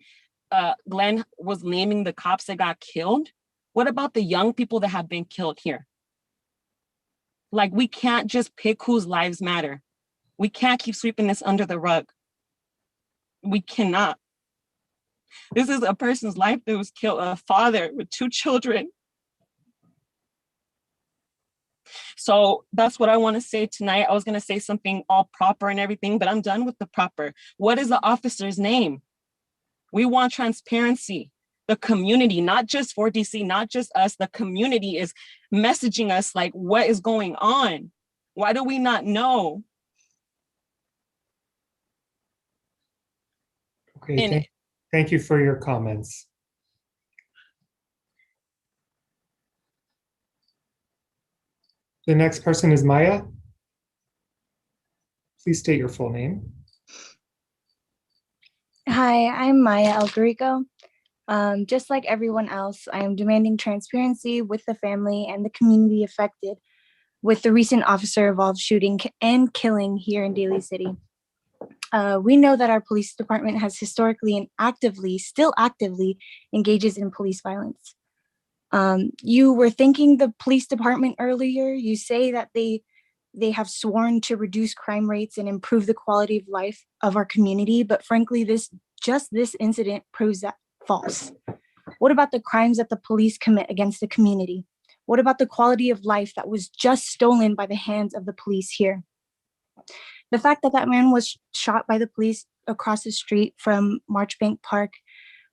Glenn was naming the cops that got killed. What about the young people that have been killed here? Like, we can't just pick whose lives matter. We can't keep sweeping this under the rug. We cannot. This is a person's life that was killed, a father with 2 children. So that's what I want to say tonight. I was going to say something all proper and everything, but I'm done with the proper. What is the officer's name? We want transparency. The community, not just for DC, not just us, the community is messaging us like, what is going on? Why do we not know? Okay, thank you for your comments. The next person is Maya. Please state your full name. Hi, I'm Maya Algarico. Just like everyone else, I am demanding transparency with the family and the community affected with the recent officer-involved shooting and killing here in Daly City. We know that our police department has historically and still actively engages in police violence. You were thanking the police department earlier. You say that they have sworn to reduce crime rates and improve the quality of life of our community, but frankly, this incident proves that false. What about the crimes that the police commit against the community? What about the quality of life that was just stolen by the hands of the police here? The fact that that man was shot by the police across the street from Marchbank Park,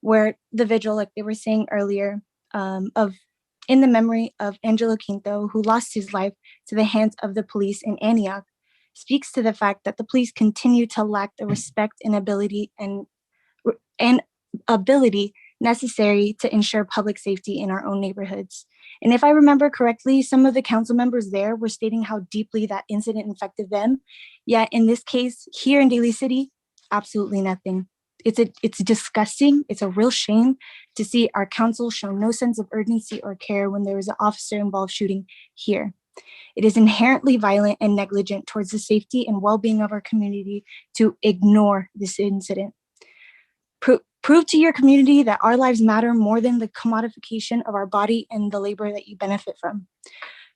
where the vigil, like they were saying earlier, in the memory of Angelo Quinto, who lost his life to the hands of the police in Antioch, speaks to the fact that the police continue to lack the respect and ability necessary to ensure public safety in our own neighborhoods. And if I remember correctly, some of the council members there were stating how deeply that incident affected them. Yet in this case, here in Daly City, absolutely nothing. It's disgusting. It's a real shame to see our council show no sense of urgency or care when there was an officer-involved shooting here. It is inherently violent and negligent towards the safety and well-being of our community to ignore this incident. Prove to your community that our lives matter more than the commodification of our body and the labor that you benefit from.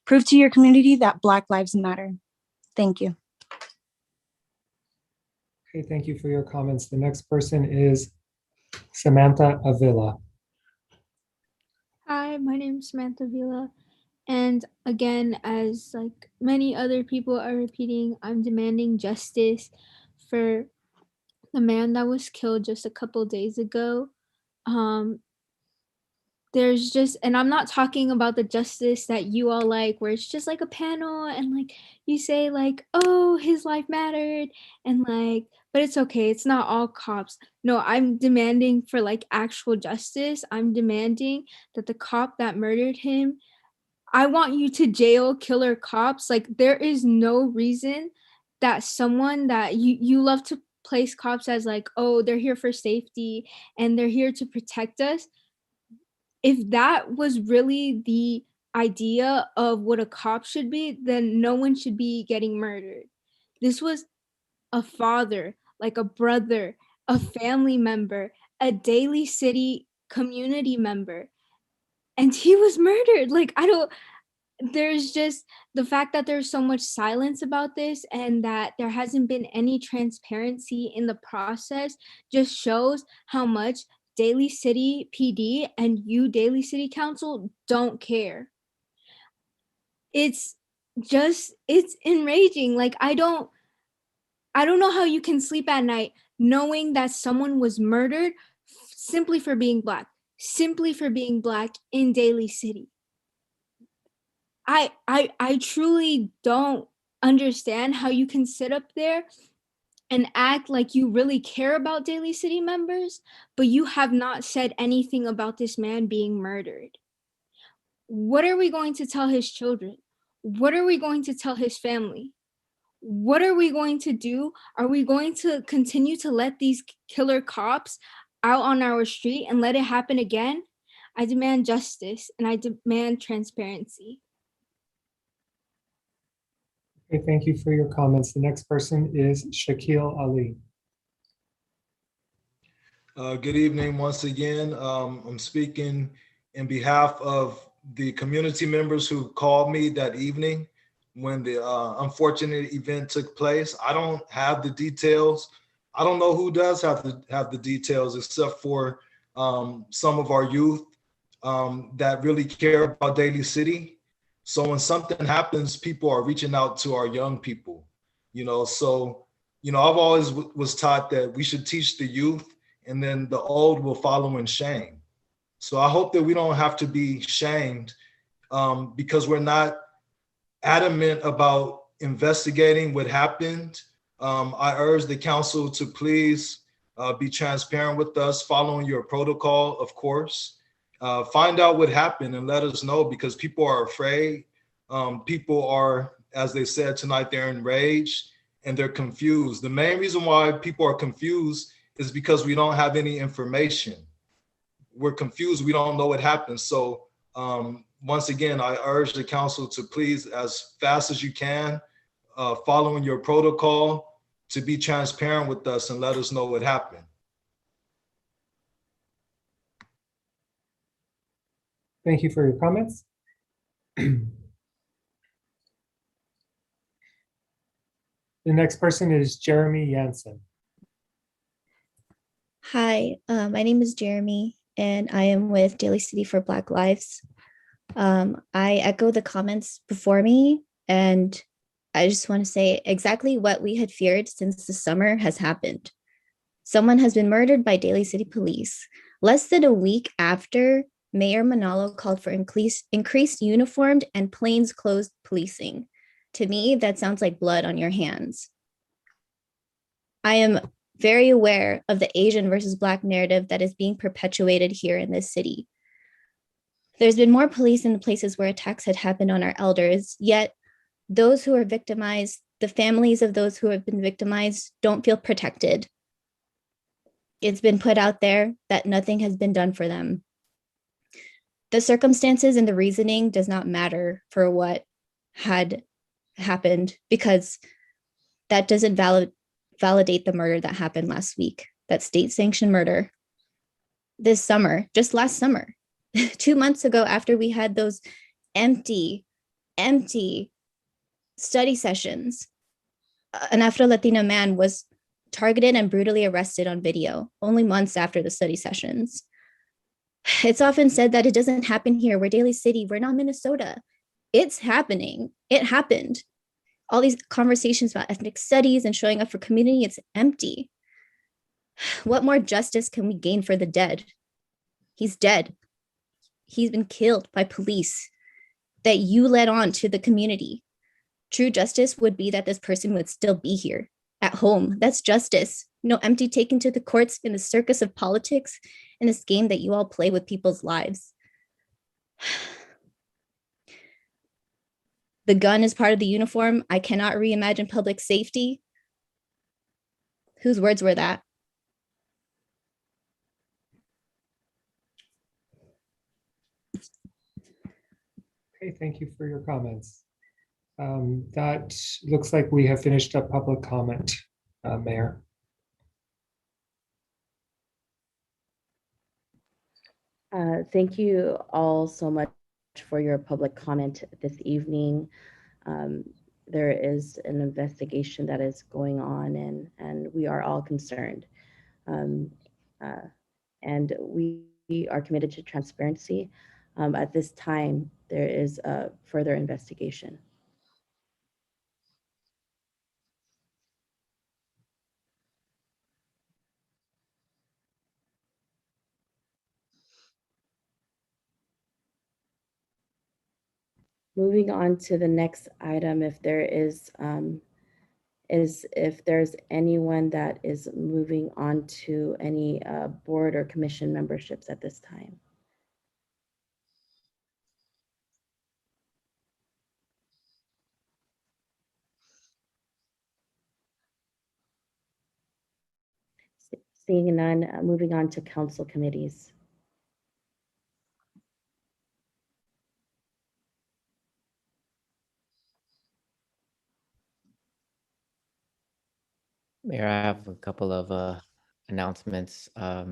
Prove to your community that Black lives matter. Thank you. Okay, thank you for your comments. The next person is Samantha Avila. Hi, my name is Samantha Avila. And again, as like many other people are repeating, I'm demanding justice for the man that was killed just a couple days ago. There's just, and I'm not talking about the justice that you all like, where it's just like a panel and like you say like, oh, his life mattered, and like, but it's okay, it's not all cops. No, I'm demanding for like actual justice. I'm demanding that the cop that murdered him, I want you to jail killer cops. Like, there is no reason that someone that you love to place cops as like, oh, they're here for safety and they're here to protect us. If that was really the idea of what a cop should be, then no one should be getting murdered. This was a father, like a brother, a family member, a Daly City community member, and he was murdered. Like, there's just the fact that there's so much silence about this and that there hasn't been any transparency in the process just shows how much Daly City PD and you, Daly City Council, don't care. It's enraging. Like, I don't know how you can sleep at night knowing that someone was murdered simply for being Black in Daly City. I truly don't understand how you can sit up there and act like you really care about Daly City members, but you have not said anything about this man being murdered. What are we going to tell his children? What are we going to tell his family? What are we going to do? Are we going to continue to let these killer cops out on our street and let it happen again? I demand justice and I demand transparency. Okay, thank you for your comments. The next person is Shakil Ali. Good evening once again. I'm speaking in behalf of the community members who called me that evening when the unfortunate event took place. I don't have the details. I don't know who does have the details except for some of our youth that really care about Daly City. So when something happens, people are reaching out to our young people, so, I've always was taught that we should teach the youth and then the old will follow in shame. So I hope that we don't have to be shamed because we're not adamant about investigating what happened. I urge the council to please be transparent with us, following your protocol, of course. Find out what happened and let us know because people are afraid. People are, as they said tonight, they're enraged and they're confused. The main reason why people are confused is because we don't have any information. We're confused. We don't know what happened. So once again, I urge the council to please, as fast as you can, following your protocol, to be transparent with us and let us know what happened. Thank you for your comments. The next person is Jeremy Jansen. Hi, my name is Jeremy, and I am with Daly City for Black Lives. I echo the comments before me, and I just want to say exactly what we had feared since the summer has happened. Someone has been murdered by Daly City Police. Less than a week after Mayor Manalo called for increased uniformed and plainclothes policing. To me, that sounds like blood on your hands. I am very aware of the Asian versus Black narrative that is being perpetuated here in this city. There's been more police in the places where attacks had happened on our elders, yet those who are victimized, the families of those who have been victimized, don't feel protected. It's been put out there that nothing has been done for them. The circumstances and the reasoning does not matter for what had happened because that doesn't validate the murder that happened last week, that state-sanctioned murder. This summer, just last summer, 2 months ago, after we had those empty study sessions, an Afro-Latina man was targeted and brutally arrested on video only months after the study sessions. It's often said that it doesn't happen here. We're Daly City. We're not Minnesota. It's happening. It happened. All these conversations about ethnic studies and showing up for community, it's empty. What more justice can we gain for the dead? He's dead. He's been killed by police that you led on to the community. True justice would be that this person would still be here at home. That's justice. No empty taken to the courts in the circus of politics in this game that you all play with people's lives. The gun is part of the uniform. I cannot reimagine public safety. Whose words were that? Okay, thank you for your comments. That looks like we have finished up public comment, Mayor. Thank you all so much for your public comment this evening. There is an investigation that is going on and we are all concerned. and we are committed to transparency. At this time, there is a further investigation. Moving on to the next item, if there is if there's anyone that is moving on to any board or commission memberships at this time. Seeing none, moving on to council committees. Mayor, I have a couple of announcements. I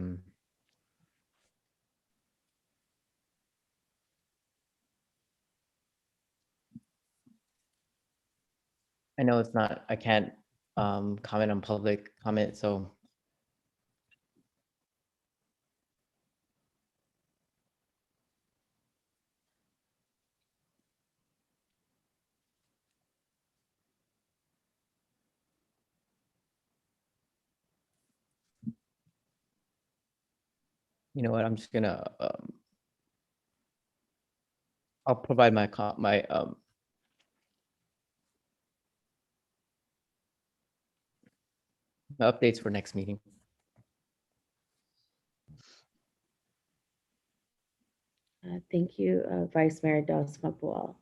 know it's not, I can't comment on public comment, so you know what, I'm just gonna, I'll provide my updates for next meeting. Thank you, Vice Mayor Dos Mapual.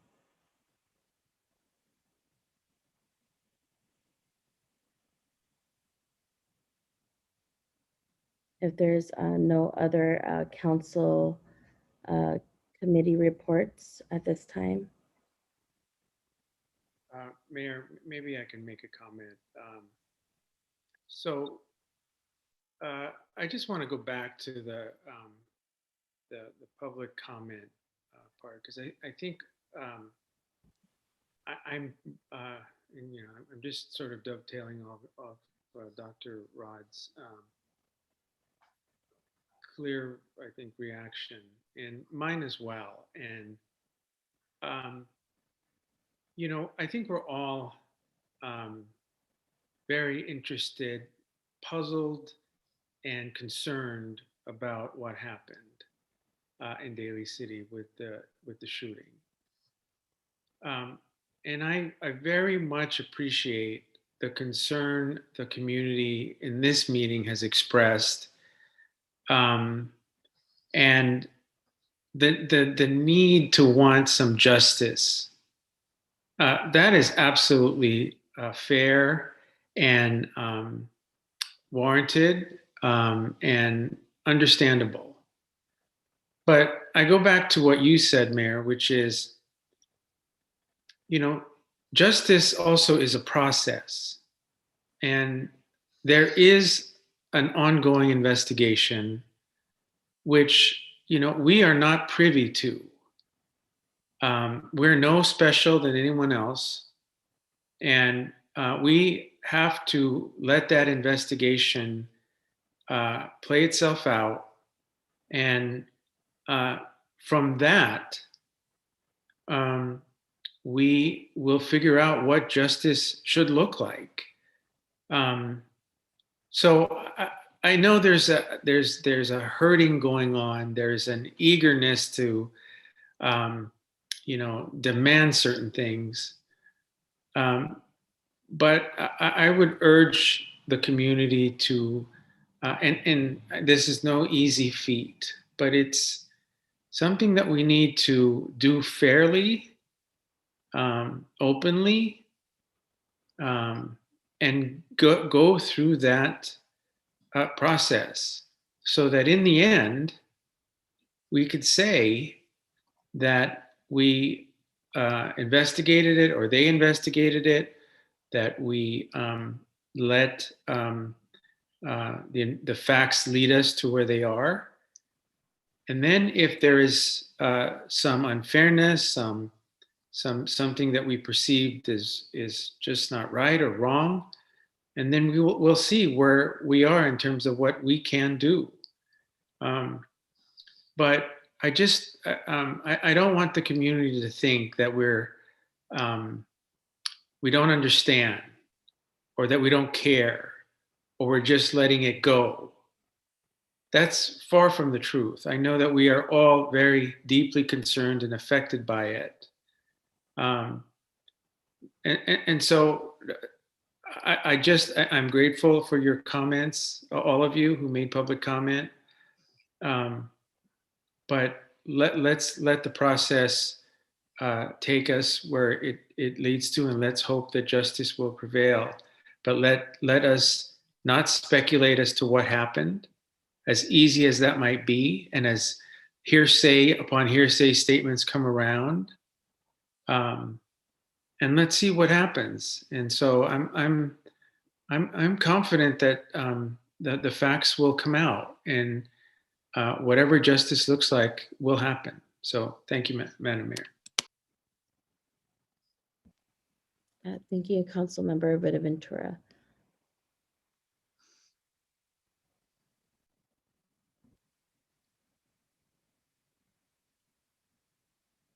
If there's no other council committee reports at this time. Mayor, maybe I can make a comment. So I just want to go back to the public comment part, because I think I'm you know, I'm just sort of dovetailing off Dr. Rod's clear, I think, reaction, and mine as well. And you know, I think we're all very interested, puzzled, and concerned about what happened in Daly City with the shooting. And I very much appreciate the concern the community in this meeting has expressed, and the need to want some justice. That is absolutely fair and warranted and understandable. But I go back to what you said, Mayor, which is, you know, justice also is a process. And there is an ongoing investigation, which, you know, we are not privy to. We're no special than anyone else. And we have to let that investigation play itself out. And from that, we will figure out what justice should look like. So I know there's a hurting going on. There's an eagerness to, you know, demand certain things. But I would urge the community to, and this is no easy feat, but it's something that we need to do fairly, openly, and go through that process so that in the end, we could say that we investigated it, or they investigated it, that we let the facts lead us to where they are. And then if there is some unfairness, something that we perceived is just not right or wrong, and then we'll see where we are in terms of what we can do. But I just, I don't want the community to think that we don't understand, or that we don't care, or we're just letting it go. That's far from the truth. I know that we are all very deeply concerned and affected by it. Um, and so I'm grateful for your comments, all of you who made public comment. But let's let the process take us where it leads to, and let's hope that justice will prevail. But let us not speculate as to what happened, as easy as that might be, and as hearsay upon hearsay statements come around. And let's see what happens. And so I'm confident that that the facts will come out, and whatever justice looks like will happen. So thank you, Madam Mayor. Thank you, Councilmember Bonaventura.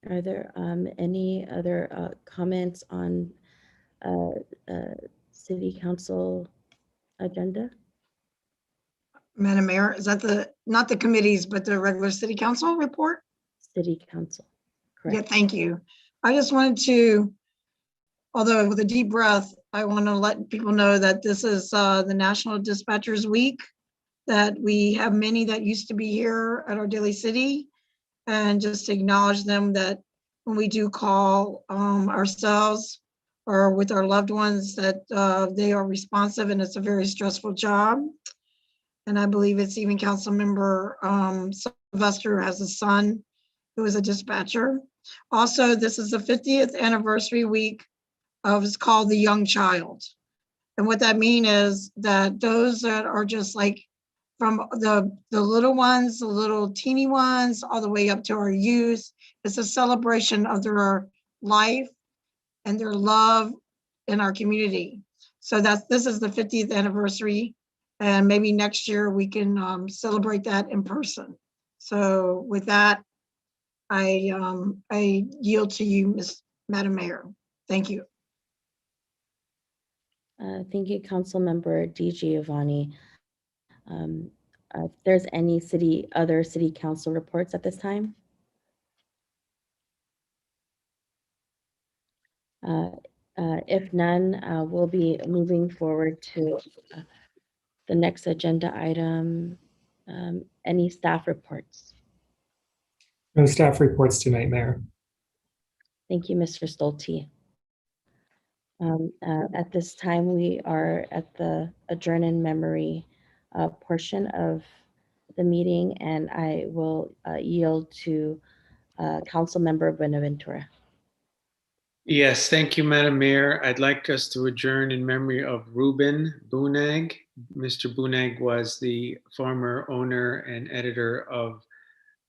Are there any other comments on City Council agenda? Madam Mayor, is that not the committees, but the regular city council report? City Council, correct. Yeah, thank you. I just wanted to, although with a deep breath, I want to let people know that this is the National Dispatchers Week, that we have many that used to be here at our Daly City, and just acknowledge them that when we do call ourselves or with our loved ones, that they are responsive, and it's a very stressful job. And I believe it's even Councilmember Sylvester has a son who is a dispatcher. Also, this is the 50th anniversary week of, it's called the Young Child. And what that means is that those that are just like from the little ones, the little teeny ones, all the way up to our youth, it's a celebration of their life and their love in our community. So this is the 50th anniversary, and maybe next year we can celebrate that in person. So with that, I yield to you, Madam Mayor. Thank you. Thank you, Councilmember DiGiovanni. If there's any other city council reports at this time? If none, we'll be moving forward to the next agenda item. Any staff reports? No staff reports tonight, Mayor. Thank you, Mr. Stolte. At this time, we are at the adjourn in memory portion of the meeting, and I will yield to Councilmember Bonaventura. Yes, thank you, Madam Mayor. I'd like us to adjourn in memory of Ruben Bunag. Mr. Bunag was the former owner and editor of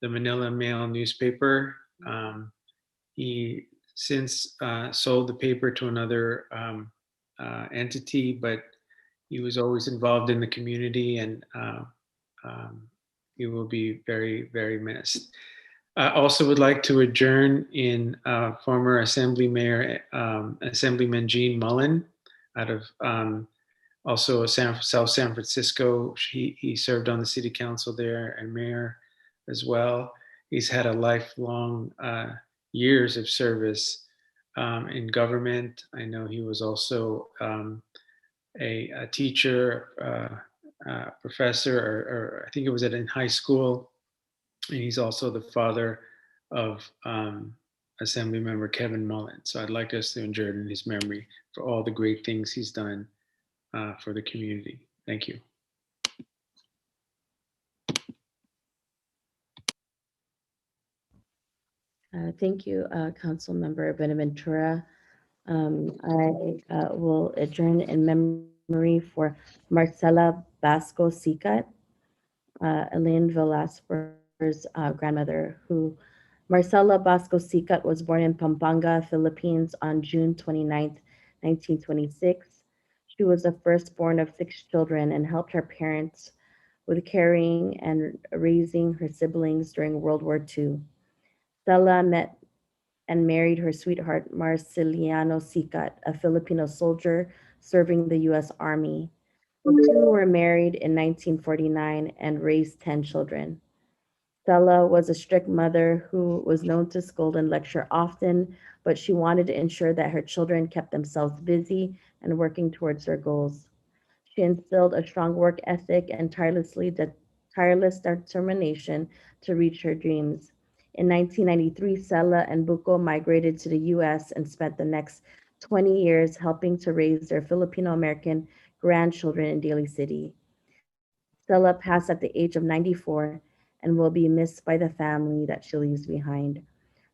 the Manila Mail newspaper. He since sold the paper to another entity, but he was always involved in the community, and he will be very, very missed. I also would like to adjourn in former Assemblyman Gene Mullen out of also South San Francisco. He served on the city council there and mayor as well. He's had a lifelong years of service in government. I know he was also a teacher, professor, or I think it was in high school. And he's also the father of Assemblymember Kevin Mullen. So I'd like us to adjourn in his memory for all the great things he's done for the community. Thank you. Thank you, Councilmember Bonaventura. I will adjourn in memory for Marcela Basco Sicat, Elaine Velasquez's grandmother, who Marcela Basco Sicat was born in Pampanga, Philippines on June 29th, 1926. She was the firstborn of 6 children and helped her parents with caring and raising her siblings during World War II. Stella met and married her sweetheart, Marceliano Sicat, a Filipino soldier serving the U.S. Army. The two were married in 1949 and raised 10 children. Stella was a strict mother who was known to scold and lecture often, but she wanted to ensure that her children kept themselves busy and working towards their goals. She instilled a strong work ethic and tireless determination to reach her dreams. In 1993, Stella and Buko migrated to the US and spent the next 20 years helping to raise their Filipino American grandchildren in Daly City. Stella passed at the age of 94 and will be missed by the family that she leaves behind.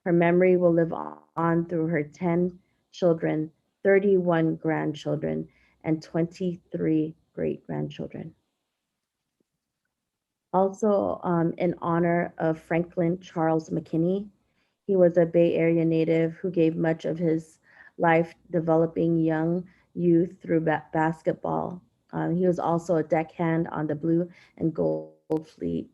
Her memory will live on through her 10 children, 31 grandchildren, and 23 great grandchildren. Also, in honor of Franklin Charles McKinney, he was a Bay Area native who gave much of his life developing young youth through basketball. He was also a deckhand on the Blue and Gold Fleet.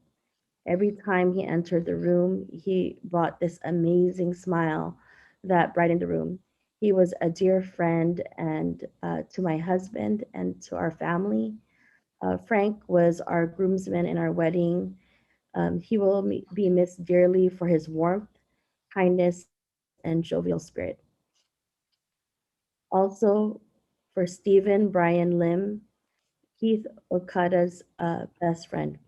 Every time he entered the room, he brought this amazing smile that brightened the room. He was a dear friend and to my husband and to our family. Frank was our groomsman in our wedding. He will be missed dearly for his warmth, kindness, and jovial spirit. Also, for Stephen Brian Lim, Keith Okada's best friend.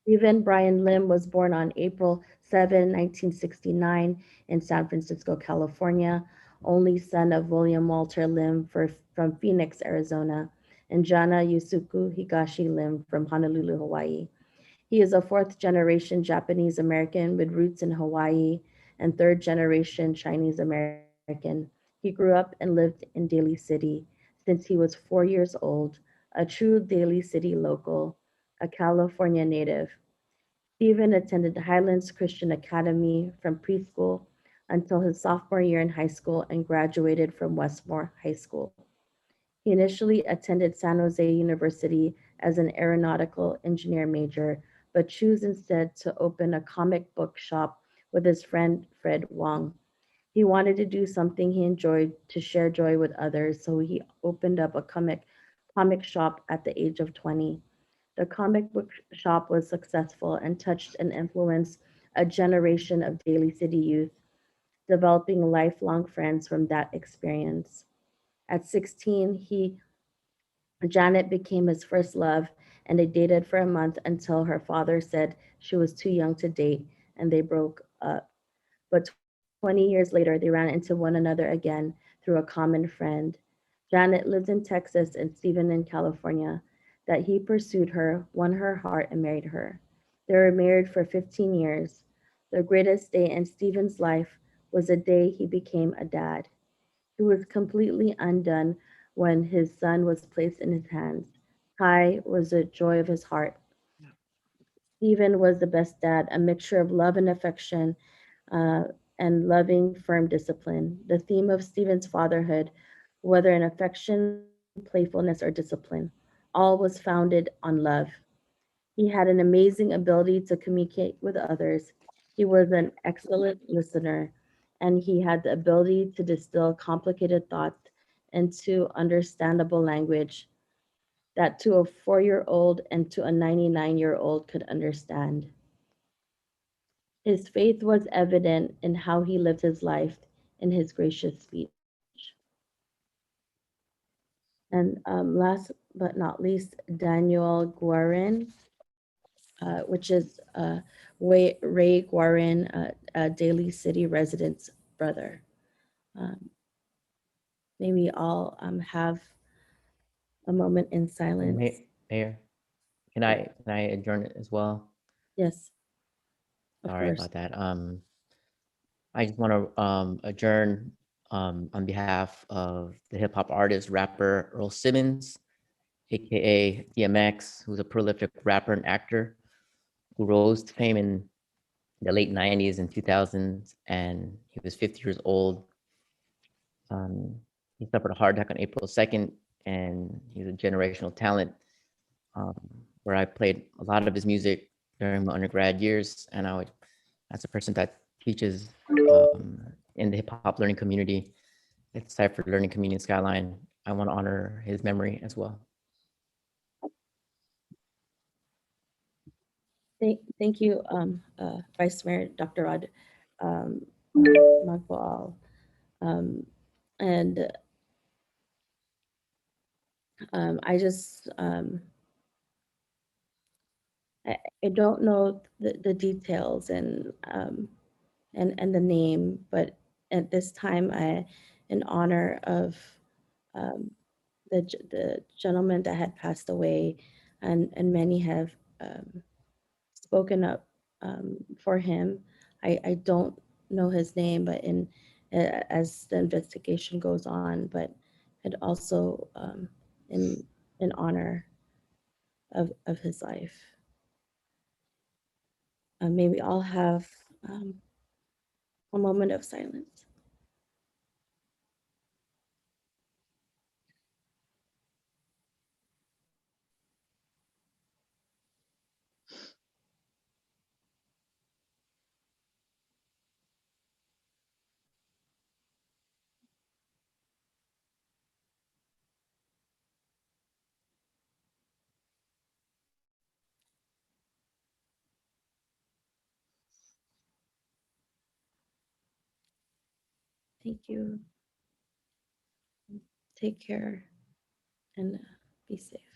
Stephen Brian Lim was born on April 7, 1969, in San Francisco, California, only son of William Walter Lim from Phoenix, Arizona, and Jana Yusuku Higashi Lim from Honolulu, Hawaii. He is a fourth generation Japanese American with roots in Hawaii and third generation Chinese American. He grew up and lived in Daly City since he was 4 years old, a true Daly City local, a California native. Stephen attended Highlands Christian Academy from preschool until his sophomore year in high school and graduated from Westmore High School. He initially attended San Jose University as an aeronautical engineer major, but chose instead to open a comic book shop with his friend Fred Wong. He wanted to do something he enjoyed to share joy with others, so he opened up a comic shop at the age of 20. The comic book shop was successful and touched and influenced a generation of Daly City youth, developing lifelong friends from that experience. At 16, Janet became his first love, and they dated for a month until her father said she was too young to date, and they broke up. But 20 years later, they ran into one another again through a common friend. Janet lives in Texas and Stephen in California. That he pursued her, won her heart, and married her. They were married for 15 years. The greatest day in Stephen's life was the day he became a dad. He was completely undone when his son was placed in his hands. Kai was the joy of his heart. Stephen was the best dad, a mixture of love and affection, uh, and loving, firm discipline. The theme of Stephen's fatherhood, whether in affection, playfulness, or discipline, all was founded on love. He had an amazing ability to communicate with others. He was an excellent listener, and he had the ability to distill complicated thoughts into understandable language that to a 4-year-old and to a 99-year-old could understand. His faith was evident in how he lived his life in his gracious speech. And last but not least, Daniel Guarin, which is Ray Guarin, a Daly City resident's brother. Um, May we all have a moment in silence. Mayor, can I adjourn it as well? Yes, of Sorry course. about that. I just want to adjourn on behalf of the hip hop artist, rapper Earl Simmons, aka DMX, who's a prolific rapper and actor who rose to fame in the late 90s and 2000s, and he was 50 years old. He suffered a heart attack on April 2nd, and he's a generational talent. where I played a lot of his music during my undergrad years. And I would, as a person that teaches in the hip hop learning community, at Cypher Learning Community in Skyline, I want to honor his memory as well. Thank you, Vice Mayor Dr. Rod Magboal. And I just, I don't know the details and the name, but at this time, in honor of the gentleman that had passed away, and many have spoken up for him. I don't know his name, but as the investigation goes on, but it also in honor of his life. May we all have a moment of silence. Thank you. Take care and be safe.